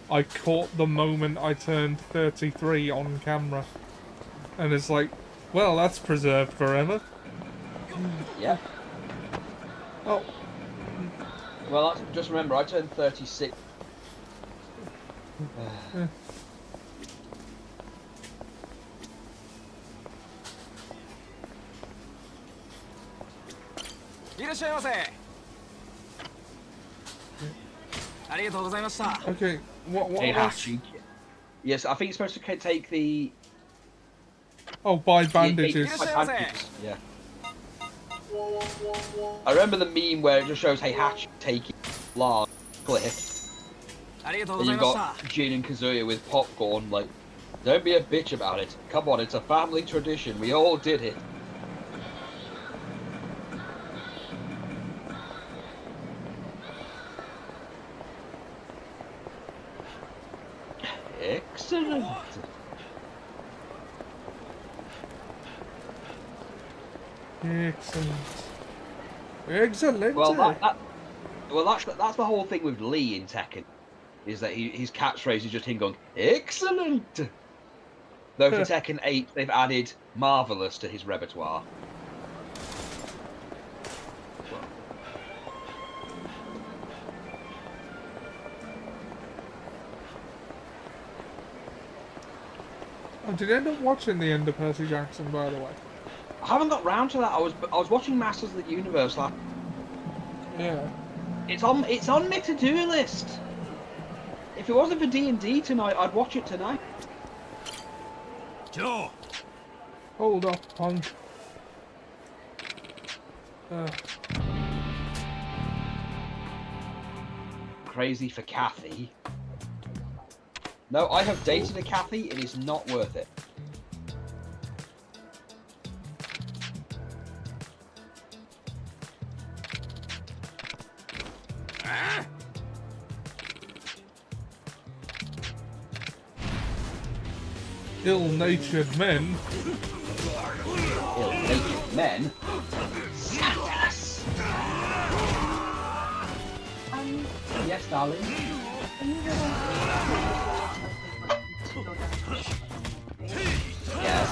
I caught the moment I turned 33 on camera. And it's like, well, that's preserved forever. Yeah. Oh. Well, just remember, I turned 36. Okay, what Heihachi. Yes, I think it's supposed to take the... Oh, buy bandages. Yeah. I remember the meme where it just shows Heihachi taking a large cliff. And you've got Jin and Kazuya with popcorn, like, don't be a bitch about it. Come on, it's a family tradition. We all did it. Excellent. Excellent. Excellent. Well, that's the whole thing with Lee in Tekken, is that his catchphrase is just him going excellent. Though for Tekken 8 they've added marvelous to his repertoire. Oh, did you end up watching the end of Percy Jackson, by the way? I haven't got round to that. I was watching Masters of the Universe last. Yeah. It's on my to-do list. If it wasn't for D&D tonight, I'd watch it tonight. Joe. Hold up, punk. Crazy for Kathy. No, I have dated a Kathy. It is not worth it. Ill-natured men. Ill-natured men? Scandalous! Yes, darling? Yes.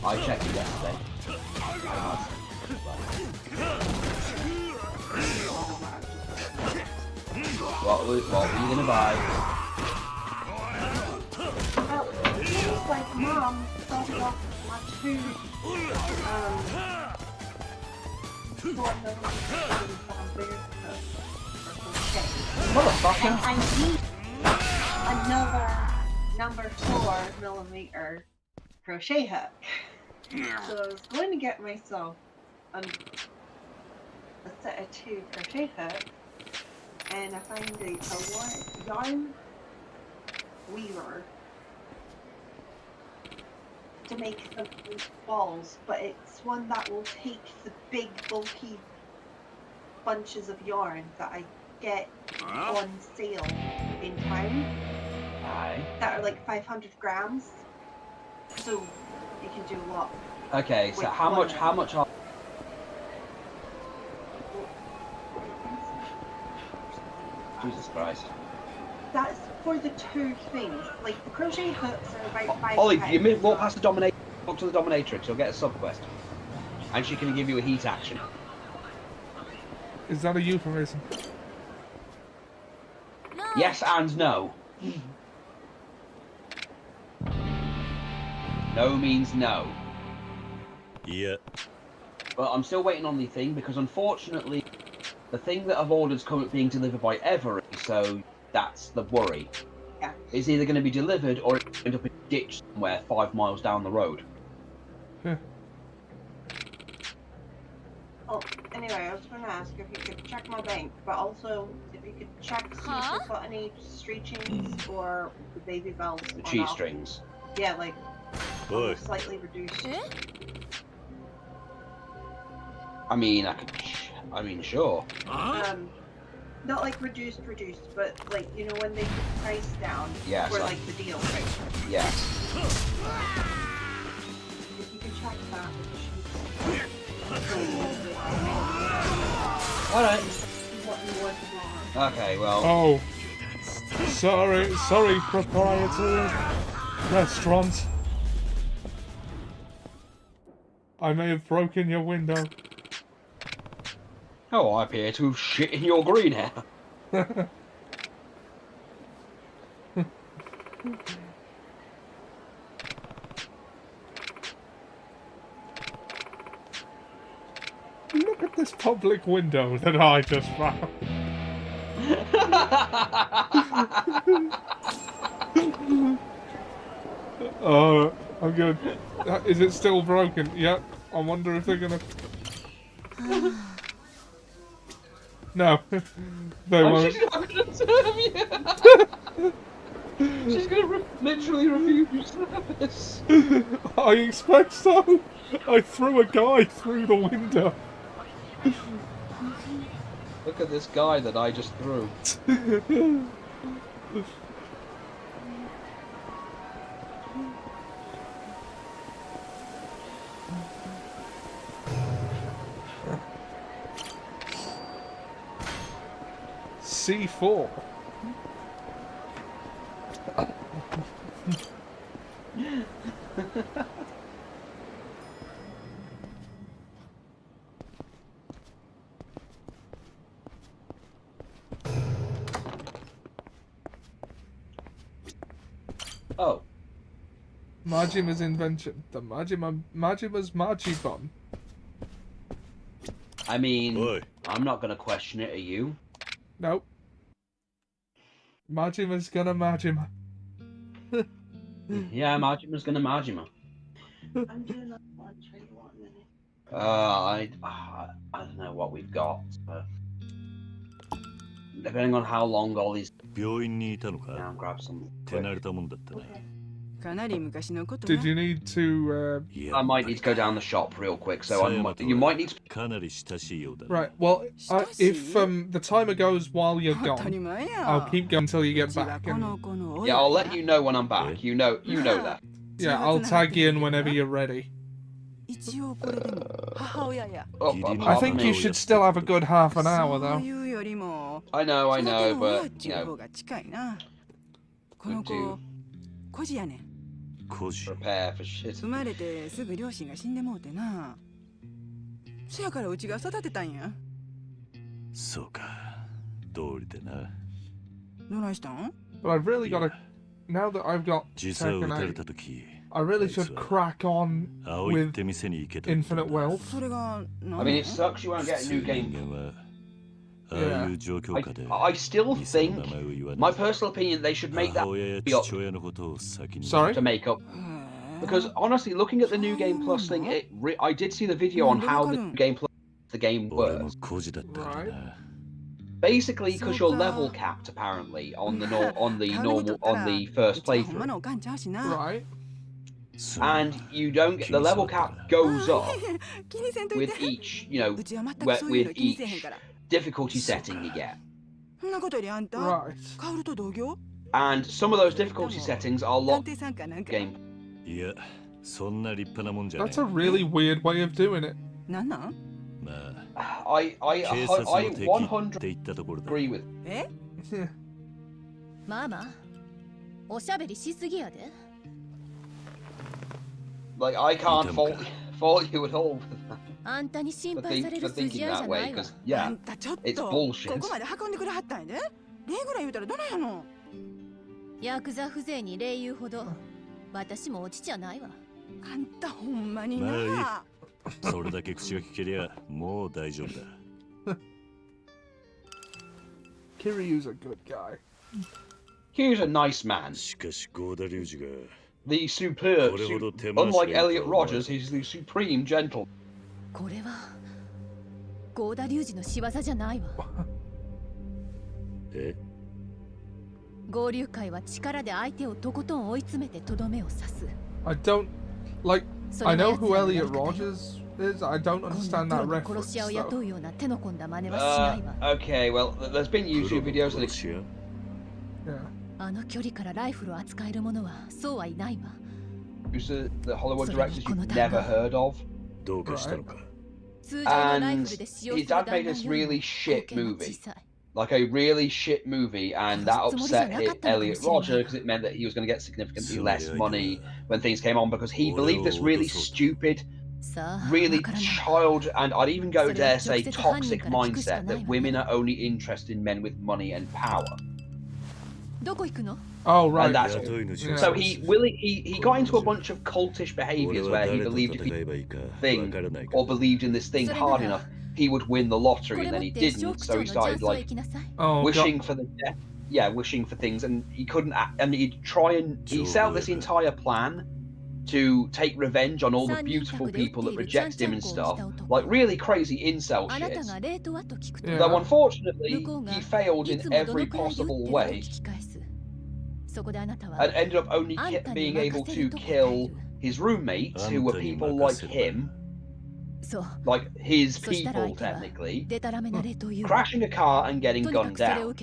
I checked it yesterday. What were you going to buy? Like Mom started off my two Motherfucker! And I need another number 4mm crochet hook. So I was going to get myself a set of 2 crochet hooks, and I found a yarn weaver to make the balls, but it's one that will take the big bulky bunches of yarn that I get on sale in town. That are like 500 grams, so you can do a lot. Okay, so how much are... Jesus Christ. That's for the two things. Like the crochet hooks are about 5 Ollie, pounds. you walk past the dominatrix, talk to the dominatrix, you'll get a sub quest. And she can give you a heat action. Is that a euphemism? No. Yes and no. No means no. Yeah. But I'm still waiting on the thing because unfortunately the thing that I've ordered is being delivered by Every, so that's the worry. Yeah. It's either going to be delivered or it'll end up in a ditch somewhere 5 miles down the road. Oh, anyway, I was going to ask if you could check my bank, but also if you could check see if you've got any street chains or baby bells. The cheese strings. Yeah, like slightly reduced. I mean, sure. Not like reduced, but like, you know, when they put the price down for like the deal, right? Yeah. If you can check that. Alright. Okay, well. Oh. Sorry, proprietor. Restaurant. I may have broken your window. Oh, I appear to have shit in your greenhouse. Look at this public window that I just found. I'm good. Is it still broken? Yep. I wonder if they're gonna... No. They won't. She's not gonna serve you! She's gonna literally refuse service. I expect so. I threw a guy through the window. Look at this guy that I just threw. C4. Oh. Majima's invention. The Majima's Majibon. I mean, I'm not gonna question it, are you? Nope. Majima's gonna Majima. Yeah, Majima's gonna Majima. I'm doing that one. Try to want a minute. I don't know what we've got. Depending on how long all these. Now grab some. Did you need to? I might need to go down the shop real quick, so you might need to. Right. Well, if the timer goes while you're gone, I'll keep going until you get back. Yeah, I'll let you know when I'm back. You know that. Yeah, I'll tag you in whenever you're ready. I think you should still have a good half an hour, though. I know, but you know. Prepare for shit. 生まれてすぐ両親が死んでもうてな。そやからうちが育てたんや。そうか、道理でな。どないしたん? But I've really got to. Now that I've got Tekken 8, I really should crack on with Infinite Wealth. I mean, it sucks you won't get a new game. Yeah. I still think, my personal opinion, they should make that Sorry? to make up. Because honestly, looking at the New Game Plus thing, I did see the video on how the New Game Plus the game works. Right. Basically, because you're level capped apparently on the first playthrough. Right. And you don't get the level cap goes up with each, with each difficulty setting you get. Right. And some of those difficulty settings are locked game. That's a really weird way of doing it. I 100 agree with. ママ、おしゃべりしすぎやで。 Like I can't fault you at all あんたに心 for 配される thinking 筋合いじ that ゃ way ないわ。 because yeah, it's bullshit. ここまで運んでくれはったんやで。礼ぐらい言うたらどないやの。ヤクザ風情に礼言うほど私も落ちちゃないわ。あんたほんまにな。それだけ口が聞けりゃもう大丈夫だ。Kiryu's a good guy. Kiryu's a nice man. しかしゴーダリュウジが The superb, unlike Elliot Rogers, he's the supreme gentle. これはゴーダリュウジの仕業じゃないわ。合流会は力で相手をとことん追い詰めてとどめを刺す。I don't like. I know who Elliot Rogers is. I don't understand that reference. Okay, well, there's been YouTube videos that yeah. あの距離からライフルを扱える者はそうはいないわ。the Hollywood directors you've never heard of. And his dad made this really shit movie. Like a really shit movie, and that upset Elliot Rogers because it meant that he was going to get significantly less money when things came on because he believed this really stupid, really child, and I'd even go dare say toxic mindset that women are only interested in men with money and power. Oh right. And that's so he got into a bunch of cultish behaviours where he believed if he thing or believed in this thing hard enough, he would win the lottery, and then he didn't. So he started like wishing for the death, wishing for things, and he couldn't. And he'd try and he set out this entire plan to take revenge on all the beautiful people that rejected him and stuff, like really crazy incel shit. Though unfortunately, he failed in every possible way. And ended up only being able to kill his roommates, who were people like him, like his people technically, crashing a car and getting gunned down.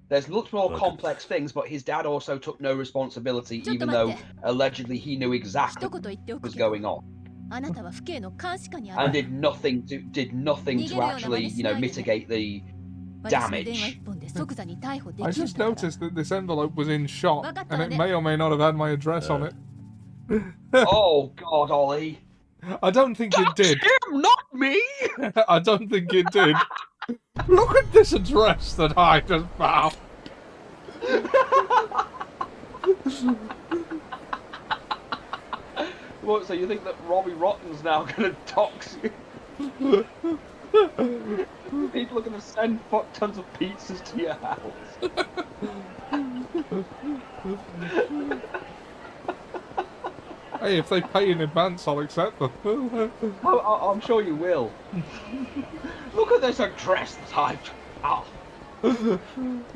There's lots more complex things, but his dad also took no responsibility, even though allegedly he knew exactly what was going on. And did nothing to actually, mitigate the damage. I just noticed that this envelope was in shot, and it may or may not have had my address on it. Oh God, Ollie! I don't think it did. Him, not me! I don't think it did. Look at this address that I just found. What? So you think that Robbie Rotten's now gonna dox you? People are going to send fuck tons of pizzas to your house. Hey, if they pay in advance, I'll accept them. I'm sure you will. Look at this address that I've found. Do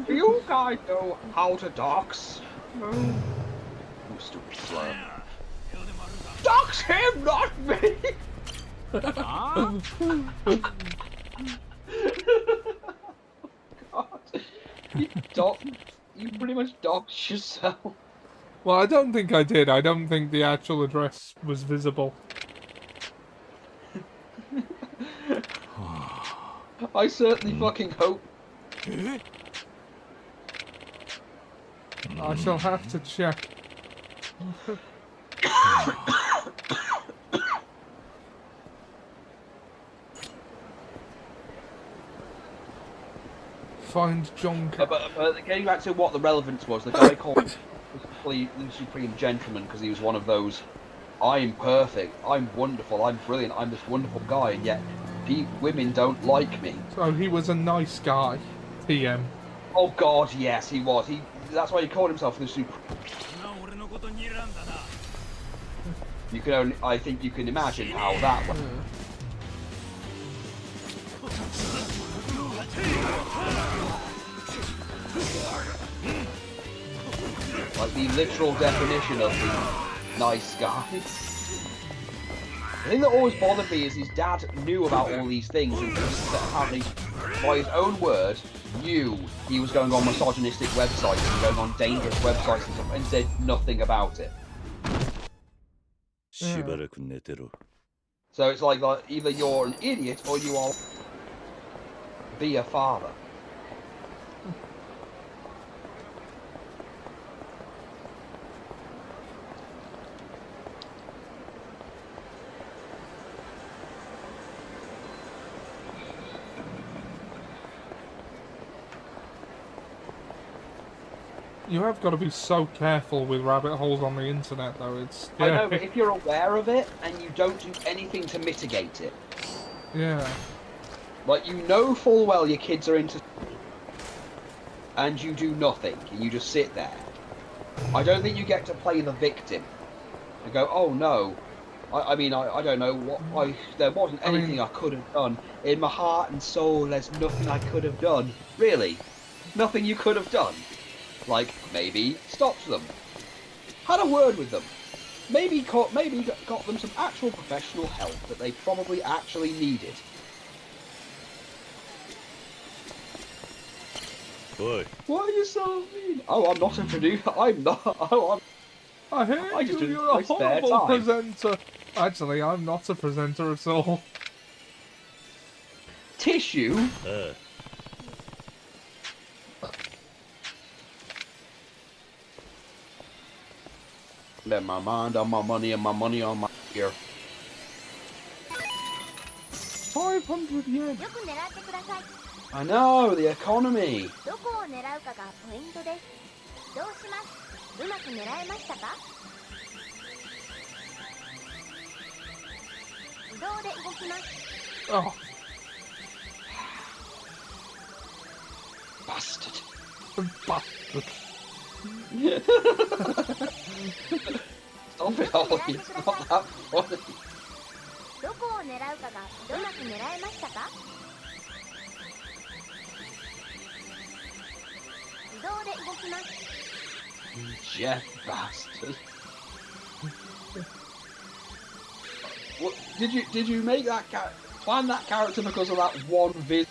you guys know how to dox? You stupid slur. Dox him, not me! God. You pretty much doxed yourself. Well, I don't think I did. I don't think the actual address was visible. I certainly fucking hope. I shall have to check. Find John. But getting back to what the relevance was, the guy called the Supreme Gentleman because he was one of those. I'm perfect. I'm wonderful. I'm brilliant. I'm this wonderful guy, and yet women don't like me. So he was a nice guy, TM. Oh God, yes, he was. That's why he called himself the Supreme. I think you can imagine how that went. Like the literal definition of the nice guy. The thing that always bothered me is his dad knew about all these things and apparently, by his own word, knew he was going on misogynistic websites and going on dangerous websites and stuff and said nothing about it. So it's like either you're an idiot or you are be a father. You have got to be so careful with rabbit holes on the internet, though. It's yeah. I know, but if you're aware of it and you don't do anything to mitigate it, yeah. Like you know full well your kids are into, and you do nothing, and you just sit there. I don't think you get to play the victim. And go, oh no, I mean I don't know what there wasn't anything I could have done. In my heart and soul, there's nothing I could have done. Really, nothing you could have done. Like, maybe stopped them, had a word with them, maybe got them some actual professional help that they probably actually needed. Boy. Why are you so mean? Oh, I'm not a producer. I'm not. Oh, I hate you. You're a horrible presenter. Actually, I'm not a presenter at all. Tissue? Let my mind on my money and my money on my ear. 500 yen. I know, the economy. どこを狙うかがポイントです。どうします？うまく狙えましたか？自動で動きます。Oh. Bastard. Bastard. Stop it, Ollie. It's not that funny. どこを狙うかがうまく狙えましたか？自動で動きます。Jeff bastard. What did you make that plan that character because of that one video?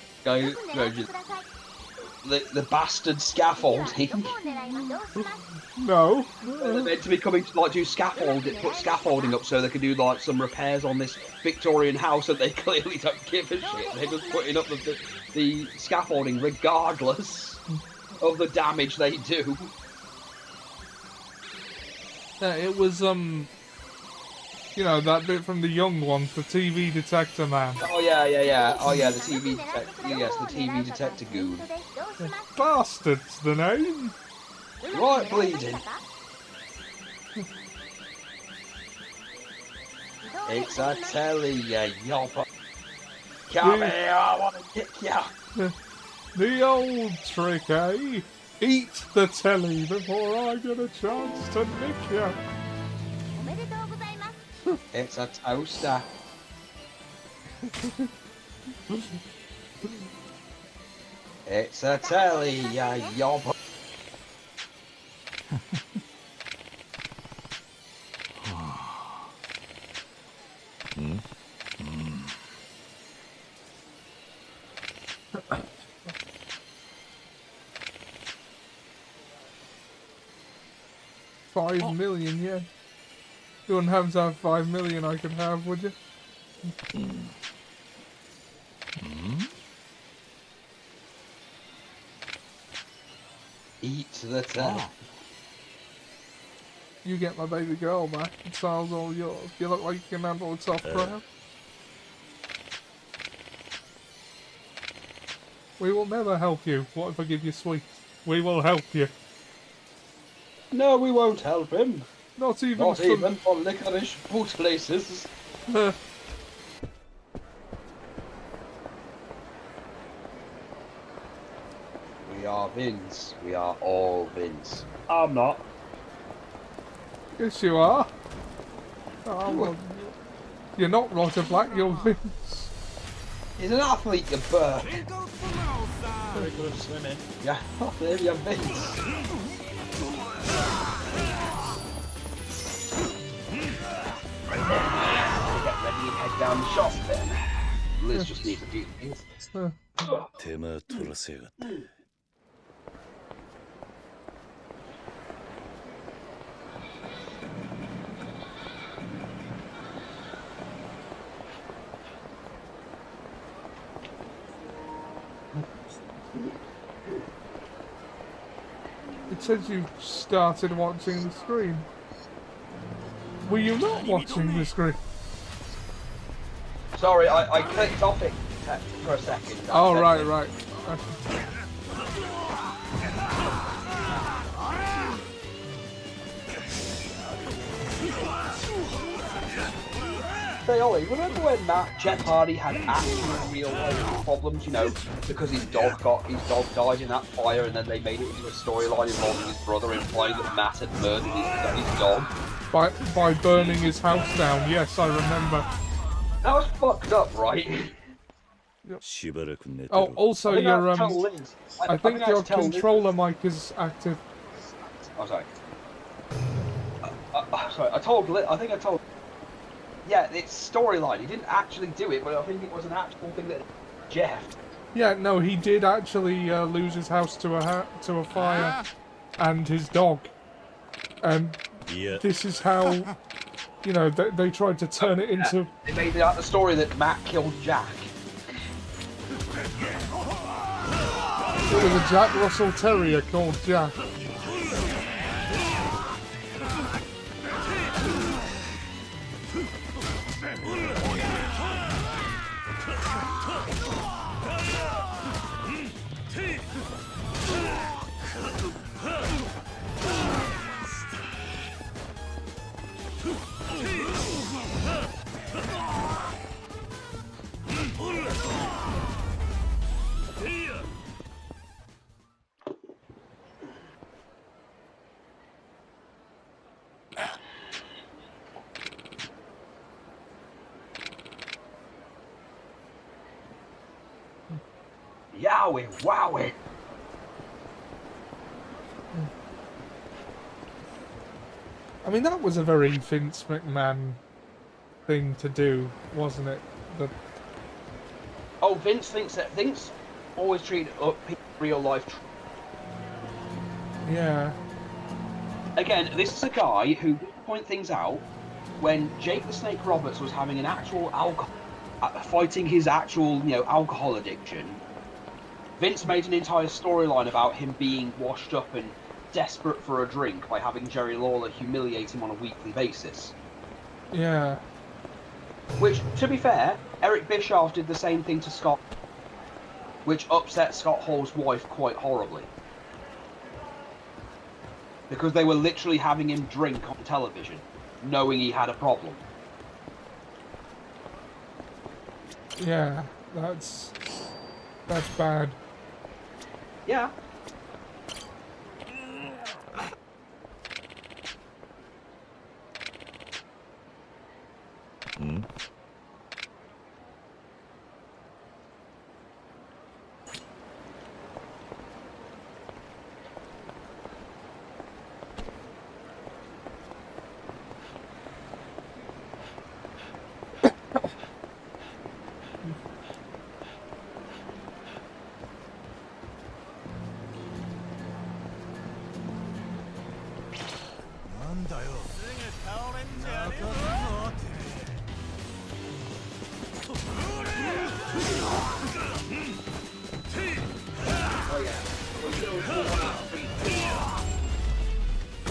The bastard scaffolding. No. They're meant to be coming to like do put scaffolding up so they can do like some repairs on this Victorian house, and they clearly don't give a shit. They're just putting up the scaffolding regardless of the damage they do. Yeah, it was you know, that bit from the Young Ones, the TV detector man. Oh yeah. Oh yeah, the TV detector. Yes, the TV detector goon. Bastard's the name. Right, bleeding. It's a telly, you yopper. Come here, I want to kick you. The old trick, eh? Eat the telly before I get a chance to nick you. It's a toaster. It's a telly, ya yobber. $5 million, yeah. You wouldn't have to have 5 million I could have, would you? Eat the telly. You get my baby girl back. The tile's all yours. You look like you can handle a soft crowd. We will never help you. What if I give you sweets? We will help you. No, we won't help him. Not even for licorice bootlaces. We are Vins. We are all Vins. I'm not. Yes, you are. Oh, well, you're not Roger Black, you're Vince. He's an athlete, you bird. Very good at swimming. Yeah, there you have Vince. Get ready and head down the shop then. Liz just needs a few things. It says you started watching the screen. Were you not watching the screen? Sorry, I clicked off it for a second. Oh, right, right. Hey Ollie, remember when Jeff Hardy had actual real life problems, you know, because his dog died in that fire, and then they made it into a storyline involving his brother implying that Matt had murdered his dog? By burning his house down, yes, I remember. That was fucked up, right? Oh, also your I think your controller mic is active. Oh, sorry. Sorry, I think I told. Yeah, it's storyline. He didn't actually do it, but I think it was an actual thing that Jeff. Yeah, no, he did actually lose his house to a fire, and his dog. And this is how, you know, they tried to turn it into. They made it out the story that Matt killed Jack. It was a Jack Russell Terrier called Jack. Yowie, wowie. I mean, that was a very Vince McMahon thing to do, wasn't it? Oh, Vince always treated real life. Yeah. Again, this is a guy who did point things out when Jake the Snake Roberts was having an actual fighting his actual, you know, alcohol addiction. Vince made an entire storyline about him being washed up and desperate for a drink by having Jerry Lawler humiliate him on a weekly basis. Yeah. Which, to be fair, Eric Bischoff did the same thing to Scott, which upset Scott Hall's wife quite horribly. Because they were literally having him drink on television, knowing he had a problem. Yeah, that's bad. Yeah. Hmm?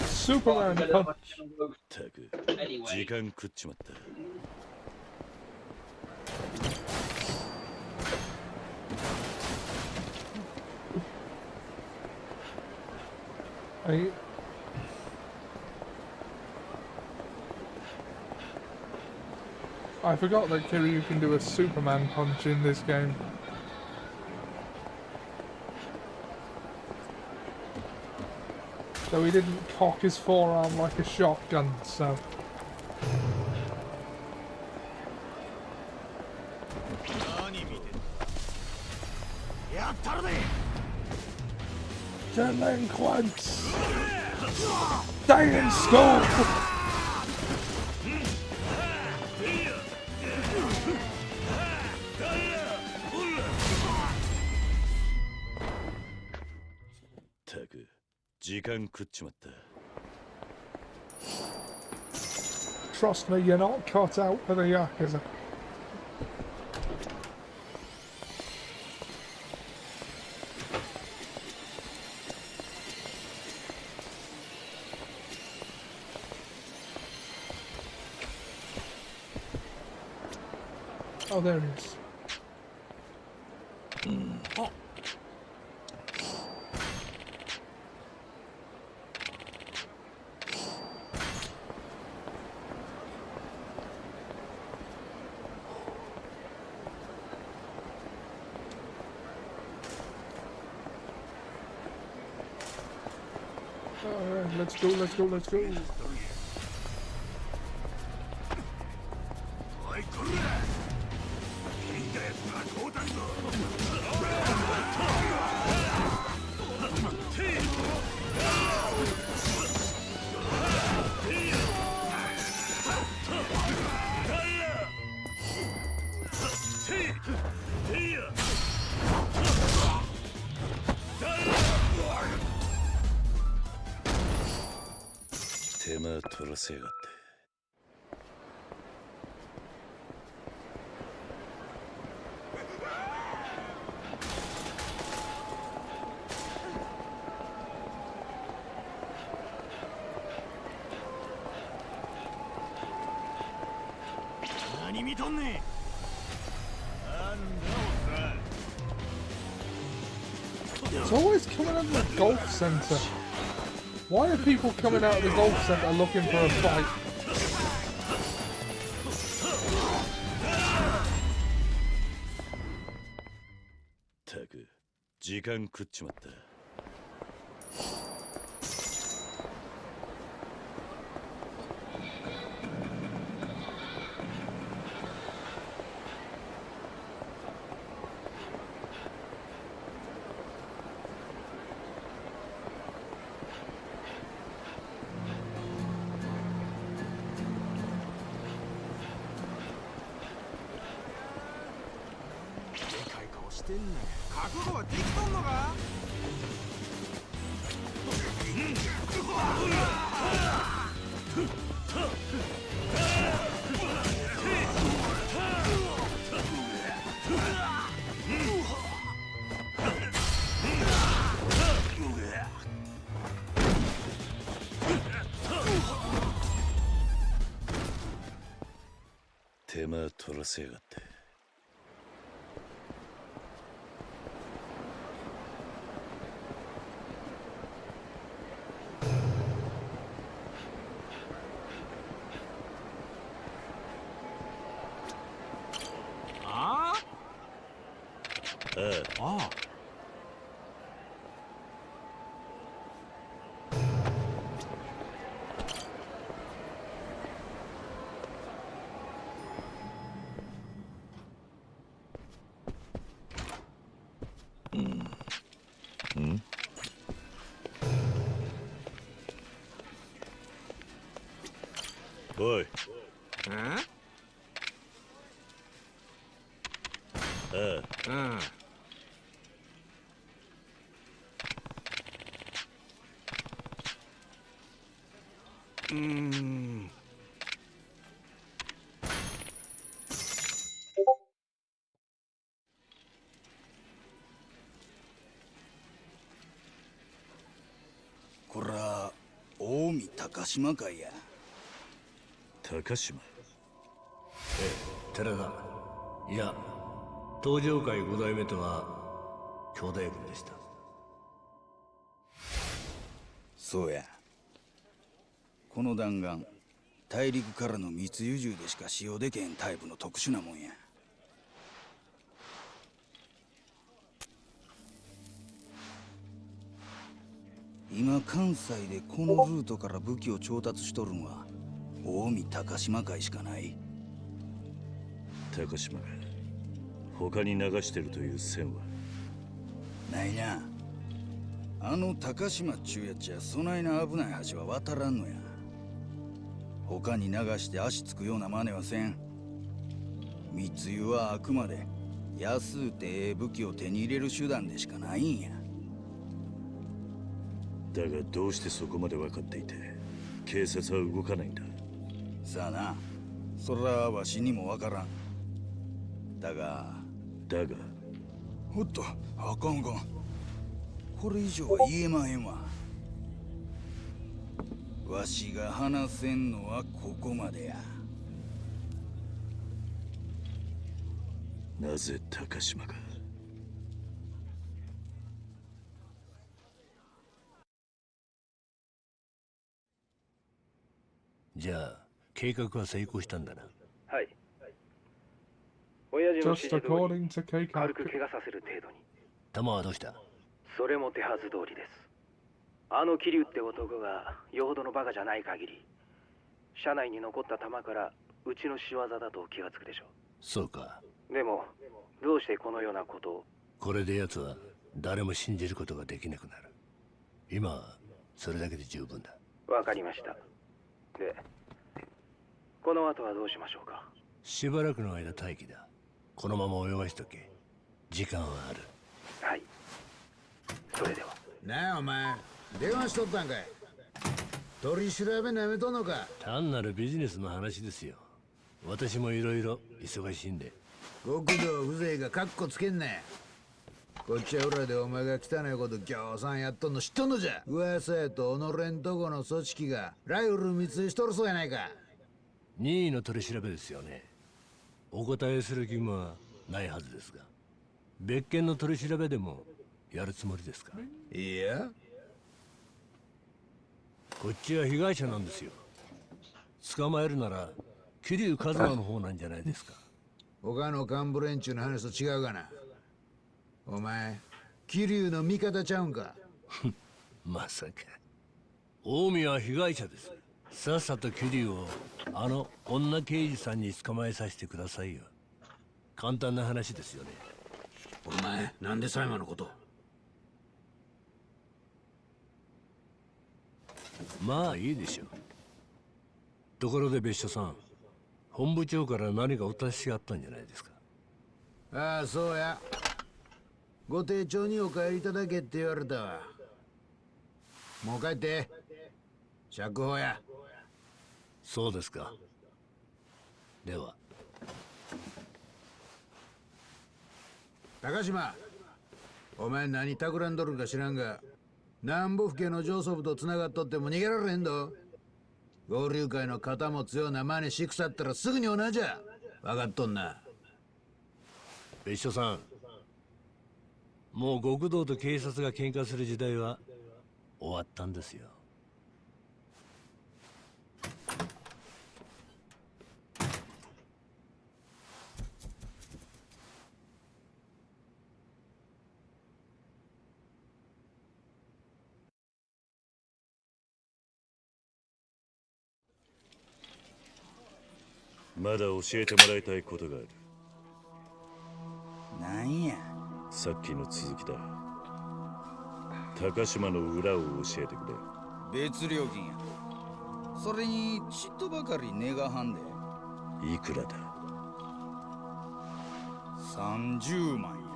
Superman punch. ったく時間食っちまった。I forgot that Kiryu can do a Superman punch in this game. So he didn't cock his forearm like a shotgun, so... Delinquents! Stay in school! Trust me, you're not cut out for the Yakuza. Oh, there it is. Oh. Alright, let's go, let's go, let's go. It's always coming out of the golf centre. Why are people coming out of the golf centre looking for a fight? Boy.こら、近江高島会や。高島。寺田。いや、東上会5代目とは兄弟分でした。そうや。この弾丸、大陸からの密輸入でしか使用できへんタイプの特殊なもんや。今関西でこのルートから武器を調達しとるんは近江高島会しかない。高島が他に流してるという線はないな。あの高島っちゅうやっちゃそないな危ない橋は渡らんのや。他に流して足つくような真似はせん。密輸はあくまで安うてええ武器を手に入れる手段でしかないんや。だがどうしてそこまで分かっていて警察は動かないんだ。さあな、それはわしにもわからん。だがおっと、あかんあかん。これ以上は言えまへんわ。わしが話せんのはここまでや。なぜ高島が。じゃあ計画は成功したんだな。はい。親父の指 Just 示通 according り to Keikaku. 軽く怪我させる程度に。弾はどうした？それも手はず通りです。あの桐生って男がよほどのバカじゃない限り、車内に残った弾からうちの仕業だと気がつくでしょう。そうか。でもどうしてこのようなことを。これで奴は誰も信じることができなくなる。今はそれだけで十分だ。わかりました。で、この後はどうしましょうか。しばらくの間待機だ。このまま泳がしとけ。時間はある。はい。それでは。なあお前、電話しとったんかい。取り調べなめとんのか。単なるビジネスの話ですよ。私もいろいろ忙しいんで。極道風情がカッコつけんね。こっちは裏でお前が汚いことぎょうさんやっとんの知っとんのじゃ。噂やと己んとこの組織がライフル密輸しとるそうやないか。任意の取り調べですよね。お答えする義務はないはずですが、別件の取り調べでもやるつもりですか？いや、こっちは被害者なんですよ。捕まえるなら桐生一馬の方なんじゃないですか。他の幹部連中の話と違うがな。お前、桐生の味方ちゃうんか。まさか。近江は被害者です。さっさと桐生をあの女刑事さんに捕まえさせてくださいよ。簡単な話ですよね。お前、なんで裁判のこと。まあいいでしょう。ところで別所さん、本部長から何かお達しがあったんじゃないですか。ああ、そうや。ご丁重にお帰りいただけって言われたわ。もう帰って。釈放や。そうですか。では。高島、お前何企んどるか知らんが、南部府警の上層部と繋がっとっても逃げられへんど。合流会の肩持つような真似しくさったらすぐに同じや。分かっとんな。別所さん、もう極道と警察が喧嘩する時代は終わったんですよ。まだ教えてもらいたいことがある。なんや。さっきの続きだ。高島の裏を教えてくれ。別料金や。それにちっとばかり値がはんで。いくらだ？30万や。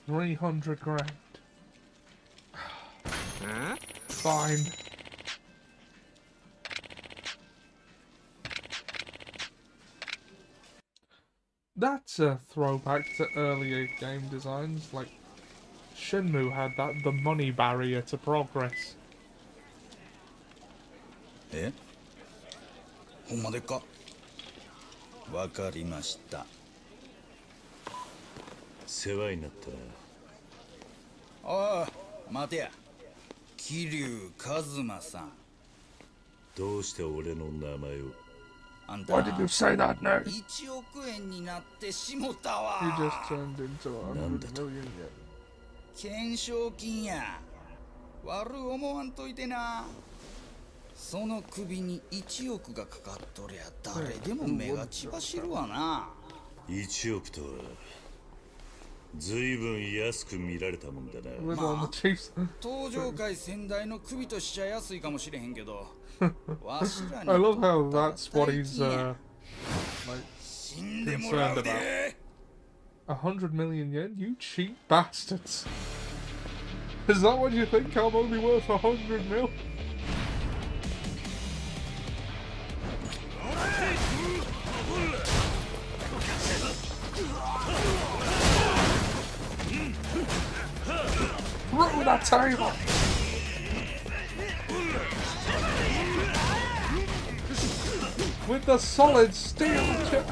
$300 grand. Fine. That's a throwback to earlier game designs, like Shenmue had that, the money barrier to progress. え？ほんまでっか？わかりました。世話になったな。ああ、待てや。桐生一馬さん。どうして俺の名前を？あんた Why did you say that now? 1億円になってしもたわ。 You just turned into $100 million yet. 懸賞金や。悪思わんといてな。その首に1億がかかっとりゃ誰でも目が血走るわな。1億とはずいぶん安く見られたもんだな。まあ、登場界先代の首としちゃ安いかもしれへんけど、わしらに I love how that's what he's like concerned about. 100 million yen? You cheap bastards. Is that what you think? I'm only worth 100 mil? Through that table! With the solid steel chair!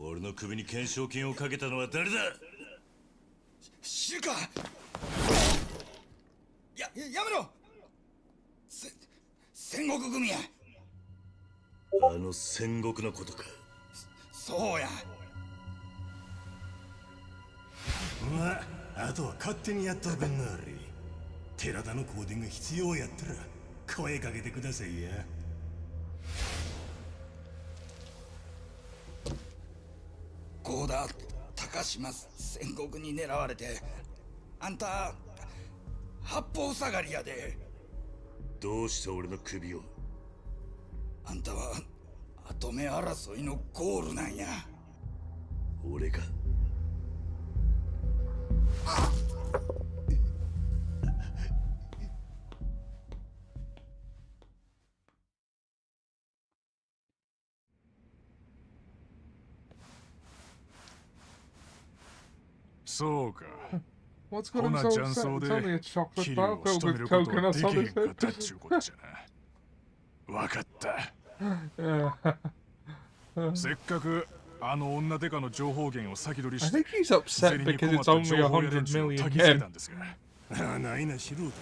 俺の首に懸賞金をかけたのは誰だ。知るか。やめろ。戦国組や。あの戦国のことか。そうや。まあ、あとは勝手にやっとくんなり。寺田の香典が必要やったら声かけてくださいや。郷田高島戦国に狙われて、あんた八方下がりやで。どうして俺の首を。あんたは跡目争いのゴールなんや。俺が。そうか。What's got him so upset? It's only a chocolate bar filled with coconuts on his head. わかった。せっかくあの女デカの情報源を先取りして、I think he's upset because it's only 100 million yen. ないな素人。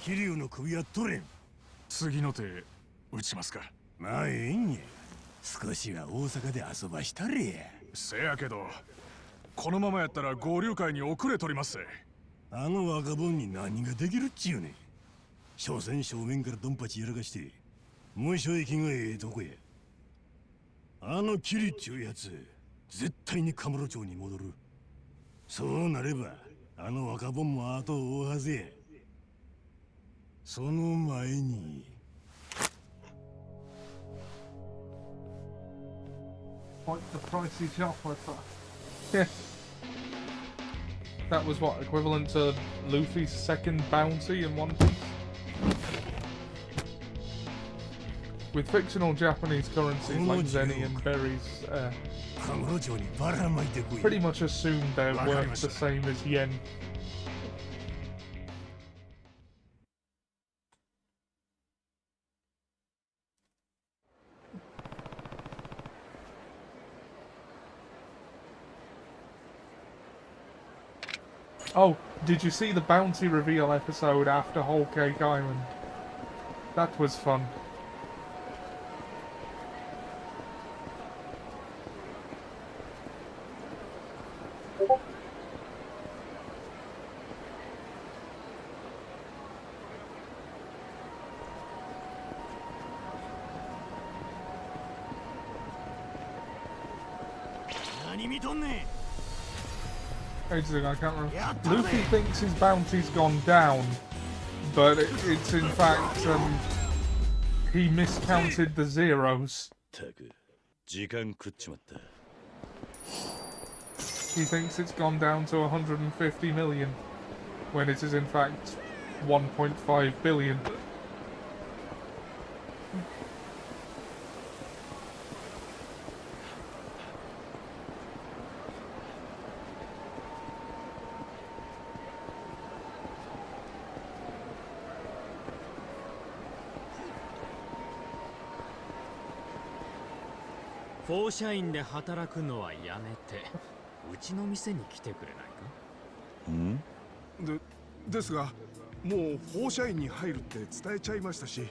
桐生の首は取れん。次の手打ちますか。まあええんや。少しは大阪で遊ばしたれや。せやけど。このままやったら合流会に遅れ取りますぜ。あの若者に何ができるっちゅうねん。所詮正面からドンパチやらかして無所行きがええとこや。あのキリっちゅうやつ絶対にカムロ町に戻る。そうなればあの若者も後を追うはずや。その前にQuite the pricey job I thought. Yeah. That was what, equivalent to Luffy's second bounty in One Piece? With fictional Japanese currencies like Zenny and berries, pretty much assumed they're worth the same as yen. Oh, did you see the bounty reveal episode after Whole Cake Island? That was fun. Ages ago, I can't remember. Luffy thinks his bounty's gone down, but it's in fact he miscounted the zeros. He thinks it's gone down to 150 million, when it is in fact 1.5 billion.フォー社員で働くのはやめて、うちの店に来てくれないか？ですが、もうフォー社員に入るって伝えちゃいましたし、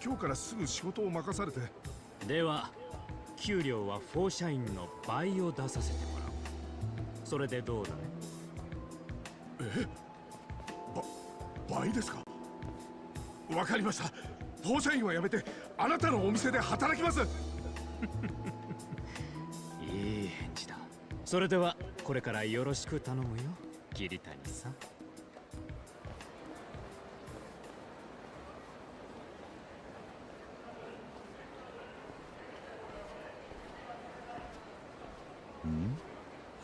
今日からすぐ仕事を任されて。では、給料はフォー社員の倍を出させてもらう。それでどうだね？倍ですか？わかりました。フォー社員はやめて、あなたのお店で働きます。いい返事だ。それではこれからよろしく頼むよ、桐谷さん。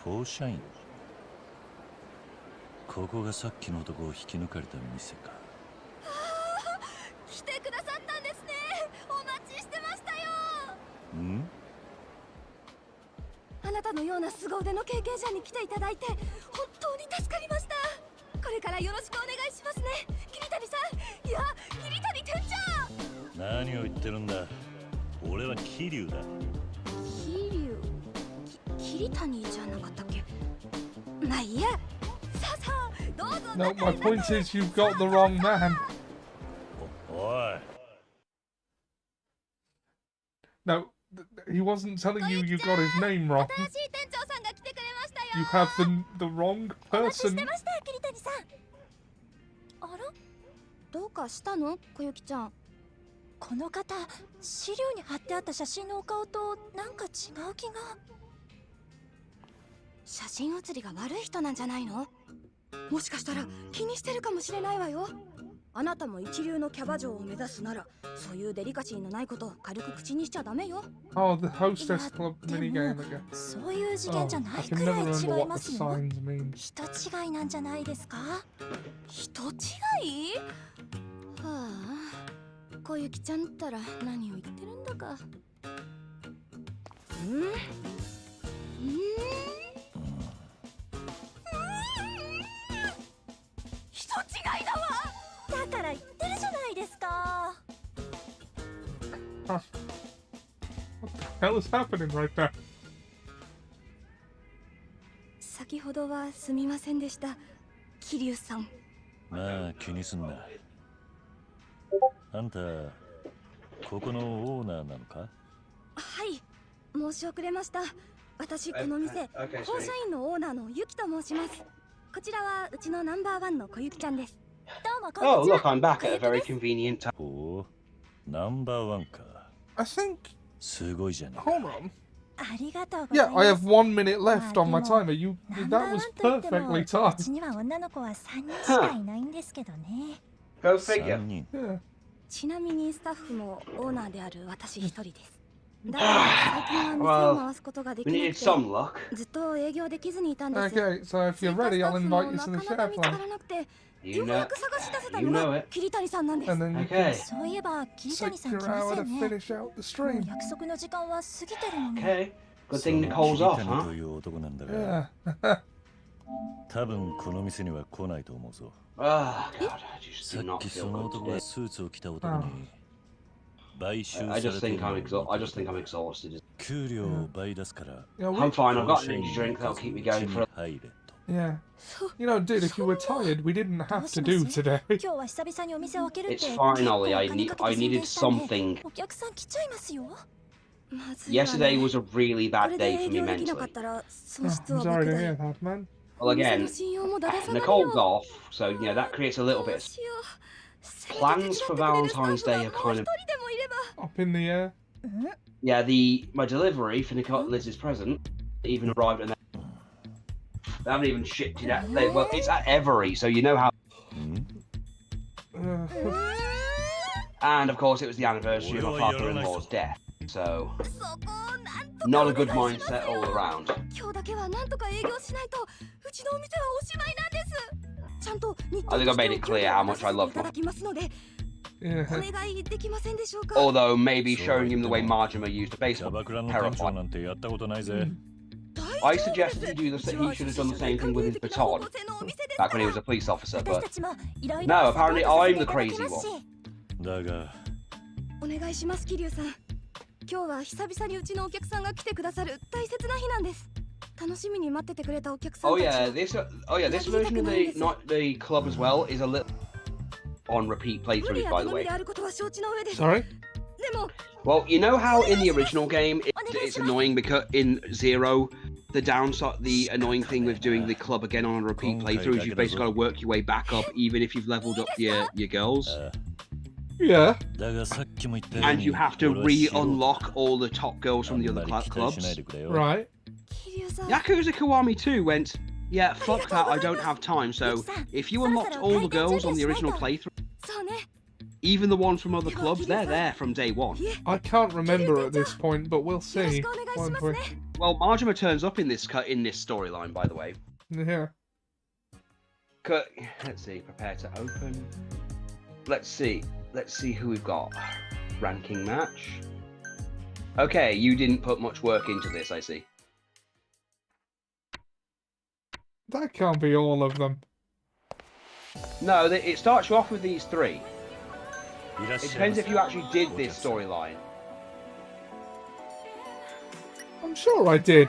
フォーシャイン。ここがさっきの男を引き抜かれた店か。来てくださったんですね。お待ちしてましたよ。あなたのような凄腕の経験者に来ていただいて本当に助かりました。これからよろしくお願いしますね、桐谷さん。いや、桐谷店長。何を言ってるんだ。俺は桐生だ。桐谷じゃなかったっけ？まあいいや。さあさあ、どうぞ。No, my point is you've got the wrong man. No, he wasn't telling you you got his name wrong. You have the wrong person. あら？どうかしたの？小雪ちゃん。この方、資料に貼ってあった写真のお顔となんか違う気が。写真写りが悪い人なんじゃないの？もしかしたら気にしてるかもしれないわよ。あなたも一流のキャバ嬢を目指すなら、そういうデリカシーのないことを軽く口にしちゃダメよ。Oh, the hostess club minigame again. そういう次元じゃないくらい違いますよ。人違いなんじゃないですか？人違い？はあ、小雪ちゃんったら何を言ってるんだか。人違いだわ。だから言ってるじゃないですか。What the hell is happening right there? 先ほどはすみませんでした、桐生さん。まあ気にすんな。あんたここのオーナーなのか？はい、申し遅れました。私この店、放社員のオーナーのユキと申します。こちらはうちのナンバーワンの小雪ちゃんです。どうもこんにちは。Oh, look, I'm back at a very convenient time. おお、ナンバーワンか。I think. すごいじゃない。Hold on. ありがとうございます。Yeah, I have 1 minute left on my timer. That was perfectly timed. うちには女の子は3人しかいないんですけどね。Go figure. ちなみにスタッフもオーナーである私一人です。だから最近は店を回すことができなくて、ずっと営業できずにいたんです。Okay, so if you're ready, I'll invite you to the share plan. ようやく探し出せたのが桐谷さんなんです。そういえば桐谷さん来ませんね。もう約束の時間は過ぎてるのに。Okay, good thing Nicole's off, という男なんだが、多分この店には来ないと思うぞ。さっきその男がスーツを着た男に買収されている。I just think I'm exhausted. 給料を倍出すから。I'm fine. I've got an energy drink that'll keep me going for. Yeah. You know, dude, if you were tired, we didn't have to do today. It's fine, Ollie. I needed something. Yesterday was a really bad day for me mentally. I'm sorry to hear that, man. Well, again, Nicole's off, so you know that creates a little bit. Plans for Valentine's Day are kind of up in the air. Yeah, my delivery for Liz's present even arrived, and they haven't even shipped it out. Well, it's at Every, so you know how. And of course, it was the anniversary of my father-in-law's death, so not a good mindset all around. I think I made it clear how much I loved him. Yeah. Although maybe showing him the way Majima used a baseball terrifying. I suggested he should have done the same thing with his baton back when he was a police officer, but no, apparently I'm the crazy one. お願いします桐生さん。今日は久々にうちのお客さんが来てくださる大切な日なんです。楽しみに待っててくれたお客さんたち。this version of the club as well is a little on repeat playthroughs, by the way. Sorry? Well, you know how in the original game it's annoying because in Zero, the annoying thing with doing the club again on a repeat playthrough is you've basically got to work your way back up even if you've leveled up your girls. Yeah. And you have to re-unlock all the top girls from the other clubs. Right. Yakuza Kiwami 2 went, yeah, fuck that, I don't have time, so if you unlocked all the girls on the original playthrough, even the ones from other clubs, they're there from day one. I can't remember at this point, but we'll see. Well, Majima turns up in this storyline, by the way. Yeah. Let's see, prepare to open. Let's see who we've got. Ranking match. Okay, you didn't put much work into this, I see. That can't be all of them. No, it starts you off with these three. It depends if you actually did this storyline. I'm sure I did.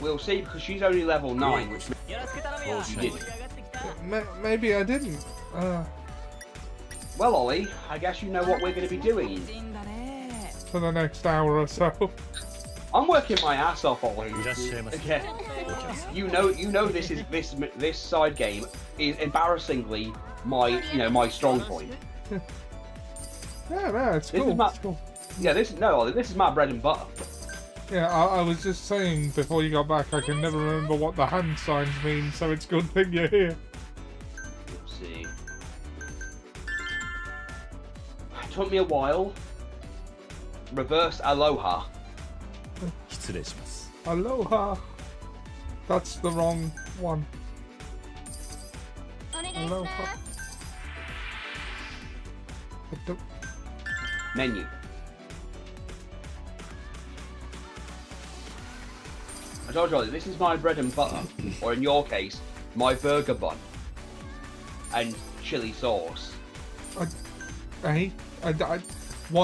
We'll see, because she's only level 9, which means you didn't. Maybe I didn't. Well, Ollie, I guess you know what we're going to be doing. For the next hour or so. I'm working my ass off, Ollie. Again, you know this side game is embarrassingly my strong point. Yeah, no, it's cool. It's cool. Yeah, Ollie, this is my bread and butter. Yeah, I was just saying before you got back, I can never remember what the hand signs mean, so it's a good thing you're here. Let's see. It took me a while. Reverse aloha. Aloha. That's the wrong one. Aloha. Menu. I told you, this is my bread and butter, or in your case, my burger bun and chili sauce. Why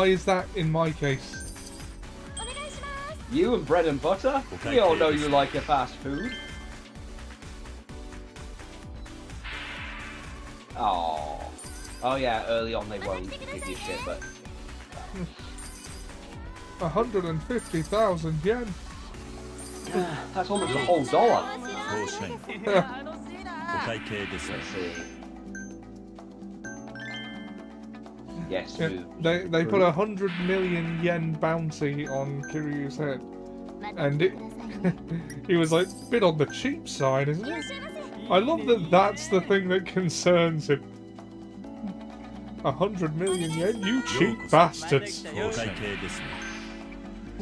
is that in my case? You and bread and butter? We all know you like your fast food. Oh yeah, early on they won't give you shit, but 150,000 yen. That's almost a whole dollar. Yes, yeah, they put 100 million yen bounty on Kiryu's head, and he was like, bit on the cheap side, isn't it? I love that that's the thing that concerns him. 100 million yen, you cheap bastards. Is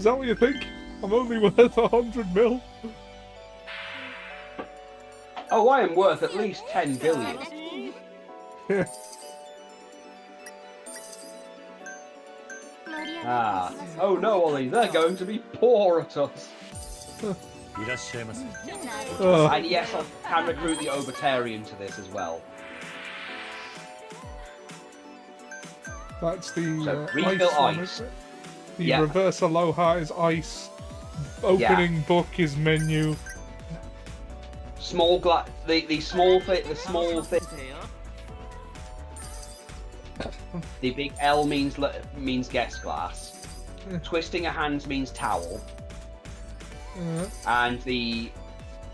that what you think? I'm only worth 100 mil. Oh, I am worth at least 10 billion. Yeah. Oh no, Ollie, they're going to be poor at us. And yes, I can recruit the Obertarian to this as well. That's the refill ice. The reverse aloha is ice. Opening book is menu. Small the small thing. The big L means guest glass. Twisting a hand means towel. And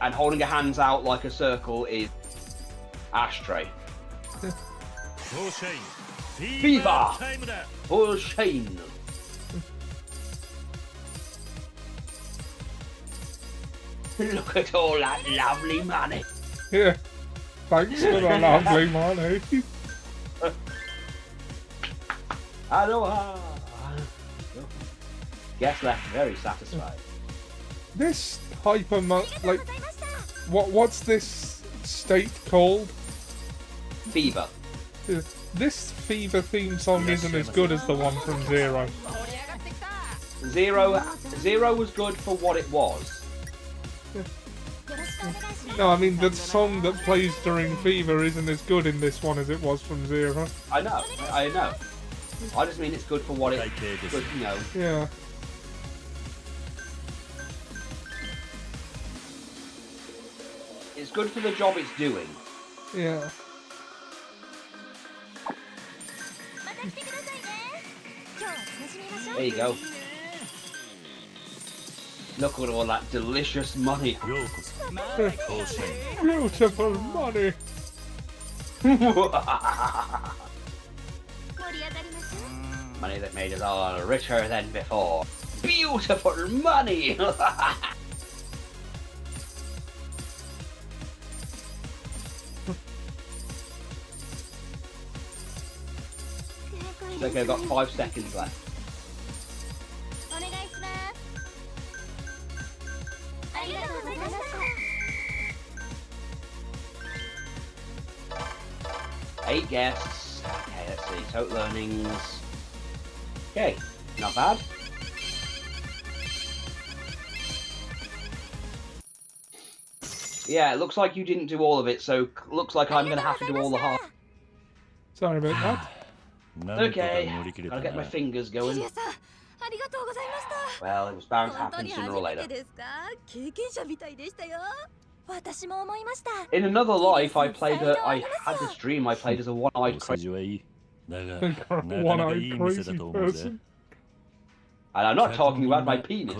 holding your hands out like a circle is ashtray. Viva! For Shane! Look at all that lovely money. Yeah. Thanks for the lovely money. Aloha! Guest left very satisfied. This like, what's this state called? Fever. This Fever theme song isn't as good as the one from Zero. Zero was good for what it was. No, I mean the song that plays during Fever isn't as good in this one as it was from Zero. I know. I just mean it's good for what it, good, you know. Yeah. It's good for the job it's doing. Yeah. There you go. Look at all that delicious money. Beautiful money. Money that made us all richer than before. Beautiful money! Okay, I've got 5 seconds left. Eight guests. Okay, let's see. Total earnings. Okay, not bad. Yeah, it looks like you didn't do all of it, so looks like I'm going to have to do all the hard. Sorry about that. Okay, I'll get my fingers going. Well, it was bound to happen sooner or later. In another life, I had this dream I played as a one-eyed crazy one-eyed crazy person. And I'm not talking about my penis.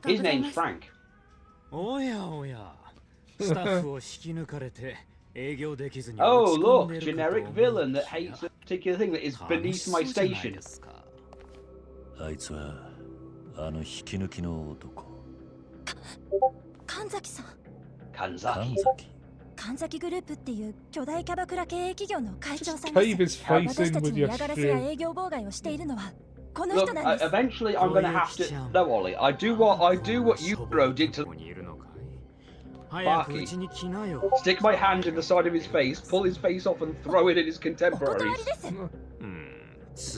His name's Frank. Oh, look, generic villain that hates a particular thing that is beneath my station. Kanzaki. 神崎グループっていう巨大キャバクラ経営企業の会長さんです。私たちに嫌がらせや営業妨害をしているのはこの人なんです。Eventually, I'm gonna have to. No, Ollie, I do what you bro did to. Barky. Stick my hand in the side of his face, pull his face off, and throw it at his contemporaries.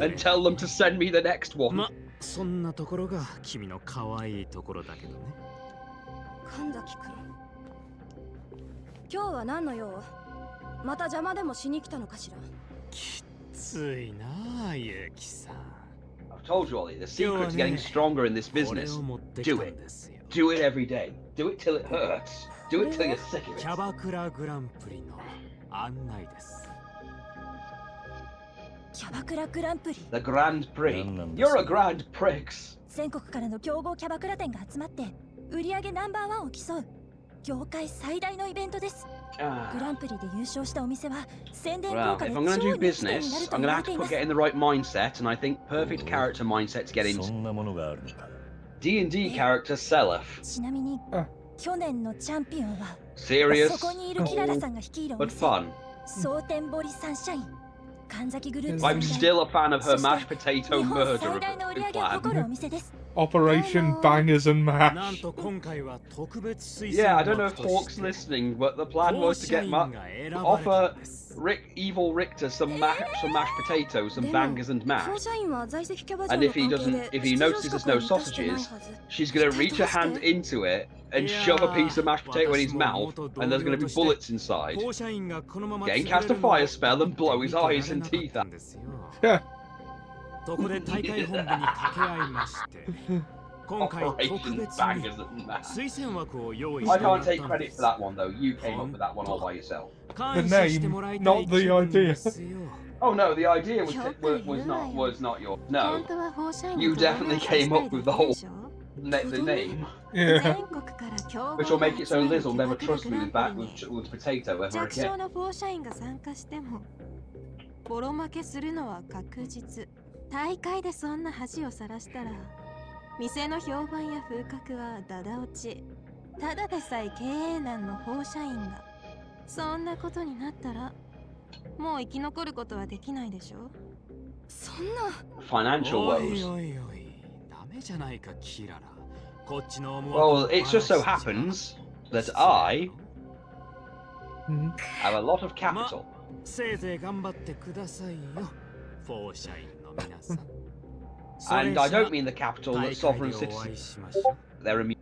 And tell them to send me the next one. そんなところが君の可愛いところだけどね。神崎君。今日は何の用？また邪魔でもしに来たのかしら。きついなあ、ユキさん。I've told you, Ollie, the secret to getting stronger in this business. Do it. Do it every day. Do it till it hurts. Do it till you're sick of it. キャバクラグランプリの案内です。キャバクラグランプリ。The Grand Prix. You're a grand pricks. 全国からの強豪キャバクラ店が集まって売り上げナンバー1を競う業界最大のイベントです。グランプリで優勝したお店は宣伝効果で超人気店になると言われています。Well, if I'm going to do business, I'm going to have to get in the right mindset, and I think perfect character mindset to get into. D&D character Selef. ちなみに去年のチャンピオンは Serious, そこにいるキララさんが率いるお but 店 fun. 蒼天堀サンシャイン。神崎グループ I'm still a fan of her mashed potato 日本 murder 最大の売り上げを誇るお店です。 Operation Bangers and Mash. Yeah, I don't know if Hawk's listening, but the plan was to offer Evil Richter some mashed potatoes, some bangers and mash. And if he notices there's no sausages, she's gonna reach her hand into it and shove a piece of mashed potato in his mouth, and there's gonna be bullets inside. Getting cast a fire spell and blow his eyes and teeth out. Yeah. そこで大会本部に掛け合いまして、今回特別に推薦枠を用意して I can't take credit for that one though. You came up with that one all by yourself. The name, not the idea. Oh no, the idea was not yours. No, you definitely came up with the whole the name. Yeah. Which will make it so Liz will never trust me with potato ever again. ボロ負けするのは確実。大会でそんな恥をさらしたら店の評判や風格はダダ落ち。ただでさえ経営難の放射員がそんなことになったらもう生き残ることはできないでしょ。そんな Financial woes. おいおい、ダメじゃないかキララ。こっちの思Well, it just so happens that I have a lot of capital. せいぜい頑張ってくださいよ、フォーシャインの皆さん。And I don't mean the capital that sovereign citizens. They're immune.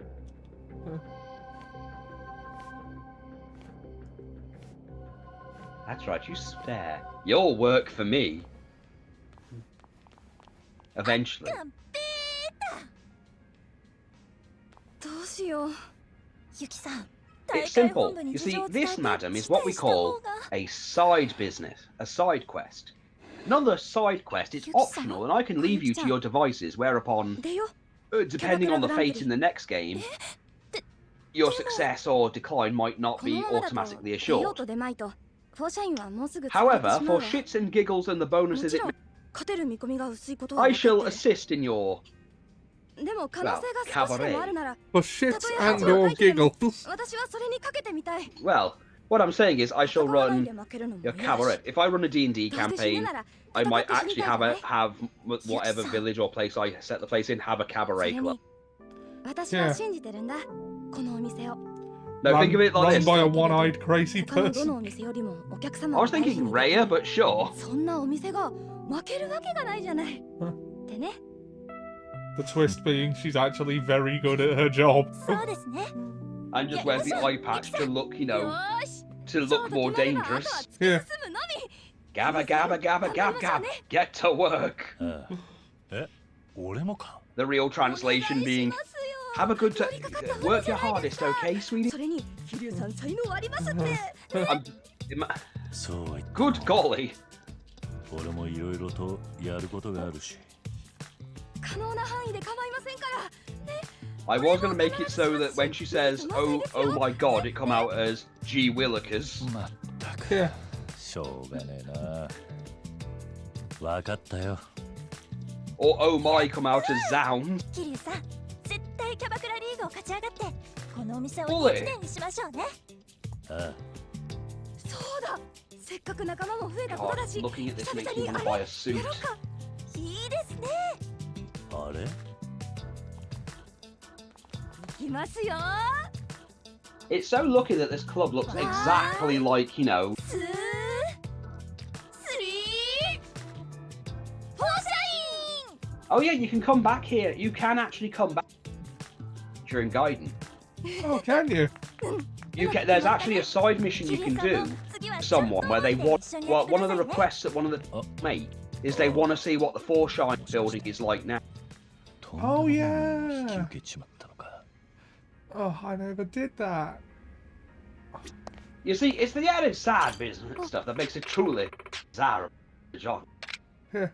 That's right, you stare. You'll work for me. Eventually. どうしよう。ユキさん。 It's simple. You see, this, madam, is what we call a side business, a side quest. Not a side quest, it's optional, and I can leave you to your devices, whereupon, depending on the fate in the next game, your success or decline might not be automatically assured. However, for shits and giggles and the bonuses it I shall assist in your... Well, cabaret. For shits and or giggles. Well, what I'm saying is I shall run your cabaret. If I run a D&D campaign, I might actually have whatever village or place I set the place in, have a cabaret club. Yeah. No, think of it like run this. by a one-eyed crazy person. I was thinking rare, but sure. The twist being she's actually very good at her job. And just wears the eye patch to look, you know, to look more dangerous. Yeah. Gabba, gabba, gabba, gab, gab. Get to work. The real translation being, have a good time. Work your hardest, okay, sweetie? Good golly. I was going to make it so that when she says, oh my god, it come out as G Willikers. Yeah. Or oh my come out as Zound. Bully. God, looking at this makes me want to buy a suit. It's so lucky that this club looks exactly like, you know... Oh yeah, you can come back here. You can actually come back during Gaiden. Oh, can you? You can. There's actually a side mission you can do someone where they want... Well, one of the requests that one of the make is they want to see what the Foreshine building is like now. Oh yeah. Oh, I never did that. You see, it's the added sad business stuff that makes it truly desirable. Yeah.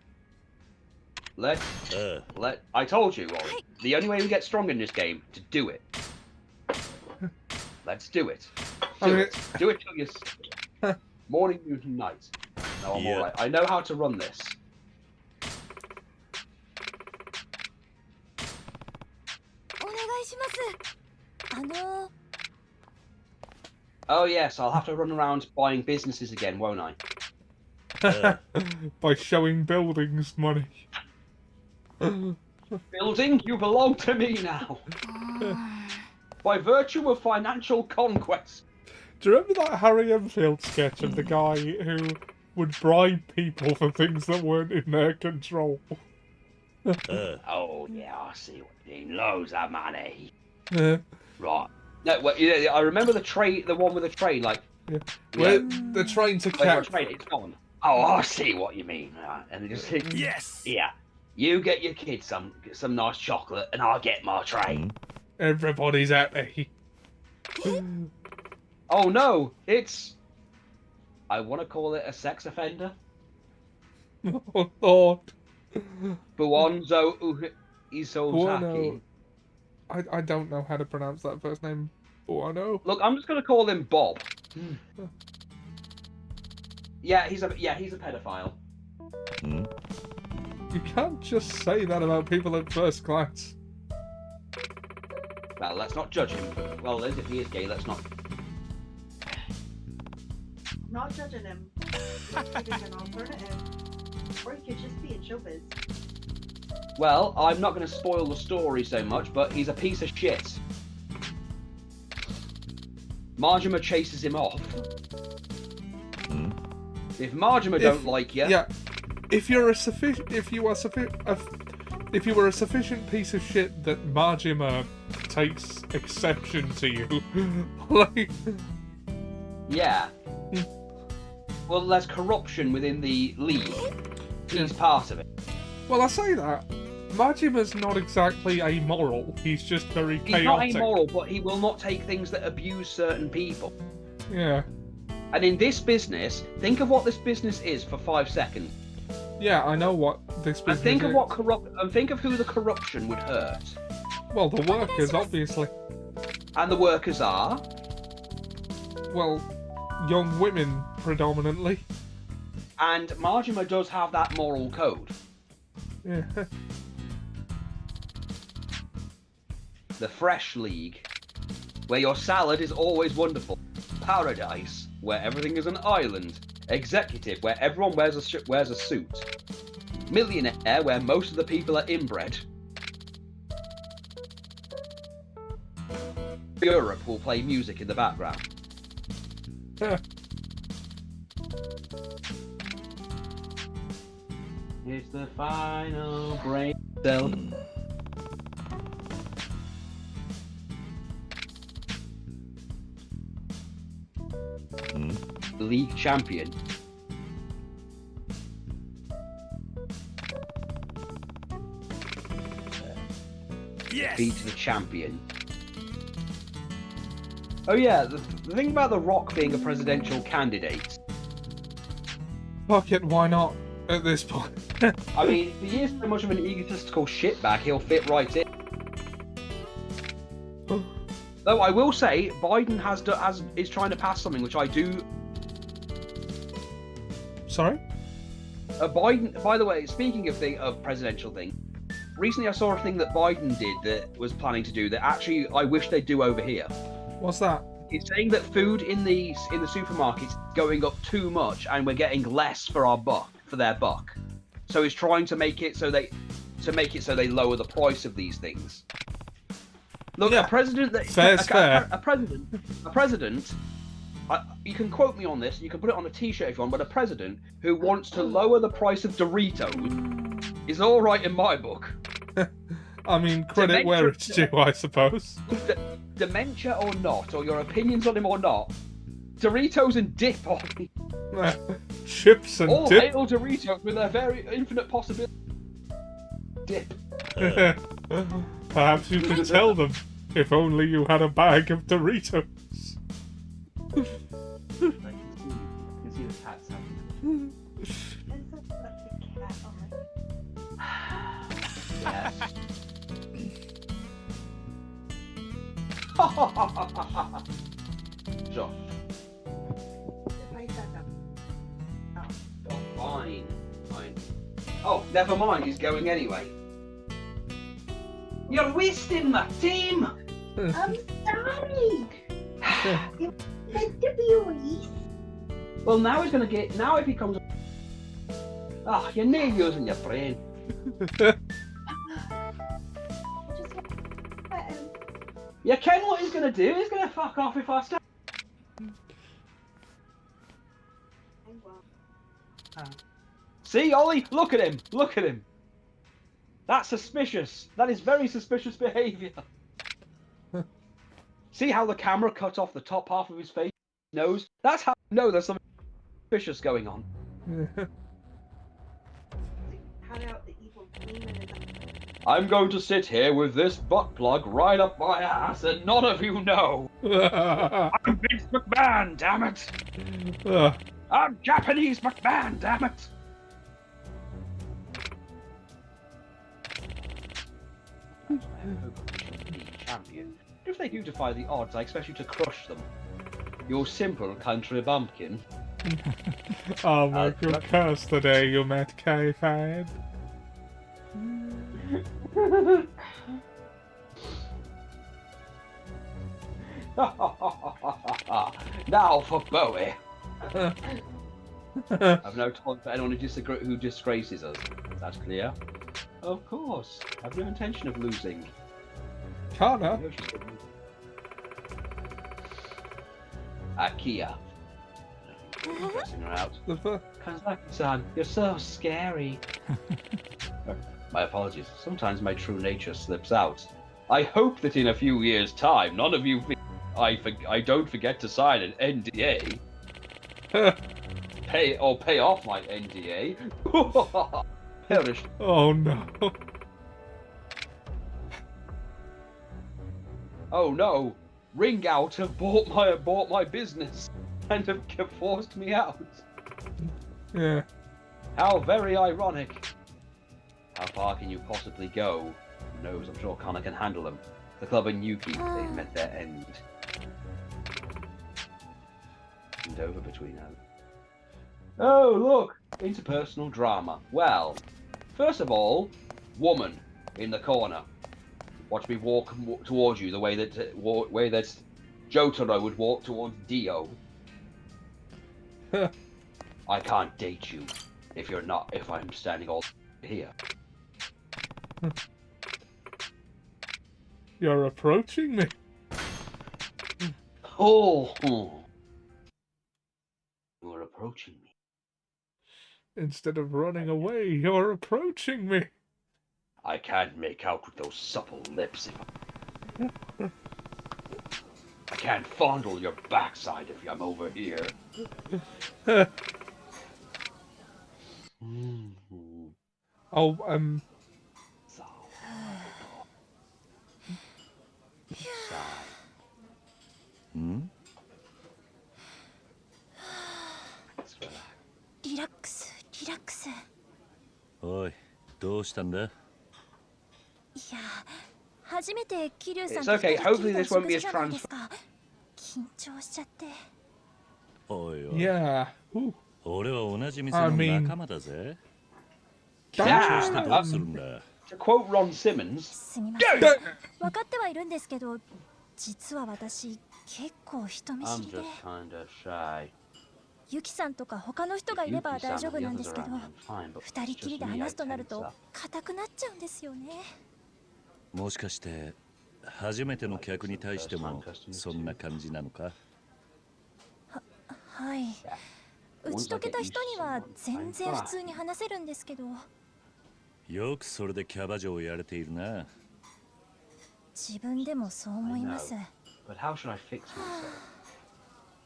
I told you, Ollie, the only way we get strong in this game to do it. Let's do it. Do it till you... Morning, noon, and night. No, I'm alright. I know how to run this. Oh yes, I'll have to run around buying businesses again, won't I? By showing buildings money. Building, you belong to me now. By virtue of financial conquest. Do you remember that Harry Enfield sketch of the guy who would bribe people for things that weren't in their control? Oh yeah, I see what you mean. Loads of money. Yeah. Right. No, well, yeah, I remember the one with the train, like... Yeah. The train to catch. It's gone. Oh, I see what you mean. Right. And they just think, yes! Yeah. You get your kids some nice chocolate, and I'll get my train. Everybody's happy. Oh no, it's... I want to call it a sex offender. Oh, Lord. Buonzo Isozaki. I don't know how to pronounce that first name. Buono. Look, I'm just going to call him Bob. Yeah, he's a pedophile. You can't just say that about people at first glance. well, let's not judge him. Well, if he is gay, let's not. Not judging him. Just giving an alternative. Or he could just be in showbiz. Well, I'm not going to spoil the story so much, but he's a piece of shit. Majima chases him off. If Majima don't like you, yeah, if you were a sufficient piece of shit that Majima takes exception to you, like, yeah. Well, there's corruption within the league. He's part of it. Well, I say that. Majima's not exactly amoral. He's just very chaotic. He's not amoral, but he will not take things that abuse certain people. Yeah. And in this business, think of what this business is for 5 seconds. Yeah, I know what this business and think is. of what and think of who the corruption would hurt. Well, the workers, obviously. And the workers are? Well, young women, predominantly. And Majima does have that moral code. Yeah. The Fresh League, where your salad is always wonderful. Paradise, where everything is an island. Executive, where everyone wears a suit. Millionaire, where most of the people are inbred. Europe will play music in the background. It's the final breakdown. League champion. Yes! Beat the champion. Oh yeah, the thing about The Rock being a presidential candidate. Fuck it, why not at this point? I mean, if he is so much of an egotistical shitbag, he'll fit right in. Though I will say, Biden is trying to pass something which I do. Sorry? Biden. By the way, speaking of presidential thing, recently I saw a thing that Biden did that was planning to do that actually I wish they'd do over here. What's that? It's saying that food in the supermarkets is going up too much, and we're getting less for their buck. So he's trying to make it so they lower the price of these things. Look, yeah. A president. You can quote me on this. You can put it on a T-shirt if you want. But a president who wants to lower the price of Doritos is all right in my book. I mean, credit where it's due, I suppose. Dementia or not, or your opinions on him or not, Doritos and dip on me. Chips and all dip. All hail Doritos with their very infinite possibility. Dip. Perhaps you could tell them, if only you had a bag of Doritos. You can see the cat sound. Yes. Josh. Oh, fine. Oh, never mind, he's going anyway. You're wasting my time! I'm sorry! It meant to be a waste. Well, now he's gonna get. Now if he comes. You're not using your brain. You ken what he's gonna do? He's gonna fuck off if I start. See, Ollie? Look at him! Look at him! That's suspicious. That is very suspicious behaviour. See how the camera cut off the top half of his face, nose? That's how I know there's something suspicious going on. I'm going to sit here with this butt plug right up my ass and none of you know. I'm Vince McMahon, damn it. I'm Japanese McMahon, damn it. Champion. If they do defy the odds, I expect you to crush them. You simple country bumpkin. Oh my god, curse the day you met K-Fab. Now for Bowie. I've no tolerance for anyone who disgraces us. That's clear. Of course. I've no intention of losing. Kana? Akia. Dressing her out. Kanzaki-san, you're so scary. My apologies. Sometimes my true nature slips out. I hope that in a few years' time, none of you I don't forget to sign an NDA. pay off my NDA. Perish. Oh no. Oh no. Ring Out have bought my business and have forced me out. Yeah. How very ironic. How far can you possibly go? Who knows? I'm sure Kana can handle them. The club and Yuki, they've met their end. And over between them. Oh, look! Interpersonal drama. Well, first of all, woman in the corner. Watch me walk towards you the way that Jotaro would walk towards Dio. I can't date you if I'm standing all here. You're approaching me. Oh. You're approaching me. Instead of running away, you're approaching me. I can't make out with those supple lips if I can't fondle your backside if I'm over here. Oh, Relax, relax. おい、どうしたんだ? いや、初めて桐生さん It's okay. Hopefully this won't be a transfer. 緊張しちゃって。おいおい。Yeah. 俺は同じ店の仲間だぜ。 To quote Ron Simmons. すみません。分かってはいるんですけど、実は私結構人見知りで。I'm just kinda shy. ユキさんとか他の人がいれば大丈夫なんですけど、二人きりで話すとなると硬くなっちゃうんですよね。もしかして初めての客に対してもそんな感じなのか? はい。打ち解けた人には全然普通に話せるんですけど。よくそれでキャバ嬢をやれているな。自分でもそう思います。But how should I fix myself?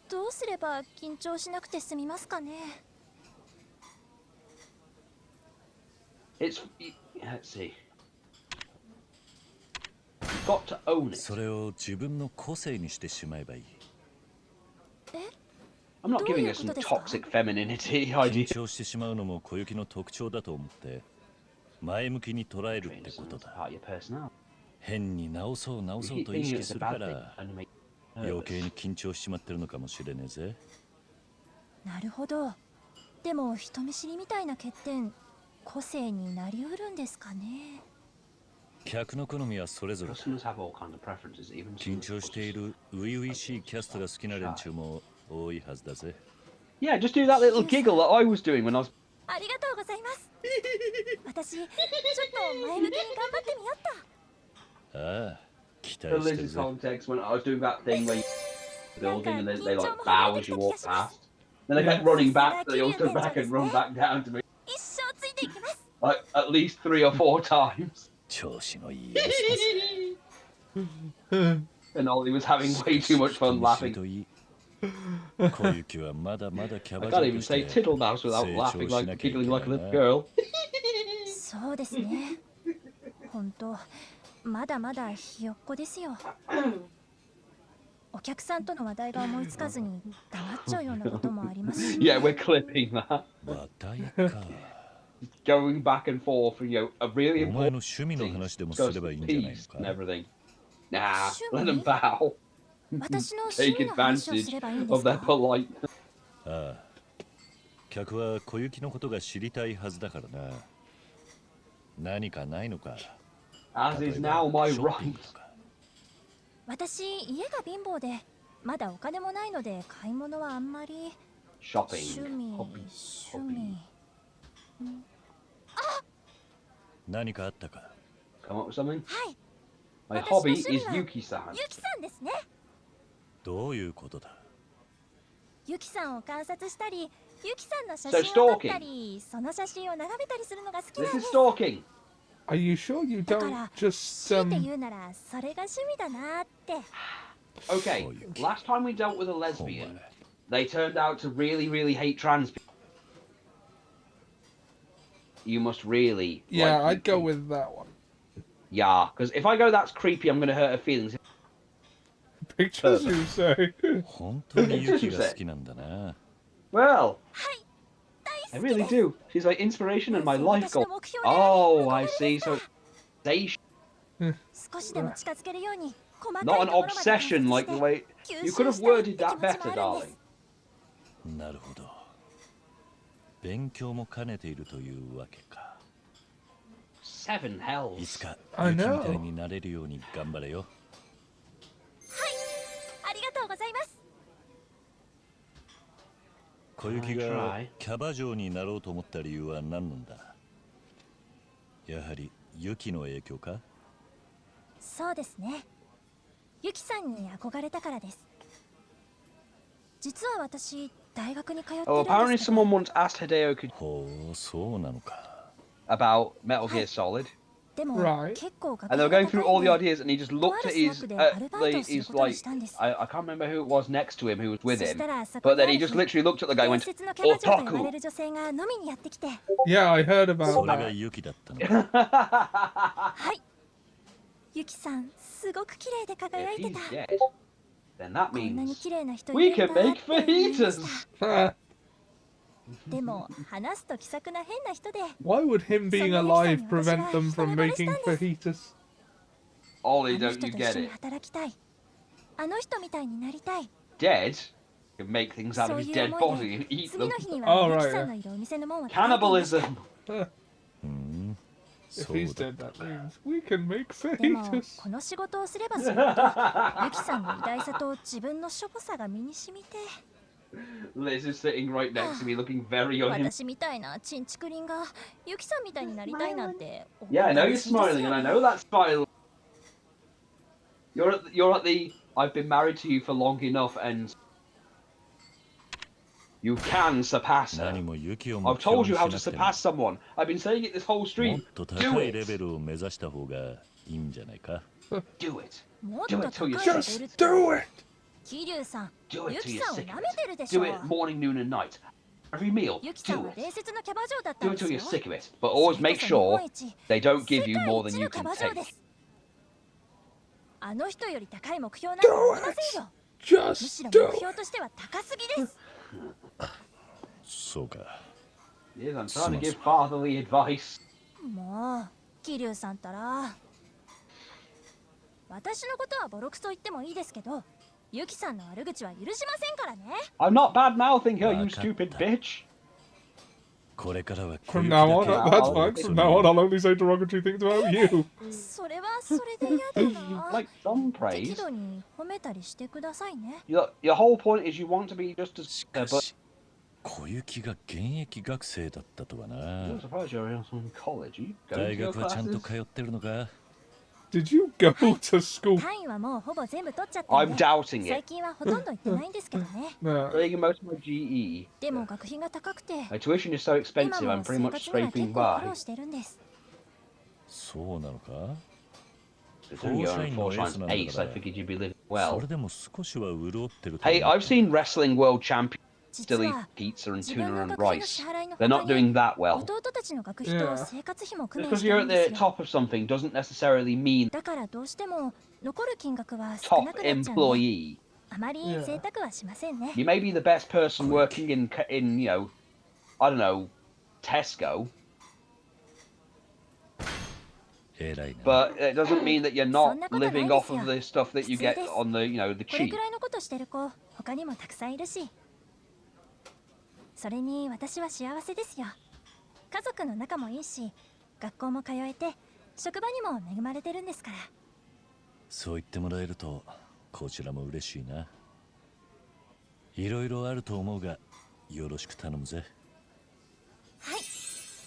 どうすれば緊張しなくて済みますかね。Let's see. You've got to own it. それを自分の個性にしてしまえばいい。I'm not giving her some toxic femininity idea. 緊張してしまうのも小雪の特徴だと思って前向きに捉えるってことだ。変に直そうと意識するから余計に緊張しちまってるのかもしれねえぜ。なるほど。でも人見知りみたいな欠点、個性になりうるんですかね。客の好みはそれぞれ。緊張している初々しいキャストが好きな連中も多いはずだぜ。Yeah, just do that little giggle that I was doing when I was. ありがとうございます。私、ちょっと前向きに頑張ってみよっと。ああ、期待 The してる Liz's ぜ。 context when I was doing that thing where you building and they like bow as you walk past. Then they kept running back, so they all stood back and run back down to me. 一生ついていきます。 Like at least 3 or 4 times. 調子のいいやつ And Ollie was having way too much fun laughing. 小雪はまだまだキャ I バ can't 嬢 even とし say て tittle mouse without 成 laughing 長し like なきゃいけ giggling ない like a な little girl. そうですね。本当、まだまだひよっこですよ。お客さんとの話題が思いつかずに黙っちゃうようなこともありますし。Yeah, we're clipping that. 話題か。 Going back and forth, you know, a really お前 important の趣味の thing 話でも goes すればいいん to じゃない peace の and か。 everything. Nah, let 趣 them 味？ bow. 私の趣 Take 味の話を advantage すればいいんで of す their か？ politeness. ああ、客は小雪のことが知りたいはずだからな。何かないのか。 As is now my ショッピン right. グとか私家が貧乏でまだお金もないので買い物はあんまり。Shopping. 趣味。何かあったか。 Come up with something? はい。 My hobby is Yuki-san. ユキさんですね。どういうことだ。ユキさんを観察したり、ユキさんの写真を撮ったり、その写真を眺めたりするのが好きなんです。 This is stalking. Are you sure you だか don't ら、 just 強いて言うならそれが趣味だなって。 Okay, last time we dealt with a lesbian, they turned out to really, really hate trans people. You must really. Yeah, like I'd go with that one. Yeah, because if I go that's creepy, I'm going to hurt her feelings. Pictures, you say? 本当にユキが好きなんだな。Well, I really do. She's my inspiration and my life goal. Oh, I see. So, they. Not an obsession like the way you could have worded that better, darling. なるほど。勉強も兼ねているというわけか。Seven hells. いつかユキみたいになれるように頑張れよ。ありがとうございます。小雪がキャバ嬢になろうと思った理由は何なんだ。やはりユキの影響か。そうですね。ユキさんに憧れたからです。実は私大学に通ってるんですけど。Oh, apparently someone once asked Hideo Kojima ほう、そうなのか。about Metal Gear Solid. でも Right. 結構 And they were going through all the ideas, and he just looked at his like, I can't remember who it was next to him who was with him, but then he just literally looked at the guy and went, Otaku! Yeah, I heard about それが that. ユキだったの。はい。ユキさん、すごく綺麗で輝いてた。 Dead. Then that こんなに means 綺麗な人 we いる can んだ make って思いました fajitas. でも話すと気さくな変な人で。 Why would him being alive prevent them from making fajitas? Ollie, あの don't 人 you と一 get 緒に it? 働きたい。あの人みたいになりたい。 Dead? You can make things out そ of う his いう dead 思い body で and eat 次 them. の日に Oh, は right, ユキさん yeah. のいるお店の門を叩いていました Cannibalism. If he's dead, that means we can make でも fajitas. この仕事をすればするほどユキさんの偉大さと自分のしょぼさが身に染みて Liz is sitting right next to me looking very on him. 私みたいなチンチクリンがユキさんみたいになりたいなんて Yeah, I know you're smiling and I know that smile. You're at the I've been married to you for long enough and you can surpass her. 何もユキを I've told you how to surpass someone. I've been saying it this whole も stream. っと Do 高い it. レベルを目指した方がいいんじゃないか。Do it. もっ Do と it 高 till い you're レ sick. ベルって Do it! 桐生さん Do ユ it till キ you're さんを sick 舐 of めてるでし it. ょ Do it morning, noon, and night. Every meal. ユキさん Do は it. 伝説のキャバ嬢だった Do ん it です till よ you're sick of it. But always make sure they don't give you more than you 世界 can 一のキャバ嬢で take. すあの人より高い目標なんてありませんよ Just むしろ do 目標としては高すぎですそうか。 Yes, I'm trying to give fatherly advice. もう桐生さんったら私のことはボロクソ言ってもいいですけどユキさんの悪口は許しませんからね I'm not bad mouthing her, you stupid bitch. これからは From now on, that's fine. From now on, I'll only say derogatory things about you. それはそれで嫌だな Like some 適 praise. 度に褒めたりしてくださいね Your whole point is you want to be just as. But 小雪が現役学生だったとはな。 I'm surprised you're in college. You go 大 to your 学はちゃんと classes. 通ってるのか。 Did you go to school? 単位はもうほぼ全部取っちゃったん I'm で doubting it. 最近はほとんど行ってないんですけどね No. Taking most of my GE. でも学費が高くて My tuition is so 今 expensive. も I'm 生 pretty much 活には scraping 結構苦 by. 労してるんです そうなのか。 Considering you're on 4 times 8, I figured you'd be living そ well. れでも少しは潤ってると Hey, 思う。 I've seen wrestling world champions 実 still eat は pizza and 自分 tuna の and 学費の rice. 支払いの They're 他 not doing に that well. 弟たちの学費と Yeah. 生活費も工 Just 面 because して you're る at んで the すよ top of something doesn't necessarily mean だからどうしても残る金額は少 top なくなっちゃうんで employee. あまり贅沢はしませんね You may be the best person working in you know, I don't know, Tesco, 偉いな。 but it doesn't mean that you're そ not んなことない living で off すよ of the stuff that you 普通 get です on the, you know, the これ cheap. くらいのことしてる子他にもたくさんいるしそれに私は幸せですよ家族の仲もいいし学校も通えて職場にも恵まれてるんですからそう言ってもらえるとこちらも嬉しいな。いろいろあると思うがよろしく頼むぜ。はい、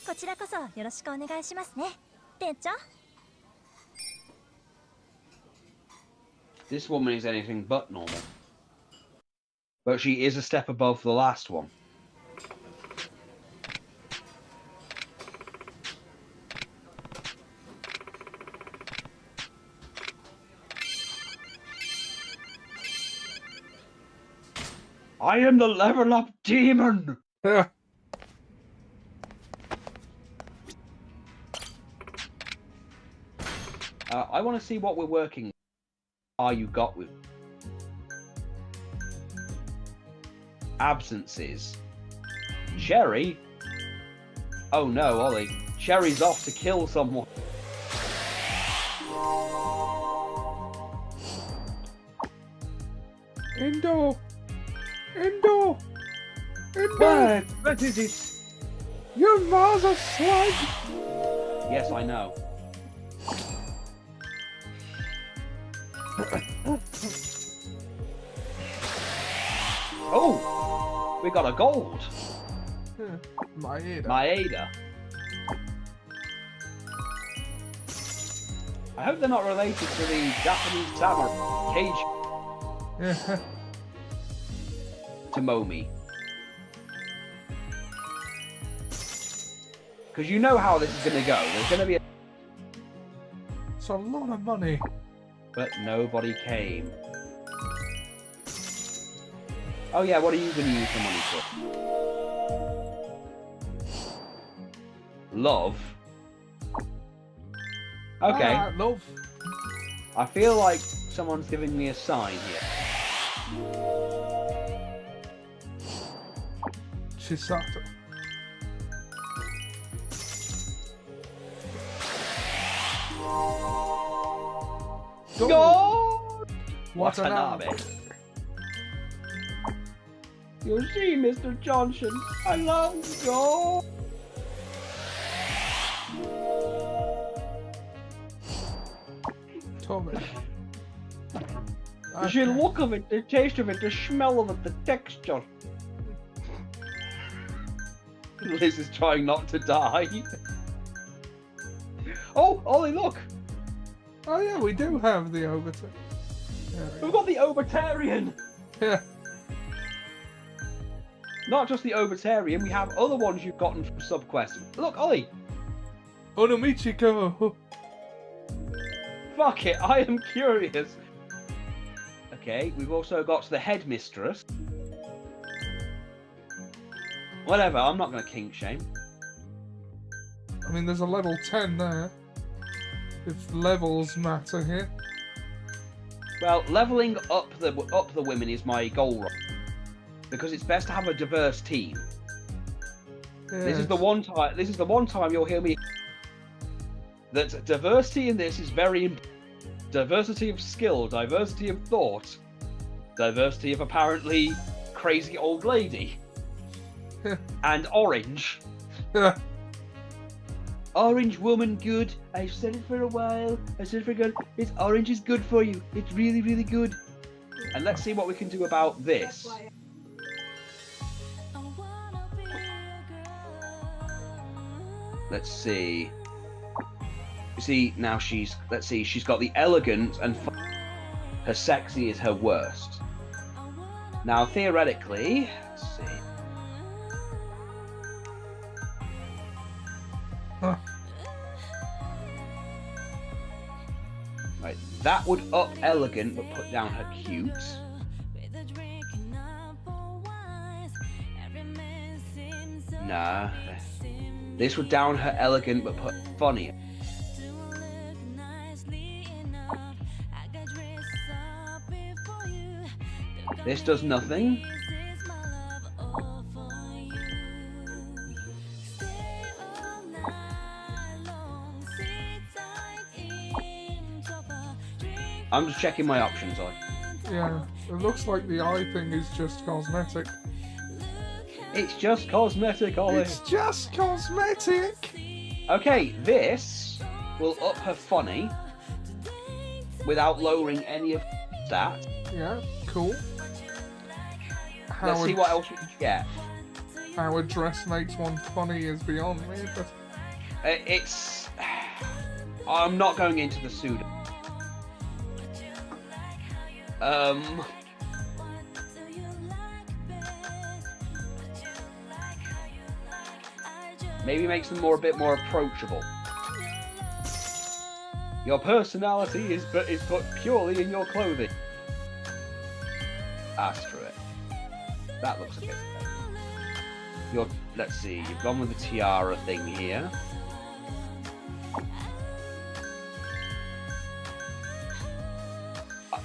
こちらこそよろしくお願いしますね、店長。This woman is anything but normal. But she is a step above the last one. I am the level up demon! I want to see what we're working with. Are you got with absences? Cherry? Oh no, Ollie. Cherry's off to kill someone. Endo! Endo! Endo! What is it? Your ma's a slug! Yes, I know. Oh! We got a gold! Maeda. I hope they're not related to the Japanese samurai cage. To Momi. Because you know how this is going to go. There's going to be a... It's a lot of money. But nobody came. Oh yeah, what are you going to use the money for? Love? Okay. Love. I feel like someone's giving me a sign here. Chisato. Go! Watanabe. You see, Mr. Johnson, I love you. Tommy. The look of it, the taste of it, the smell of it, the texture. Liz is trying not to die. Oh, Ollie, look! Oh yeah, we do have the Obiter. We've got the Obertarian! Yeah. Not just the Obertarian, we have other ones you've gotten from subquests. Look, Ollie! Onomichiko! Fuck it, I am curious. Okay, we've also got the Headmistress. Whatever, I'm not going to kink shame. I mean, there's a level 10 there. If levels matter here. Well, leveling up the women is my goal, because it's best to have a diverse team. Yes. This is the one time. This is the one time you'll hear me. That diversity in this is very important. Diversity of skill, diversity of thought, diversity of apparently crazy old lady, and orange. Orange woman good. I've said it for a while. I said it for good. It's orange is good for you. It's really, really good. And let's see what we can do about this. Let's see. You see, now she's... Let's see, she's got the elegant and... Her sexy is her worst. Now, theoretically... Let's see. Huh. Right, that would up elegant but put down her cute. Nah. This would down her elegant but put funny. This does nothing. I'm just checking my options on. Yeah, it looks like the eye thing is just cosmetic. It's just cosmetic, Ollie. It's just cosmetic! Okay, this will up her funny. without lowering any of that. Yeah, cool. Let's see what else we can get. How a dress makes one funny is beyond me, but... It's... I'm not going into the pseudo. Maybe makes them a bit more approachable. Your personality is put purely in your clothing. Screw it. That looks a bit better. Let's see, you've gone with the tiara thing here.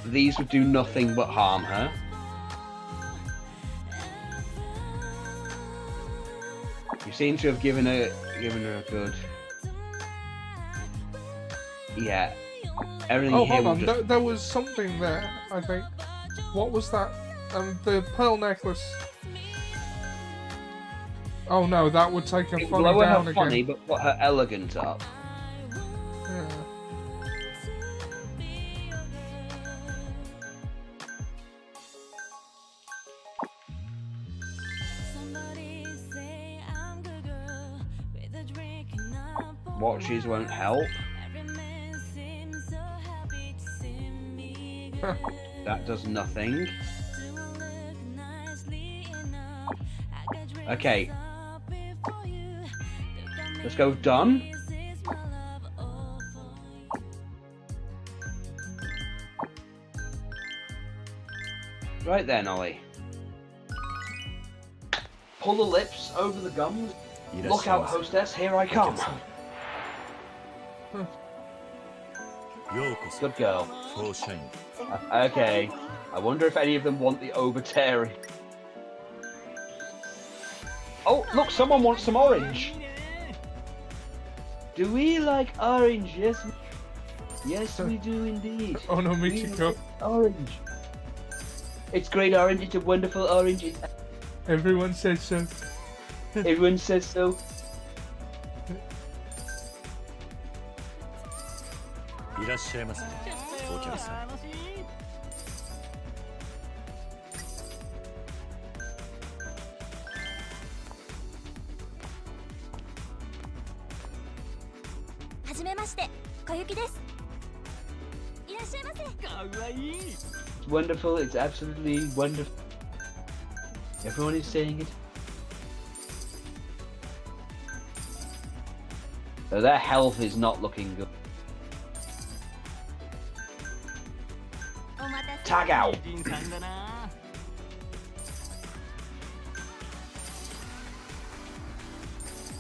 These would do nothing but harm her. You seem to have given her a good... Yeah. Everything oh, here hold on. just... There was something there, I think. What was that? The pearl necklace. Oh no, that would take her funny lower down her again. funny, but put her elegant up. Yeah. Watches won't help. That does nothing. Okay. Let's go done. Right then, Ollie. Pull the lips over the gums. Look out, hostess, here I come. Good girl. Okay. I wonder if any of them want the Obertary. Oh, look, someone wants some orange. Do we like orange? Yes. Yes, we do indeed. Oh no, Michiko. Orange. It's great orange. It's a wonderful orange. Everyone says so. Everyone says so. It's wonderful. It's absolutely wonderful. Everyone is saying it. So their health is not looking good. Tag out.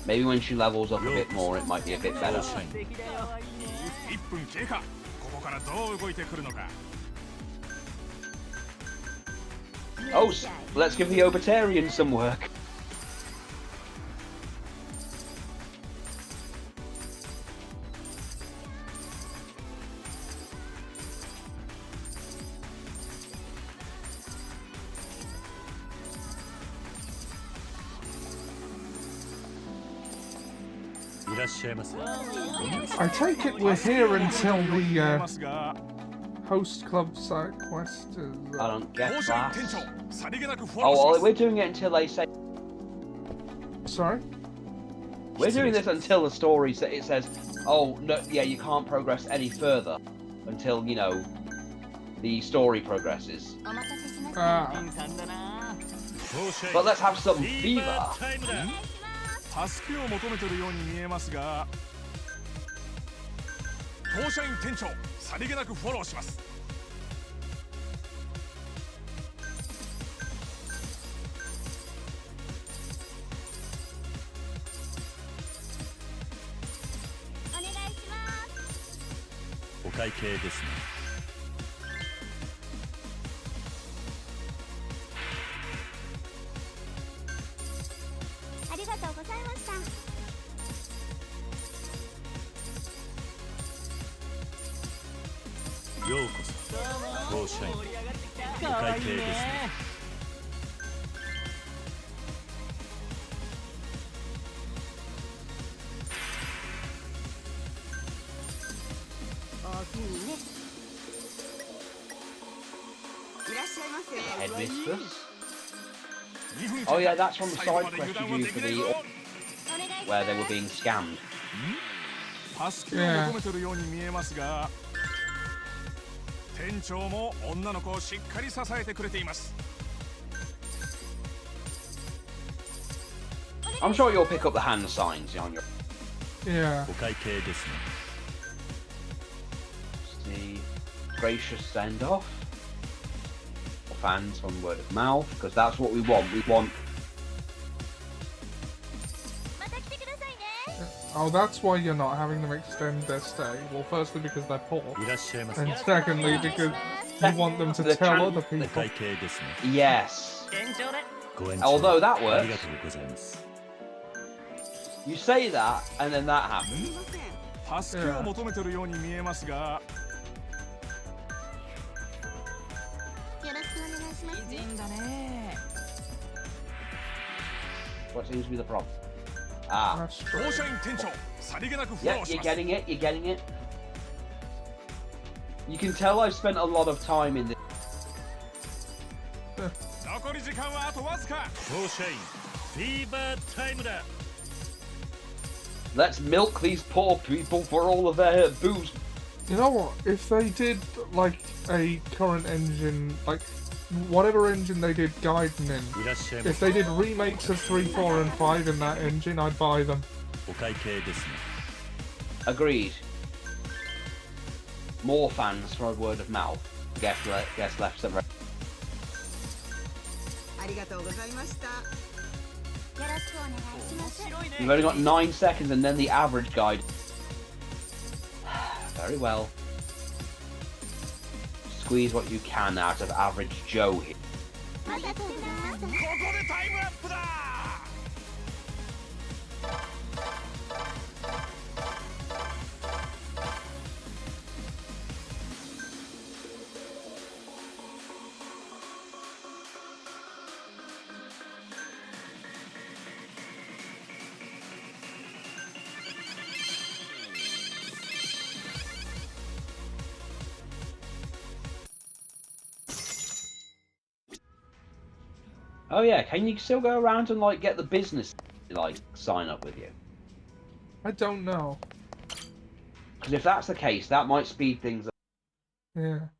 Maybe when she levels up a bit more, it might be a bit better. Oh, let's give the Obertarian some work. I take it we're here until the host club side quest is... I don't get that. Oh, well, we're doing it until they say... Sorry? We're doing this until the story it says, oh, no, yeah, you can't progress any further until, you know, the story progresses. But let's have some fever. 助けを求めてるように見えますが、当社員店長、さりげなくフォローします。お願いします。お会計ですね。ありがとうございました。ようこそ、当社員。お会計ですね。おおきにね。Headmistress. Oh yeah, that's from the side quest you do for the where they were being scammed. Yeah. I'm sure you'll pick up the hand signs on your. Yeah. The gracious send off. Fans on word of mouth, because that's what we want. We want. Oh, that's why you're not having them extend their stay. Well, firstly because they're poor, and secondly because you want them to tell other people. Yes. Although that works. You say that, and then that happens. What seems to be the problem? Ah. Yeah, you're getting it, you're getting it. You can tell I've spent a lot of time in this. Let's milk these poor people for all of their booze. You know what? If they did like a current engine, like whatever engine they did Gaiden in, if they did remakes of 3, 4, and 5 in that engine, I'd buy them. Agreed. More fans from word of mouth. Guess left, some right. You've only got 9 seconds and then the average guide. Very well. Squeeze what you can out of average Joe here. Oh yeah, can you still go around and like get the business like sign up with you? I don't know. Because if that's the case, that might speed things up. Yeah.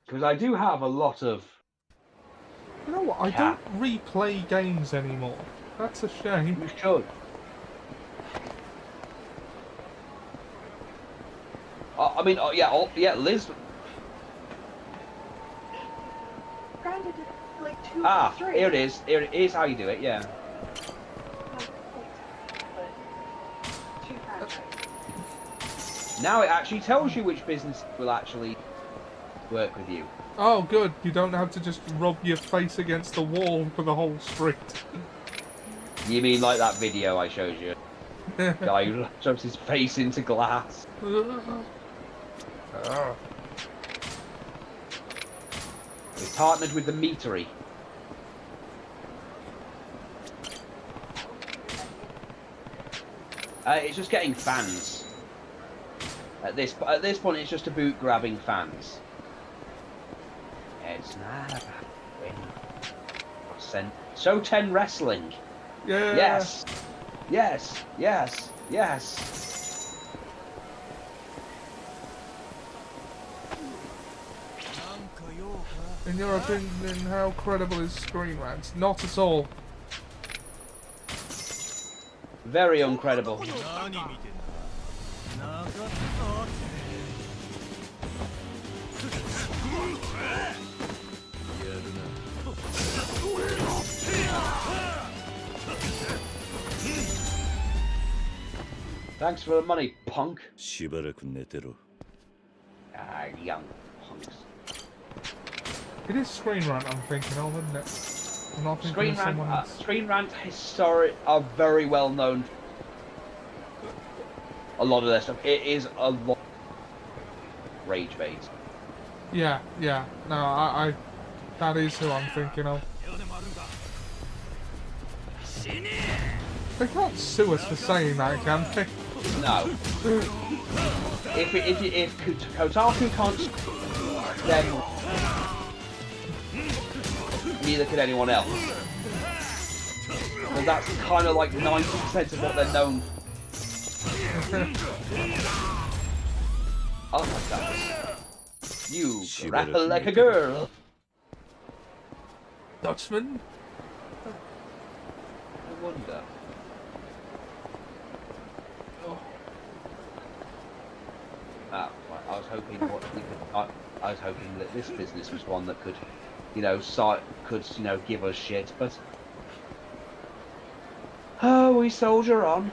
Because I do have a lot of. You know what? I don't replay games anymore. That's a shame. You should. I mean, yeah, Liz. Ah, here it is. Here it is how you do it, yeah. Now it actually tells you which business will actually work with you. Oh, good. You don't have to just rub your face against the wall for the whole street. You mean like that video I showed you? Guy who shoves his face into glass. We've partnered with the meatery. It's just getting fans. At this point, it's just about grabbing fans. It's not about winning. So 10 wrestling. Yeah. Yes. Yes. Yes. Yes. In your opinion, how credible is Screen Rant? Not at all. Very uncredible. Thanks for the money, punk. Young punks. It is Screen Rant I'm thinking of, isn't it? I'm not thinking of someone else. Screen Rant are very well known. A lot of their stuff. It is a lot rage bait. Yeah. No, I that is who I'm thinking of. They can't sue us for saying that, can they? No. If Kotaku can't, then neither can anyone else. And that's kind of like 90% of what they're known. Oh my god. You grapple like a girl. Dutchman? I wonder. Ah, right. I was hoping what we could. I was hoping that this business was one that could, give us shit, but oh, we soldier on.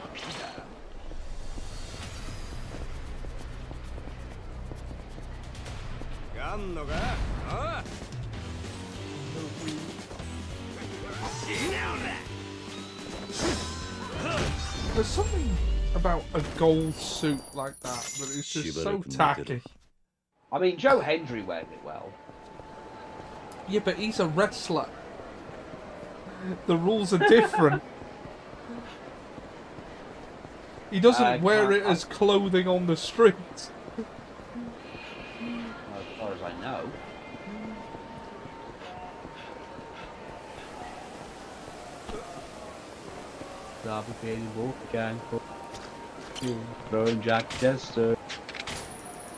There's something about a gold suit like that is just so tacky. I mean, Joe Hendry wears it well. Yeah, but he's a wrestler. The rules are different. He doesn't wear it as clothing on the street. As far as I know. Complicated Wolfgang, throwing Jack Jester.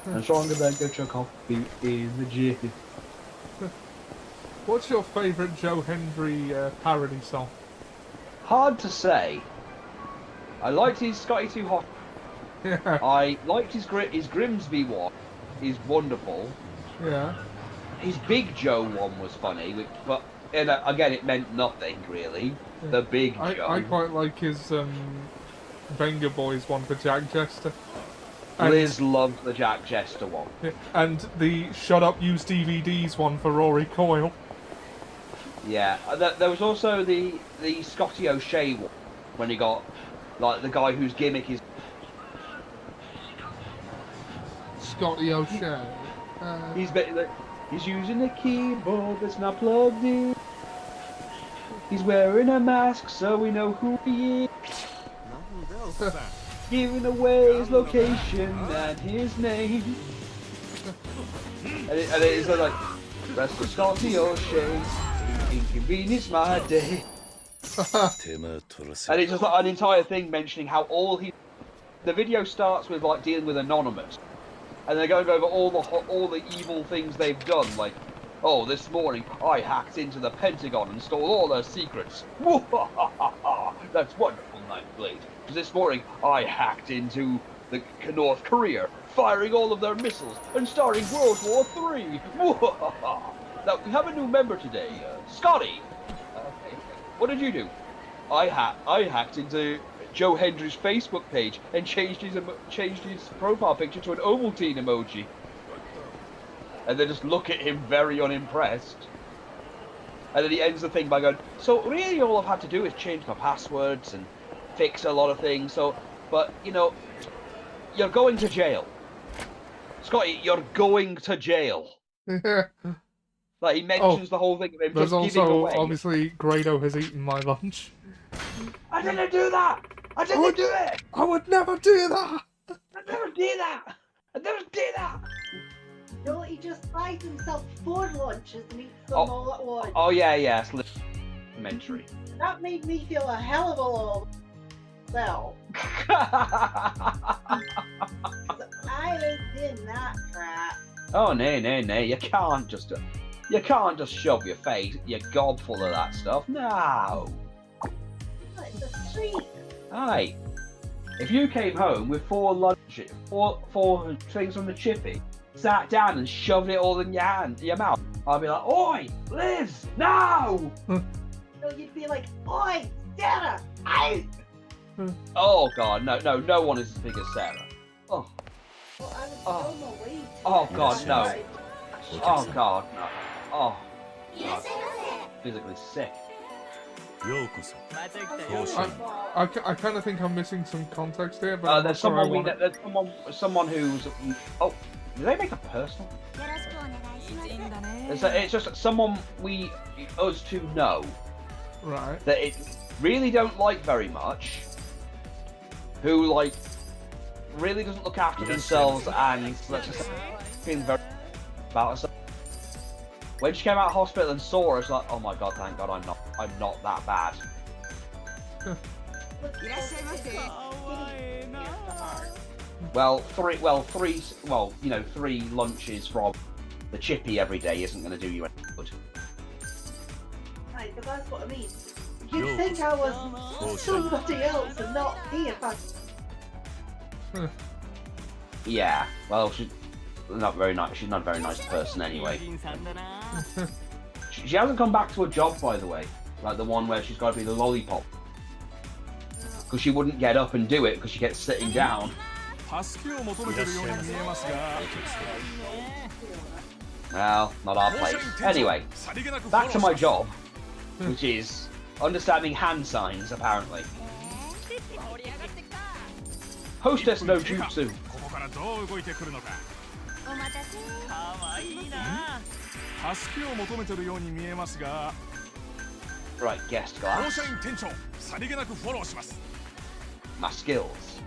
I'm stronger than get your coffee in the gym. What's your favourite Joe Hendry parody song? Hard to say. I liked his Scotty Too Hot. Yeah. I liked his Grimsby one. He's wonderful. Yeah. His Big Joe one was funny, but again, it meant nothing really. Yeah. The Big Joe. I quite like his Venga Boys one for Jack Jester. And Liz loved the Jack Jester one. Yeah, and the Shut Up Use DVDs one for Rory Coyle. Yeah, there was also the Scotty O'Shea one, when he got, like, the guy whose gimmick is... Scotty O'Shea? He's using a keyboard that's not plugged in. He's wearing a mask so we know who he is. Giving away his location and his name. And it's like, Wrestler Scotty O'Shea, inconvenience my day. And it's just like an entire thing mentioning how the video starts with like dealing with Anonymous, and they're going over all the evil things they've done. Like, oh, this morning I hacked into the Pentagon and stole all their secrets. That's wonderful, Nightblade. This morning, I hacked into the North Korea, firing all of their missiles and starting World War III. Now, we have a new member today, Scotty. What did you do? I hacked into Joe Hendry's Facebook page and changed his profile picture to an Ovaltine emoji. And they just look at him very unimpressed. And then he ends the thing by going, so really all I've had to do is change my passwords and fix a lot of things, but you're going to jail. Scotty, you're going to jail. Like, he mentions the whole thing of him just giving away. There's also, obviously, Grado has eaten my lunch. I didn't do that! I didn't do it! I would never do that! I never did that! I never did that! No, he just buys himself 4 lunches and eats them all at once. Oh yeah, it's elementary. That made me feel a hell of a lot. So, I ain't in that crap. Oh no! You can't just shove your face, your gob full of that stuff. No. It's a treat. Aye. If you came home with 4 things from the chippy, sat down and shoved it all in your mouth, I'd be like, "Oi, Liz, no!" So you'd be like, "Oi, Sarah, out!" Oh god, no one is as big as Sarah. Oh. Well, I was on my way to oh god, no. Oh god, no. Oh. God. Physically sick. I kind of think I'm missing some context here, but there's someone who's. Oh, did they make a personal? It's just someone us two know. Right. That it really don't like very much. Who really doesn't look after themselves, and let's just say, feeling very about herself. When she came out of hospital and saw her, it's like, oh my god, thank god I'm not that bad. Three lunches from the chippy every day isn't going to do you any good. Right, but that's what I mean. You'd think I was somebody else and not here, but... Yeah, well, she's not very nice. She's not a very nice person anyway. She hasn't come back to her job, by the way. Like the one where she's got to be the lollipop. Because she wouldn't get up and do it because she gets sitting down. Well, not our place. Anyway, back to my job, which is understanding hand signs, apparently. Hostess no jutsu. Right, guest glass. My skills.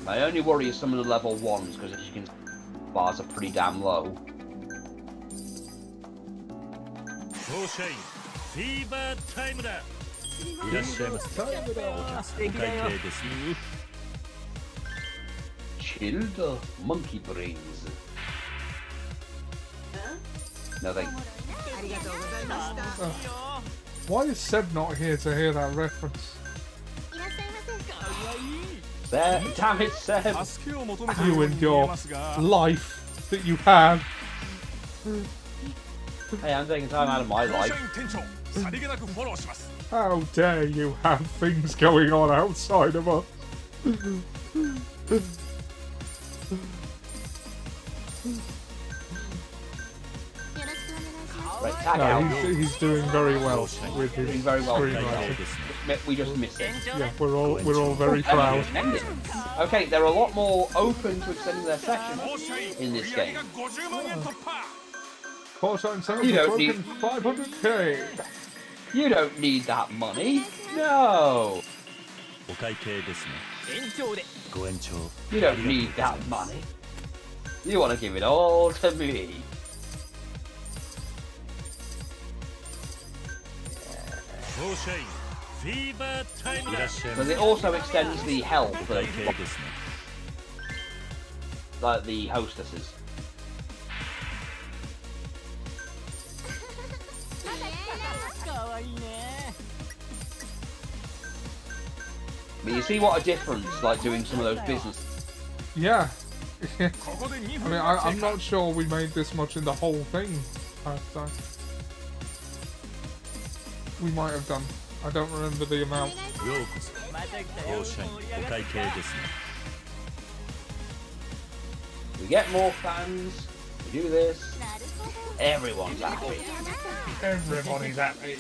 My only worry is some of the level 1s, because as you can see, bars are pretty damn low. Chilled monkey brains. Nothing. Why is Seb not here to hear that reference? Damn it, Seb! You and your life that you have. Hey, I'm taking time out of my life. How dare you have things going on outside of us? Right, tag no, out. He's doing very well with his screenwriting. We just missed it. Yeah, we're all very proud. Okay, they're a lot more open to extending their sessions in this game. You don't need 500k. You don't need that money. No. You don't need that money. You want to give it all to me. Because it also extends the health of like the hostesses. But you see what a difference, like doing some of those businesses. Yeah. I mean, I'm not sure we made this much in the whole thing last time. We might have done. I don't remember the amount. We get more fans, we do this, everyone's happy. Everybody's happy.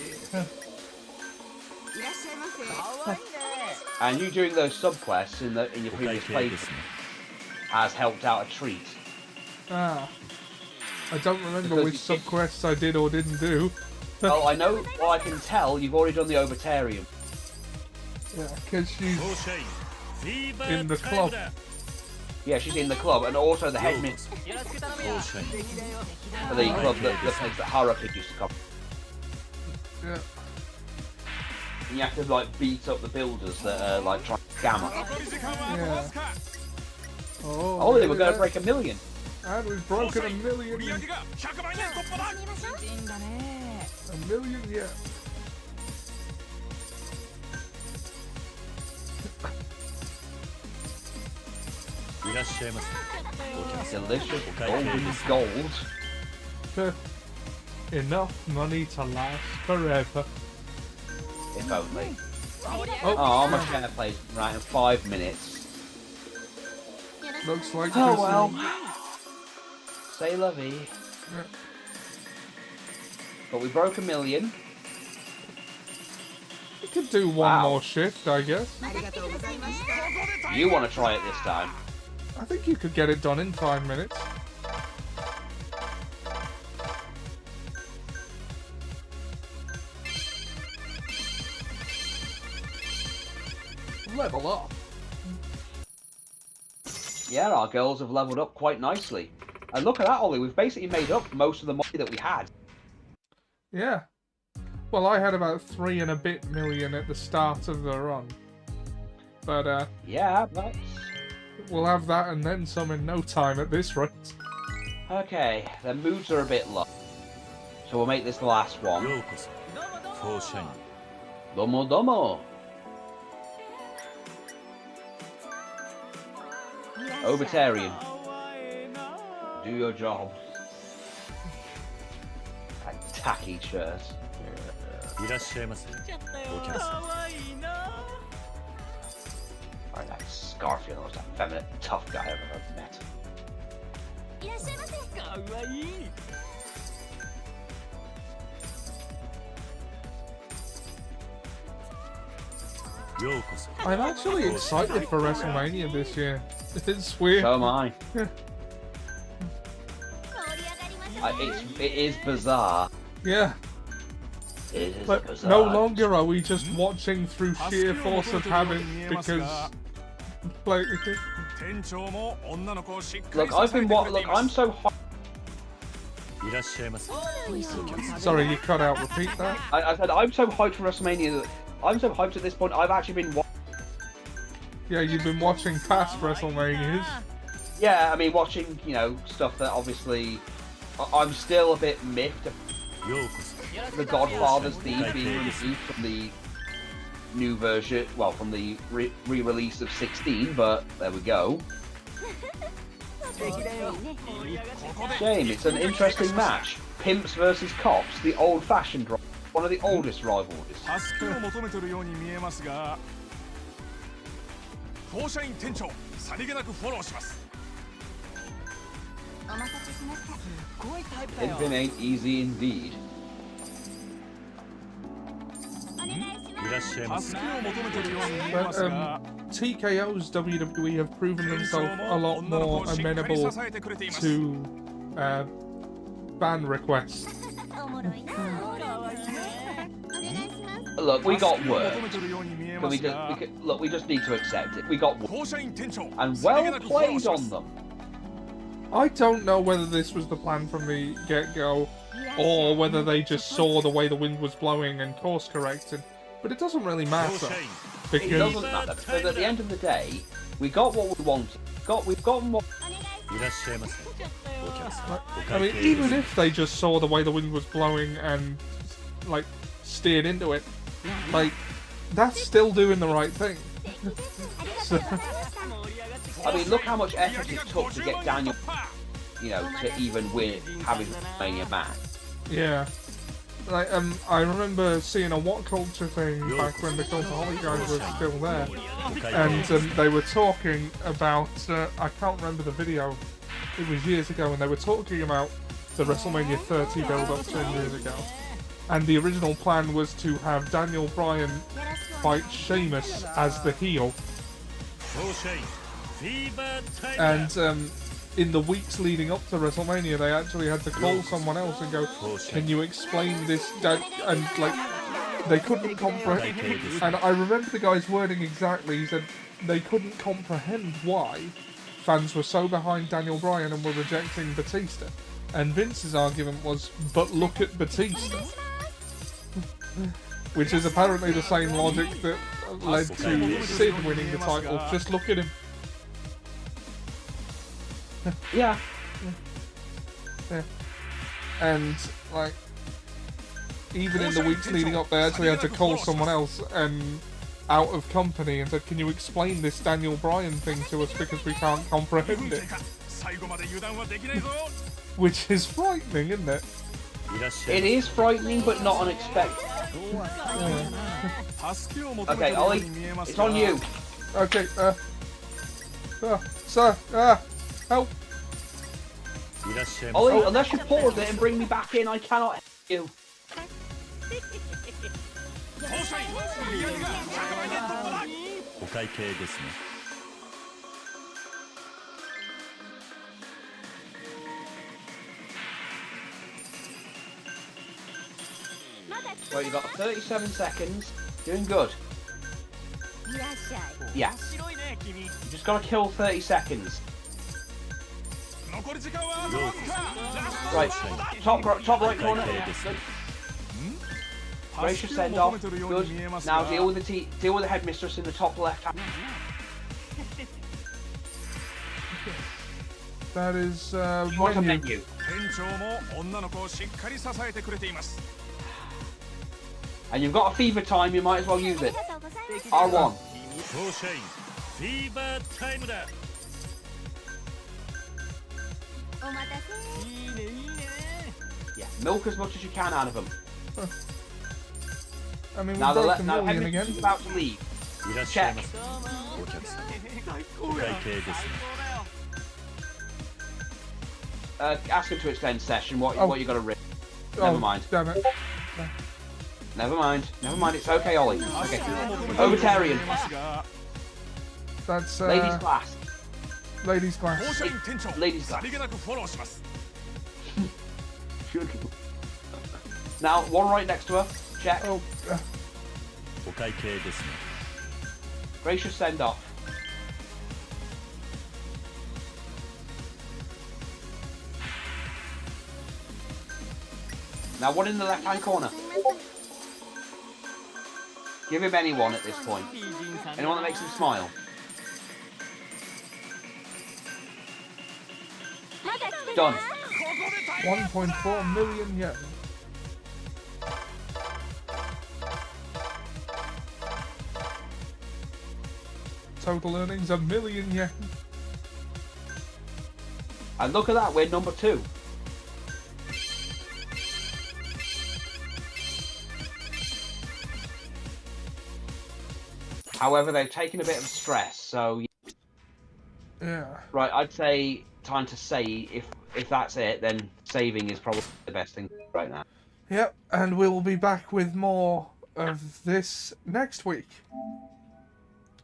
And you doing those subquests in your previous playthrough has helped out a treat. I don't remember which subquests I did or didn't do. Well, I know, well, I can tell you've already done the Overtarium. Yeah, because she's in the club. Yeah, she's in the club, and also the headmistress. For the club, the place that Haruka used to come. Yeah. And you have to, like, beat up the builders that are, like, trying to scam her. Yeah. Oh, they were going to break 1 million. And we've broken 1 million. 1 million, yeah. Delicious golden gold. Enough money to last forever. If only. Oh, my chair plays right in 5 minutes. Looks like oh this well. Say la vie. Yeah. But we broke 1 million. We could do one more shift, I guess. You want to try it this time? I think you could get it done in 5 minutes. Level up. Yeah, our girls have leveled up quite nicely. And look at that, Ollie. We've basically made up most of the money that we had. Yeah. Well, I had about 3 and a bit million at the start of the run. But, yeah, but... we'll have that and then some in no time at this rate. Okay, the moods are a bit low. So we'll make this the last one. Domo domo. Obitarian. Do your job. A tacky shirt. Alright, that's Scarfield, the most effeminate, tough guy I've ever met. I'm actually excited for WrestleMania this year. It's weird. So am I. It is bizarre. Yeah. It is but bizarre. No longer are we just watching through sheer force of habit because, like. Look, I've been Look, I'm so hot. Sorry, you cut out. Repeat that. I said I'm so hyped for WrestleMania that I'm so hyped at this point. I've actually been. Yeah, you've been watching past WrestleManias. Yeah, I mean, watching, you know, stuff that obviously I'm still a bit miffed. The Godfather's theme being removed from the new version, well, from the re-release of 16, but there we go. Shame, it's an interesting match. Pimps versus cops, the old-fashioned, one of the oldest rivalries. Pimpin' ain't easy indeed. But TKO's WWE have proven themselves a lot more amenable to ban requests. Look, we got work. Look, we just need to accept it. We got work. And well played on them. I don't know whether this was the plan from the get-go, or whether they just saw the way the wind was blowing and course-corrected. But it doesn't really matter. Because... It doesn't matter, because at the end of the day, we got what we wanted. We've gotten what... I mean, even if they just saw the way the wind was blowing and, like, steered into it, like, that's still doing the right thing. So... I mean, look how much effort it took to get Daniel, you know, to even win having a Mania match. Yeah. Like, I remember seeing a What Culture thing back when the Cultaholic guys were still there, and they were talking about, I can't remember the video, it was years ago, and they were talking about the WrestleMania 30 build-up 10 years ago, and the original plan was to have Daniel Bryan fight Sheamus as the heel. And in the weeks leading up to WrestleMania, they actually had to call someone else and go, "Can you explain this?" And like, they couldn't comprehend. And I remember the guy's wording exactly. He said they couldn't comprehend why fans were so behind Daniel Bryan and were rejecting Batista. And Vince's argument was, "But look at Batista," which is apparently the same logic that led to Sid winning the title. Just look at him. Yeah. Yeah. And, like, even in the weeks leading up, they actually had to call someone else and out of company and said, "Can you explain this Daniel Bryan thing to us because we can't comprehend it?" Which is frightening, isn't it? It is frightening, but not unexpected. Yeah. Okay, Ollie, it's on you. Okay, sir, help! Ollie, unless you pause it and bring me back in, I cannot help you. Well, you've got 37 seconds. Doing good. Yeah. You just gotta kill 30 seconds. Right, top right corner. Good. Gracious send off. Good. Now deal with the headmistress in the top left hand. That is menu. And you've got a fever time, you might as well use it. R1. Fever time. Yeah, milk as much as you can out of them. I mean, now we're now again. About to leave. Check. Ask him to extend session. What you got to read? Never mind. Damn it. Never mind. It's okay, Ollie. Okay. Overtarian. That's ladies class. Ladies class. Ladies class. Now, one right next to her. Check. Oh. Gracious send off. Now, one in the left hand corner. Give him anyone at this point. Anyone that makes him smile. Done. 1.4 million yen. Total earnings $1 million yen. And look at that, we're number 2. However, they've taken a bit of stress, so yeah. Right, I'd say time to save. If that's it, then saving is probably the best thing right now. Yep, and we'll be back with more of this next week.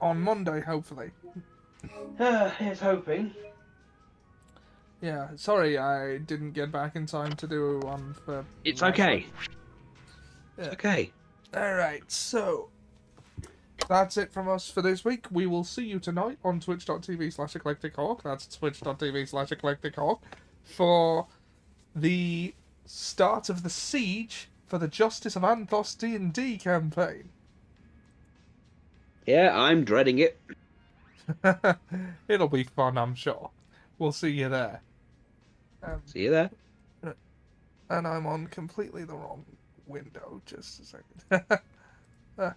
On Monday, hopefully. Here's hoping. Yeah, sorry I didn't get back in time to do one for... It's okay. Yeah. It's okay. Alright, so... That's it from us for this week. We will see you tonight on twitch.tv/eclectichawk. That's twitch.tv/eclectichawk. For the start of the siege for the Justice of Anthos D&D campaign. Yeah, I'm dreading it. It'll be fun, I'm sure. We'll see you there. See you there. And I'm on completely the wrong window. Just a second.